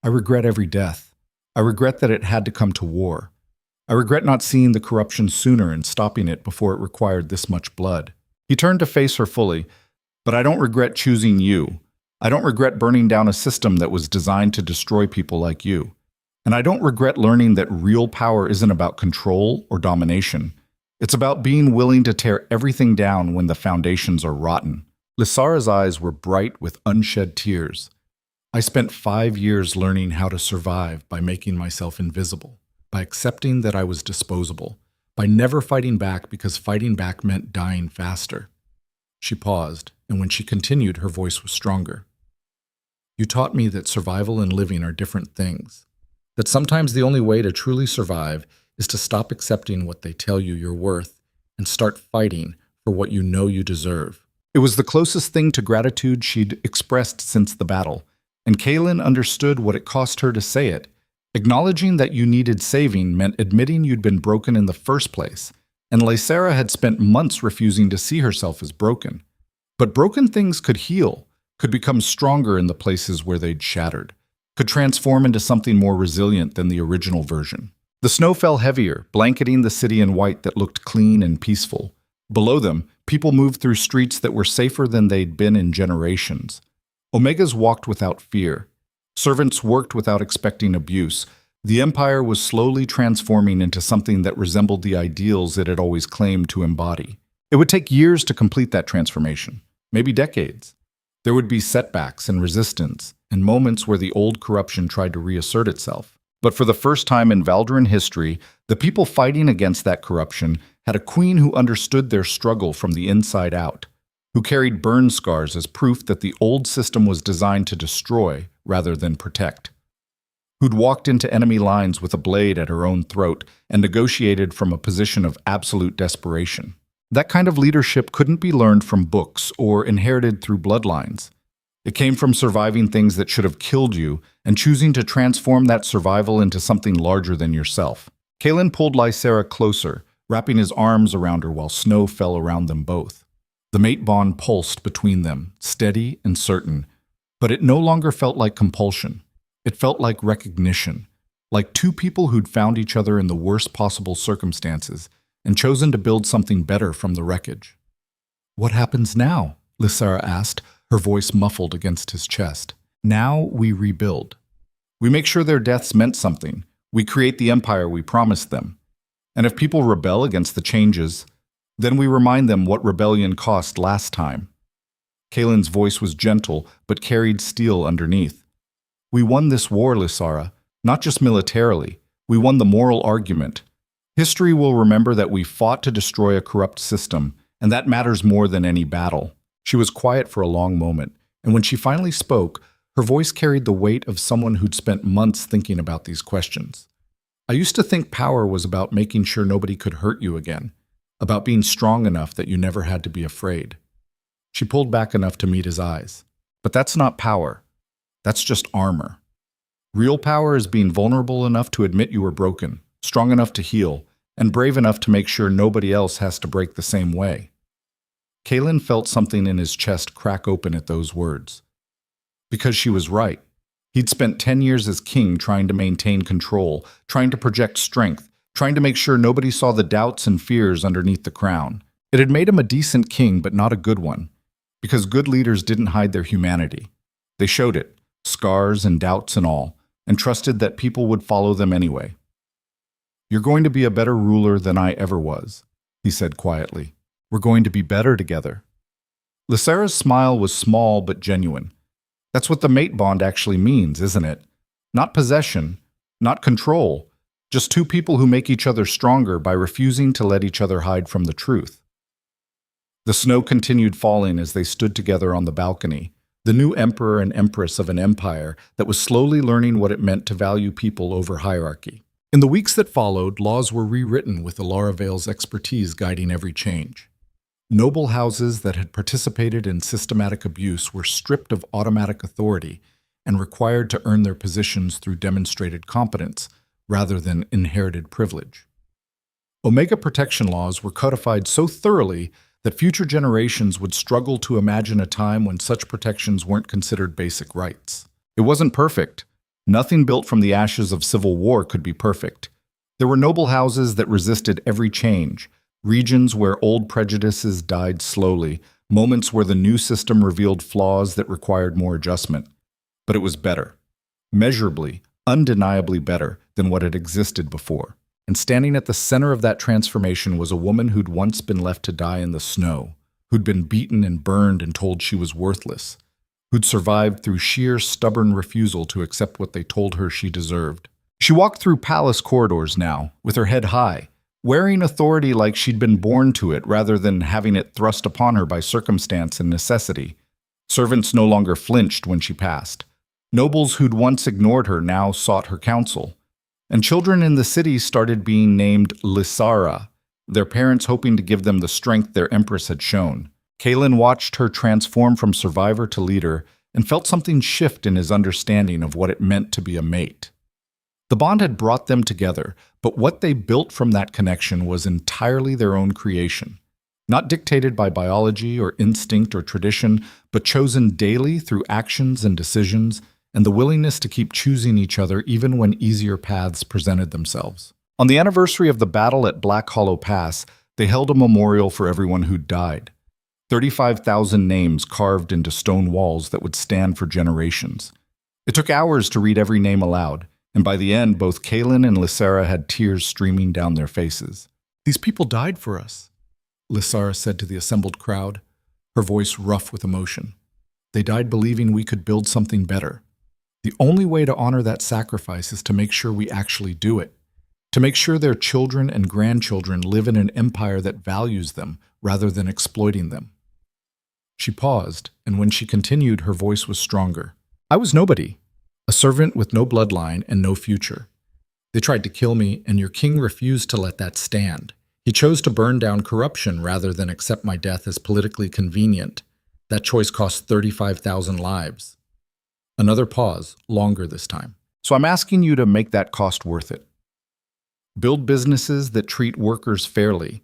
I regret every death. I regret that it had to come to war. I regret not seeing the corruption sooner and stopping it before it required this much blood. He turned to face her fully. But I don't regret choosing you. I don't regret burning down a system that was designed to destroy people like you. And I don't regret learning that real power isn't about control or domination. It's about being willing to tear everything down when the foundations are rotten. Lysara's eyes were bright with unshed tears. I spent 5 years learning how to survive by making myself invisible, by accepting that I was disposable, by never fighting back because fighting back meant dying faster. She paused, and when she continued, her voice was stronger. You taught me that survival and living are different things, that sometimes the only way to truly survive is to stop accepting what they tell you you're worth and start fighting for what you know you deserve. It was the closest thing to gratitude she'd expressed since the battle, and Kaelin understood what it cost her to say it. Acknowledging that you needed saving meant admitting you'd been broken in the first place, and Lysara had spent months refusing to see herself as broken. But broken things could heal, could become stronger in the places where they'd shattered, could transform into something more resilient than the original version. The snow fell heavier, blanketing the city in white that looked clean and peaceful. Below them, people moved through streets that were safer than they'd been in generations. Omegas walked without fear. Servants worked without expecting abuse. The empire was slowly transforming into something that resembled the ideals it had always claimed to embody. It would take years to complete that transformation, maybe decades. There would be setbacks and resistance, and moments where the old corruption tried to reassert itself. But for the first time in Valdrin history, the people fighting against that corruption had a queen who understood their struggle from the inside out, who carried burn scars as proof that the old system was designed to destroy rather than protect, who'd walked into enemy lines with a blade at her own throat and negotiated from a position of absolute desperation. That kind of leadership couldn't be learned from books or inherited through bloodlines. It came from surviving things that should have killed you and choosing to transform that survival into something larger than yourself. Kalen pulled Lysera closer, wrapping his arms around her while snow fell around them both. The mate bond pulsed between them, steady and certain, but it no longer felt like compulsion. It felt like recognition, like two people who'd found each other in the worst possible circumstances and chosen to build something better from the wreckage.
"What happens now?" Lysera asked, her voice muffled against his chest. "Now we rebuild."
We make sure their deaths meant something. We create the empire we promised them. And if people rebel against the changes, then we remind them what rebellion cost last time. Kalen's voice was gentle, but carried steel underneath. We won this war, Lysara, not just militarily. We won the moral argument. History will remember that we fought to destroy a corrupt system, and that matters more than any battle. She was quiet for a long moment, and when she finally spoke, her voice carried the weight of someone who'd spent months thinking about these questions. "I used to think power was about making sure nobody could hurt you again, about being strong enough that you never had to be afraid." She pulled back enough to meet his eyes. "But that's not power. That's just armor. Real power is being vulnerable enough to admit you were broken, strong enough to heal, and brave enough to make sure nobody else has to break the same way." Kalen felt something in his chest crack open at those words. Because she was right. He'd spent 10 years as king trying to maintain control, trying to project strength, trying to make sure nobody saw the doubts and fears underneath the crown. It had made him a decent king, but not a good one, because good leaders didn't hide their humanity. They showed it, scars and doubts and all, and trusted that people would follow them anyway. "You're going to be a better ruler than I ever was," he said quietly. "We're going to be better together." Lysera's smile was small but genuine. That's what the mate bond actually means, isn't it? Not possession, not control, just two people who make each other stronger by refusing to let each other hide from the truth. The snow continued falling as they stood together on the balcony, the new emperor and empress of an empire that was slowly learning what it meant to value people over hierarchy. In the weeks that followed, laws were rewritten with Alara Vale's expertise guiding every change. Noble houses that had participated in systematic abuse were stripped of automatic authority and required to earn their positions through demonstrated competence rather than inherited privilege. Omega protection laws were codified so thoroughly that future generations would struggle to imagine a time when such protections weren't considered basic rights. It wasn't perfect. Nothing built from the ashes of civil war could be perfect. There were noble houses that resisted every change, regions where old prejudices died slowly, moments where the new system revealed flaws that required more adjustment. But it was better. Measurably, undeniably better than what had existed before. And standing at the center of that transformation was a woman who'd once been left to die in the snow, who'd been beaten and burned and told she was worthless, who'd survived through sheer stubborn refusal to accept what they told her she deserved. She walked through palace corridors now, with her head high, wearing authority like she'd been born to it rather than having it thrust upon her by circumstance and necessity. Servants no longer flinched when she passed. Nobles who'd once ignored her now sought her counsel. And children in the city started being named Lysara, their parents hoping to give them the strength their empress had shown. Kalen watched her transform from survivor to leader and felt something shift in his understanding of what it meant to be a mate. The bond had brought them together, but what they built from that connection was entirely their own creation. Not dictated by biology or instinct or tradition, but chosen daily through actions and decisions, and the willingness to keep choosing each other even when easier paths presented themselves. On the anniversary of the battle at Black Hollow Pass, they held a memorial for everyone who'd died. 35,000 names carved into stone walls that would stand for generations. It took hours to read every name aloud, and by the end, both Kaelin and Lysara had tears streaming down their faces.
These people died for us, Lysara said to the assembled crowd, her voice rough with emotion. They died believing we could build something better. The only way to honor that sacrifice is to make sure we actually do it, to make sure their children and grandchildren live in an empire that values them rather than exploiting them. She paused, and when she continued, her voice was stronger. I was nobody, a servant with no bloodline and no future. They tried to kill me, and your king refused to let that stand. He chose to burn down corruption rather than accept my death as politically convenient. That choice cost 35,000 lives. Another pause, longer this time.
So I'm asking you to make that cost worth it. Build businesses that treat workers fairly.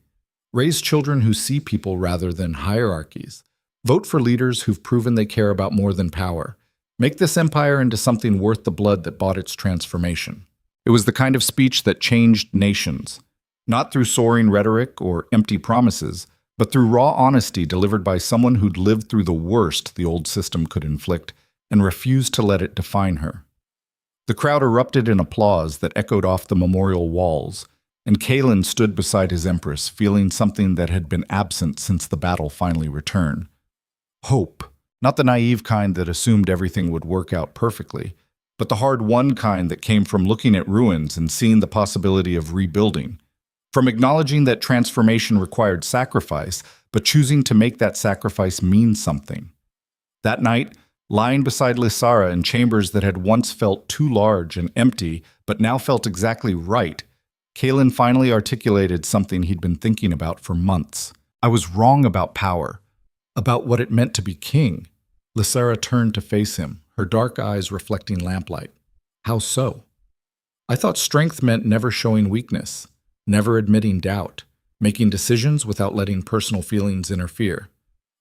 Raise children who see people rather than hierarchies. Vote for leaders who've proven they care about more than power. Make this empire into something worth the blood that bought its transformation. It was the kind of speech that changed nations, not through soaring rhetoric or empty promises, but through raw honesty delivered by someone who'd lived through the worst the old system could inflict and refused to let it define her. The crowd erupted in applause that echoed off the memorial walls, and Kaelin stood beside his empress, feeling something that had been absent since the battle finally returned. Hope. Not the naive kind that assumed everything would work out perfectly, but the hard-won kind that came from looking at ruins and seeing the possibility of rebuilding, from acknowledging that transformation required sacrifice, but choosing to make that sacrifice mean something. That night, lying beside Lysara in chambers that had once felt too large and empty, but now felt exactly right, Kaelin finally articulated something he'd been thinking about for months. I was wrong about power, about what it meant to be king. Lysara turned to face him, her dark eyes reflecting lamplight. How so? I thought strength meant never showing weakness, never admitting doubt, making decisions without letting personal feelings interfere.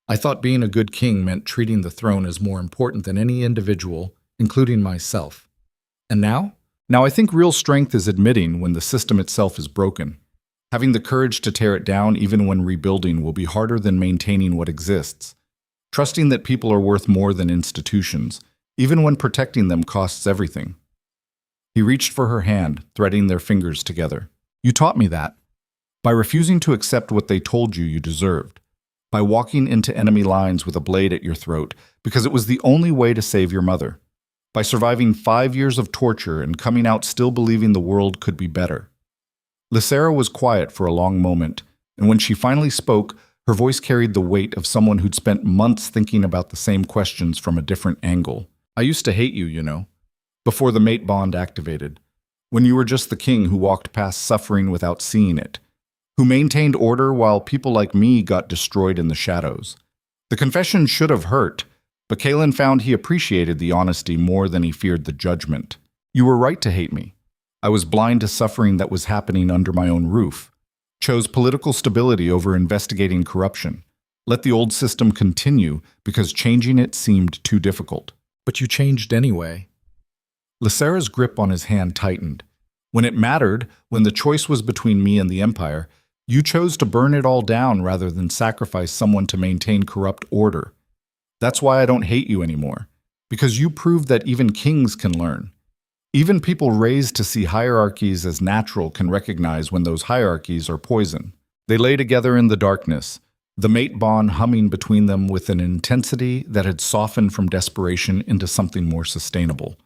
I thought being a good king meant treating the throne as more important than any individual, including myself. And now? Now I think real strength is admitting when the system itself is broken. Having the courage to tear it down even when rebuilding will be harder than maintaining what exists. Trusting that people are worth more than institutions, even when protecting them costs everything. He reached for her hand, threading their fingers together. You taught me that. By refusing to accept what they told you you deserved. By walking into enemy lines with a blade at your throat, because it was the only way to save your mother. By surviving 5 years of torture and coming out still believing the world could be better. Lysara was quiet for a long moment, and when she finally spoke, her voice carried the weight of someone who'd spent months thinking about the same questions from a different angle. I used to hate you, you know, before the mate bond activated, when you were just the king who walked past suffering without seeing it, who maintained order while people like me got destroyed in the shadows. The confession should have hurt, but Kaelin found he appreciated the honesty more than he feared the judgment. You were right to hate me. I was blind to suffering that was happening under my own roof. Chose political stability over investigating corruption. Let the old system continue because changing it seemed too difficult.
But you changed anyway.
Lysara's grip on his hand tightened. When it mattered, when the choice was between me and the Empire, you chose to burn it all down rather than sacrifice someone to maintain corrupt order. That's why I don't hate you anymore. Because you proved that even kings can learn. Even people raised to see hierarchies as natural can recognize when those hierarchies are poison. They lay together in the darkness, the mate bond humming between them with an intensity that had softened from desperation into something more sustainable.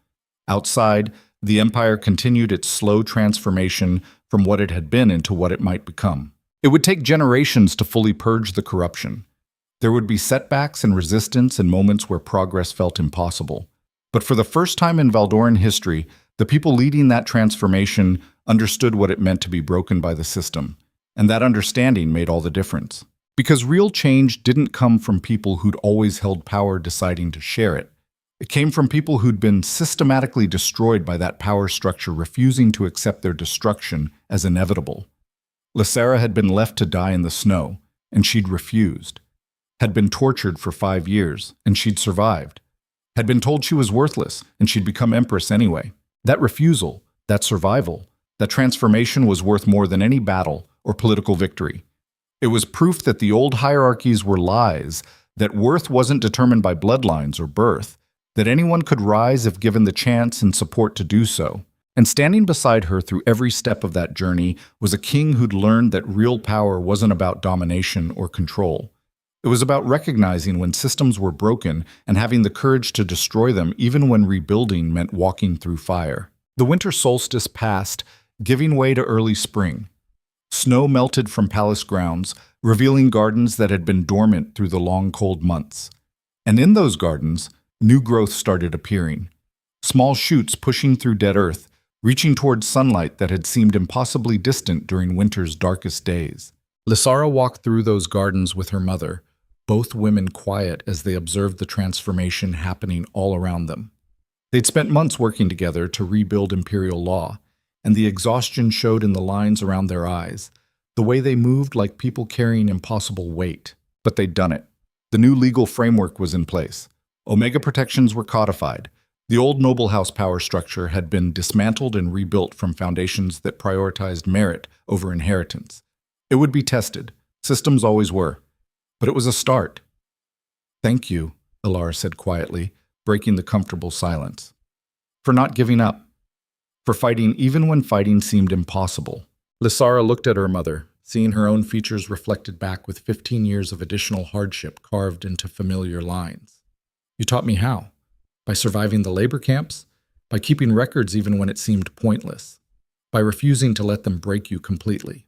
Outside, the Empire continued its slow transformation from what it had been into what it might become. It would take generations to fully purge the corruption. There would be setbacks and resistance and moments where progress felt impossible. But for the first time in Valdoran history, the people leading that transformation understood what it meant to be broken by the system, and that understanding made all the difference. Because real change didn't come from people who'd always held power deciding to share it. It came from people who'd been systematically destroyed by that power structure, refusing to accept their destruction as inevitable. Lysara had been left to die in the snow, and she'd refused. Had been tortured for 5 years, and she'd survived. Had been told she was worthless, and she'd become empress anyway. That refusal, that survival, that transformation was worth more than any battle or political victory. It was proof that the old hierarchies were lies, that worth wasn't determined by bloodlines or birth, that anyone could rise if given the chance and support to do so. And standing beside her through every step of that journey was a king who'd learned that real power wasn't about domination or control. It was about recognizing when systems were broken and having the courage to destroy them even when rebuilding meant walking through fire. The winter solstice passed, giving way to early spring. Snow melted from palace grounds, revealing gardens that had been dormant through the long cold months. And in those gardens, new growth started appearing. Small shoots pushing through dead earth, reaching towards sunlight that had seemed impossibly distant during winter's darkest days. Lysara walked through those gardens with her mother, both women quiet as they observed the transformation happening all around them. They'd spent months working together to rebuild imperial law, and the exhaustion showed in the lines around their eyes, the way they moved like people carrying impossible weight. But they'd done it. The new legal framework was in place. Omega protections were codified. The old noble house power structure had been dismantled and rebuilt from foundations that prioritized merit over inheritance. It would be tested. Systems always were. But it was a start. "Thank you," Ilara said quietly, breaking the comfortable silence. "For not giving up. For fighting even when fighting seemed impossible." Lysara looked at her mother, seeing her own features reflected back with 15 years of additional hardship carved into familiar lines. "You taught me how. By surviving the labor camps, by keeping records even when it seemed pointless, by refusing to let them break you completely."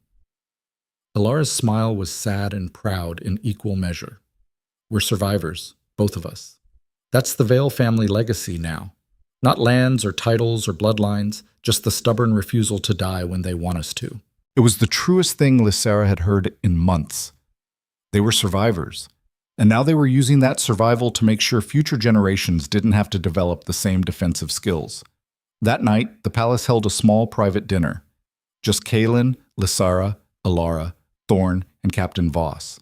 Ilara's smile was sad and proud in equal measure. "We're survivors, both of us. That's the Vale family legacy now. Not lands or titles or bloodlines, just the stubborn refusal to die when they want us to." It was the truest thing Lysara had heard in months. They were survivors, and now they were using that survival to make sure future generations didn't have to develop the same defensive skills. That night, the palace held a small private dinner. Just Kaelin, Lysara, Ilara, Thorn, and Captain Voss.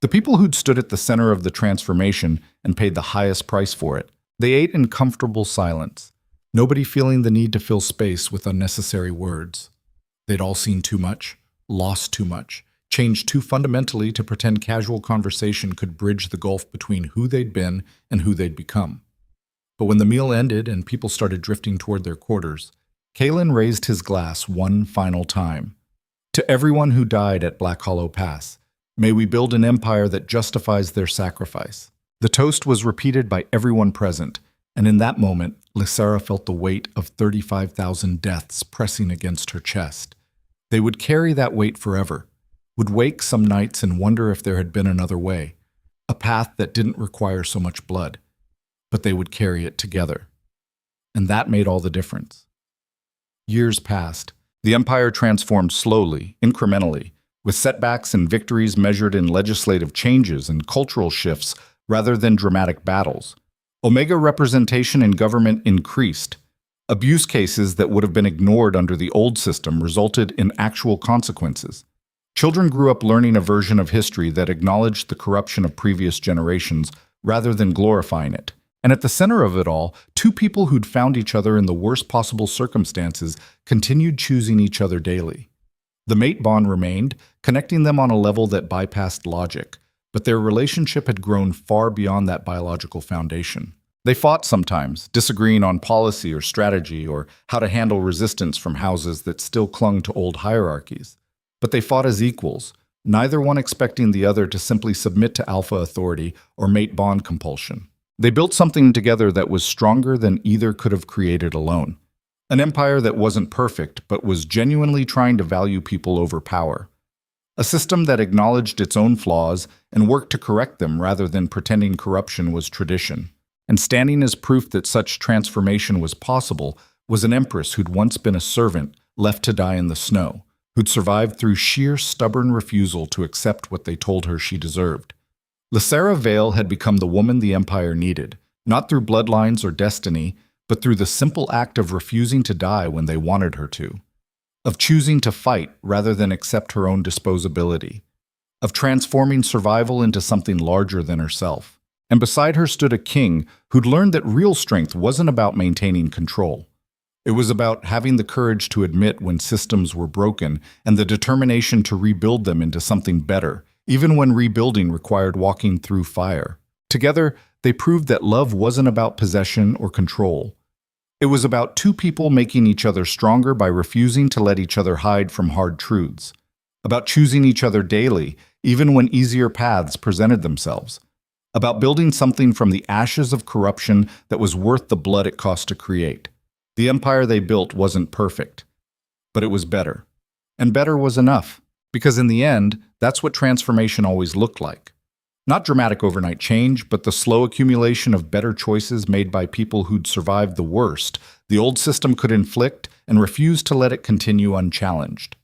The people who'd stood at the center of the transformation and paid the highest price for it. They ate in comfortable silence, nobody feeling the need to fill space with unnecessary words. They'd all seen too much, lost too much, changed too fundamentally to pretend casual conversation could bridge the gulf between who they'd been and who they'd become. But when the meal ended and people started drifting toward their quarters, Kaelin raised his glass one final time. "To everyone who died at Black Hollow Pass, may we build an empire that justifies their sacrifice." The toast was repeated by everyone present, and in that moment, Lysara felt the weight of 35,000 deaths pressing against her chest. They would carry that weight forever, would wake some nights and wonder if there had been another way, a path that didn't require so much blood, but they would carry it together. And that made all the difference. Years passed. The empire transformed slowly, incrementally, with setbacks and victories measured in legislative changes and cultural shifts rather than dramatic battles. Omega representation in government increased. Abuse cases that would have been ignored under the old system resulted in actual consequences. Children grew up learning a version of history that acknowledged the corruption of previous generations rather than glorifying it. And at the center of it all, two people who'd found each other in the worst possible circumstances continued choosing each other daily. The mate bond remained, connecting them on a level that bypassed logic, but their relationship had grown far beyond that biological foundation. They fought sometimes, disagreeing on policy or strategy or how to handle resistance from houses that still clung to old hierarchies. But they fought as equals, neither one expecting the other to simply submit to alpha authority or mate bond compulsion. They built something together that was stronger than either could have created alone. An empire that wasn't perfect, but was genuinely trying to value people over power. A system that acknowledged its own flaws and worked to correct them rather than pretending corruption was tradition. And standing as proof that such transformation was possible was an empress who'd once been a servant left to die in the snow, who'd survived through sheer stubborn refusal to accept what they told her she deserved. Lysara Vale had become the woman the empire needed, not through bloodlines or destiny, but through the simple act of refusing to die when they wanted her to, of choosing to fight rather than accept her own disposability, of transforming survival into something larger than herself. And beside her stood a king who'd learned that real strength wasn't about maintaining control. It was about having the courage to admit when systems were broken and the determination to rebuild them into something better, even when rebuilding required walking through fire. Together, they proved that love wasn't about possession or control. It was about two people making each other stronger by refusing to let each other hide from hard truths, about choosing each other daily, even when easier paths presented themselves, about building something from the ashes of corruption that was worth the blood it cost to create. The empire they built wasn't perfect, but it was better. And better was enough, because in the end, that's what transformation always looked like. Not dramatic overnight change, but the slow accumulation of better choices made by people who'd survived the worst the old system could inflict and refused to let it continue unchallenged.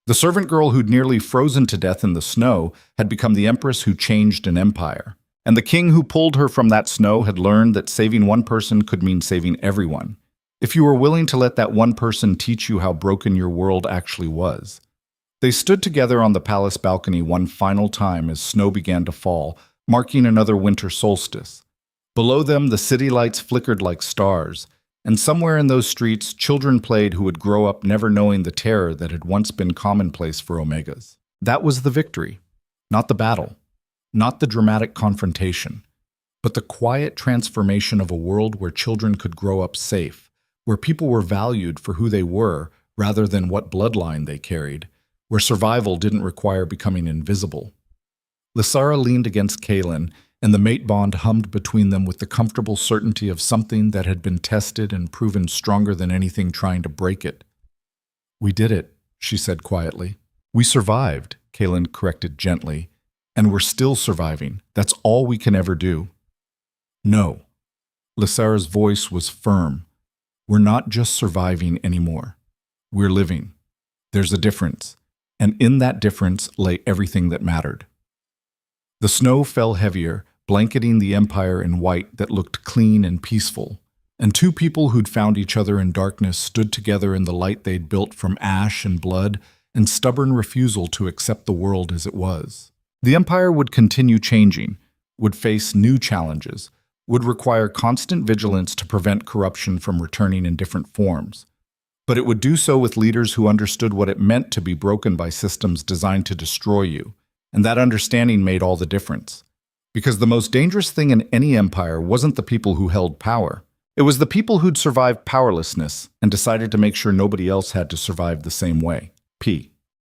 The servant girl who'd nearly frozen to death in the snow had become the empress who changed an empire. And the king who pulled her from that snow had learned that saving one person could mean saving everyone, if you were willing to let that one person teach you how broken your world actually was. They stood together on the palace balcony one final time as snow began to fall, marking another winter solstice. Below them, the city lights flickered like stars, and somewhere in those streets, children played who would grow up never knowing the terror that had once been commonplace for Omegas. That was the victory, not the battle, not the dramatic confrontation, but the quiet transformation of a world where children could grow up safe, where people were valued for who they were rather than what bloodline they carried, where survival didn't require becoming invisible. Lysara leaned against Kaelin, and the mate bond hummed between them with the comfortable certainty of something that had been tested and proven stronger than anything trying to break it. "We did it," she said quietly. "We survived," Kaelin corrected gently, "and we're still surviving. That's all we can ever do." "No." Lysara's voice was firm. "We're not just surviving anymore. We're living. There's a difference. And in that difference lay everything that mattered." The snow fell heavier, blanketing the empire in white that looked clean and peaceful, and two people who'd found each other in darkness stood together in the light they'd built from ash and blood and stubborn refusal to accept the world as it was. The empire would continue changing, would face new challenges, would require constant vigilance to prevent corruption from returning in different forms. But it would do so with leaders who understood what it meant to be broken by systems designed to destroy you, and that understanding made all the difference. Because the most dangerous thing in any empire wasn't the people who held power. It was the people who'd survived powerlessness and decided to make sure nobody else had to survive the same way. P.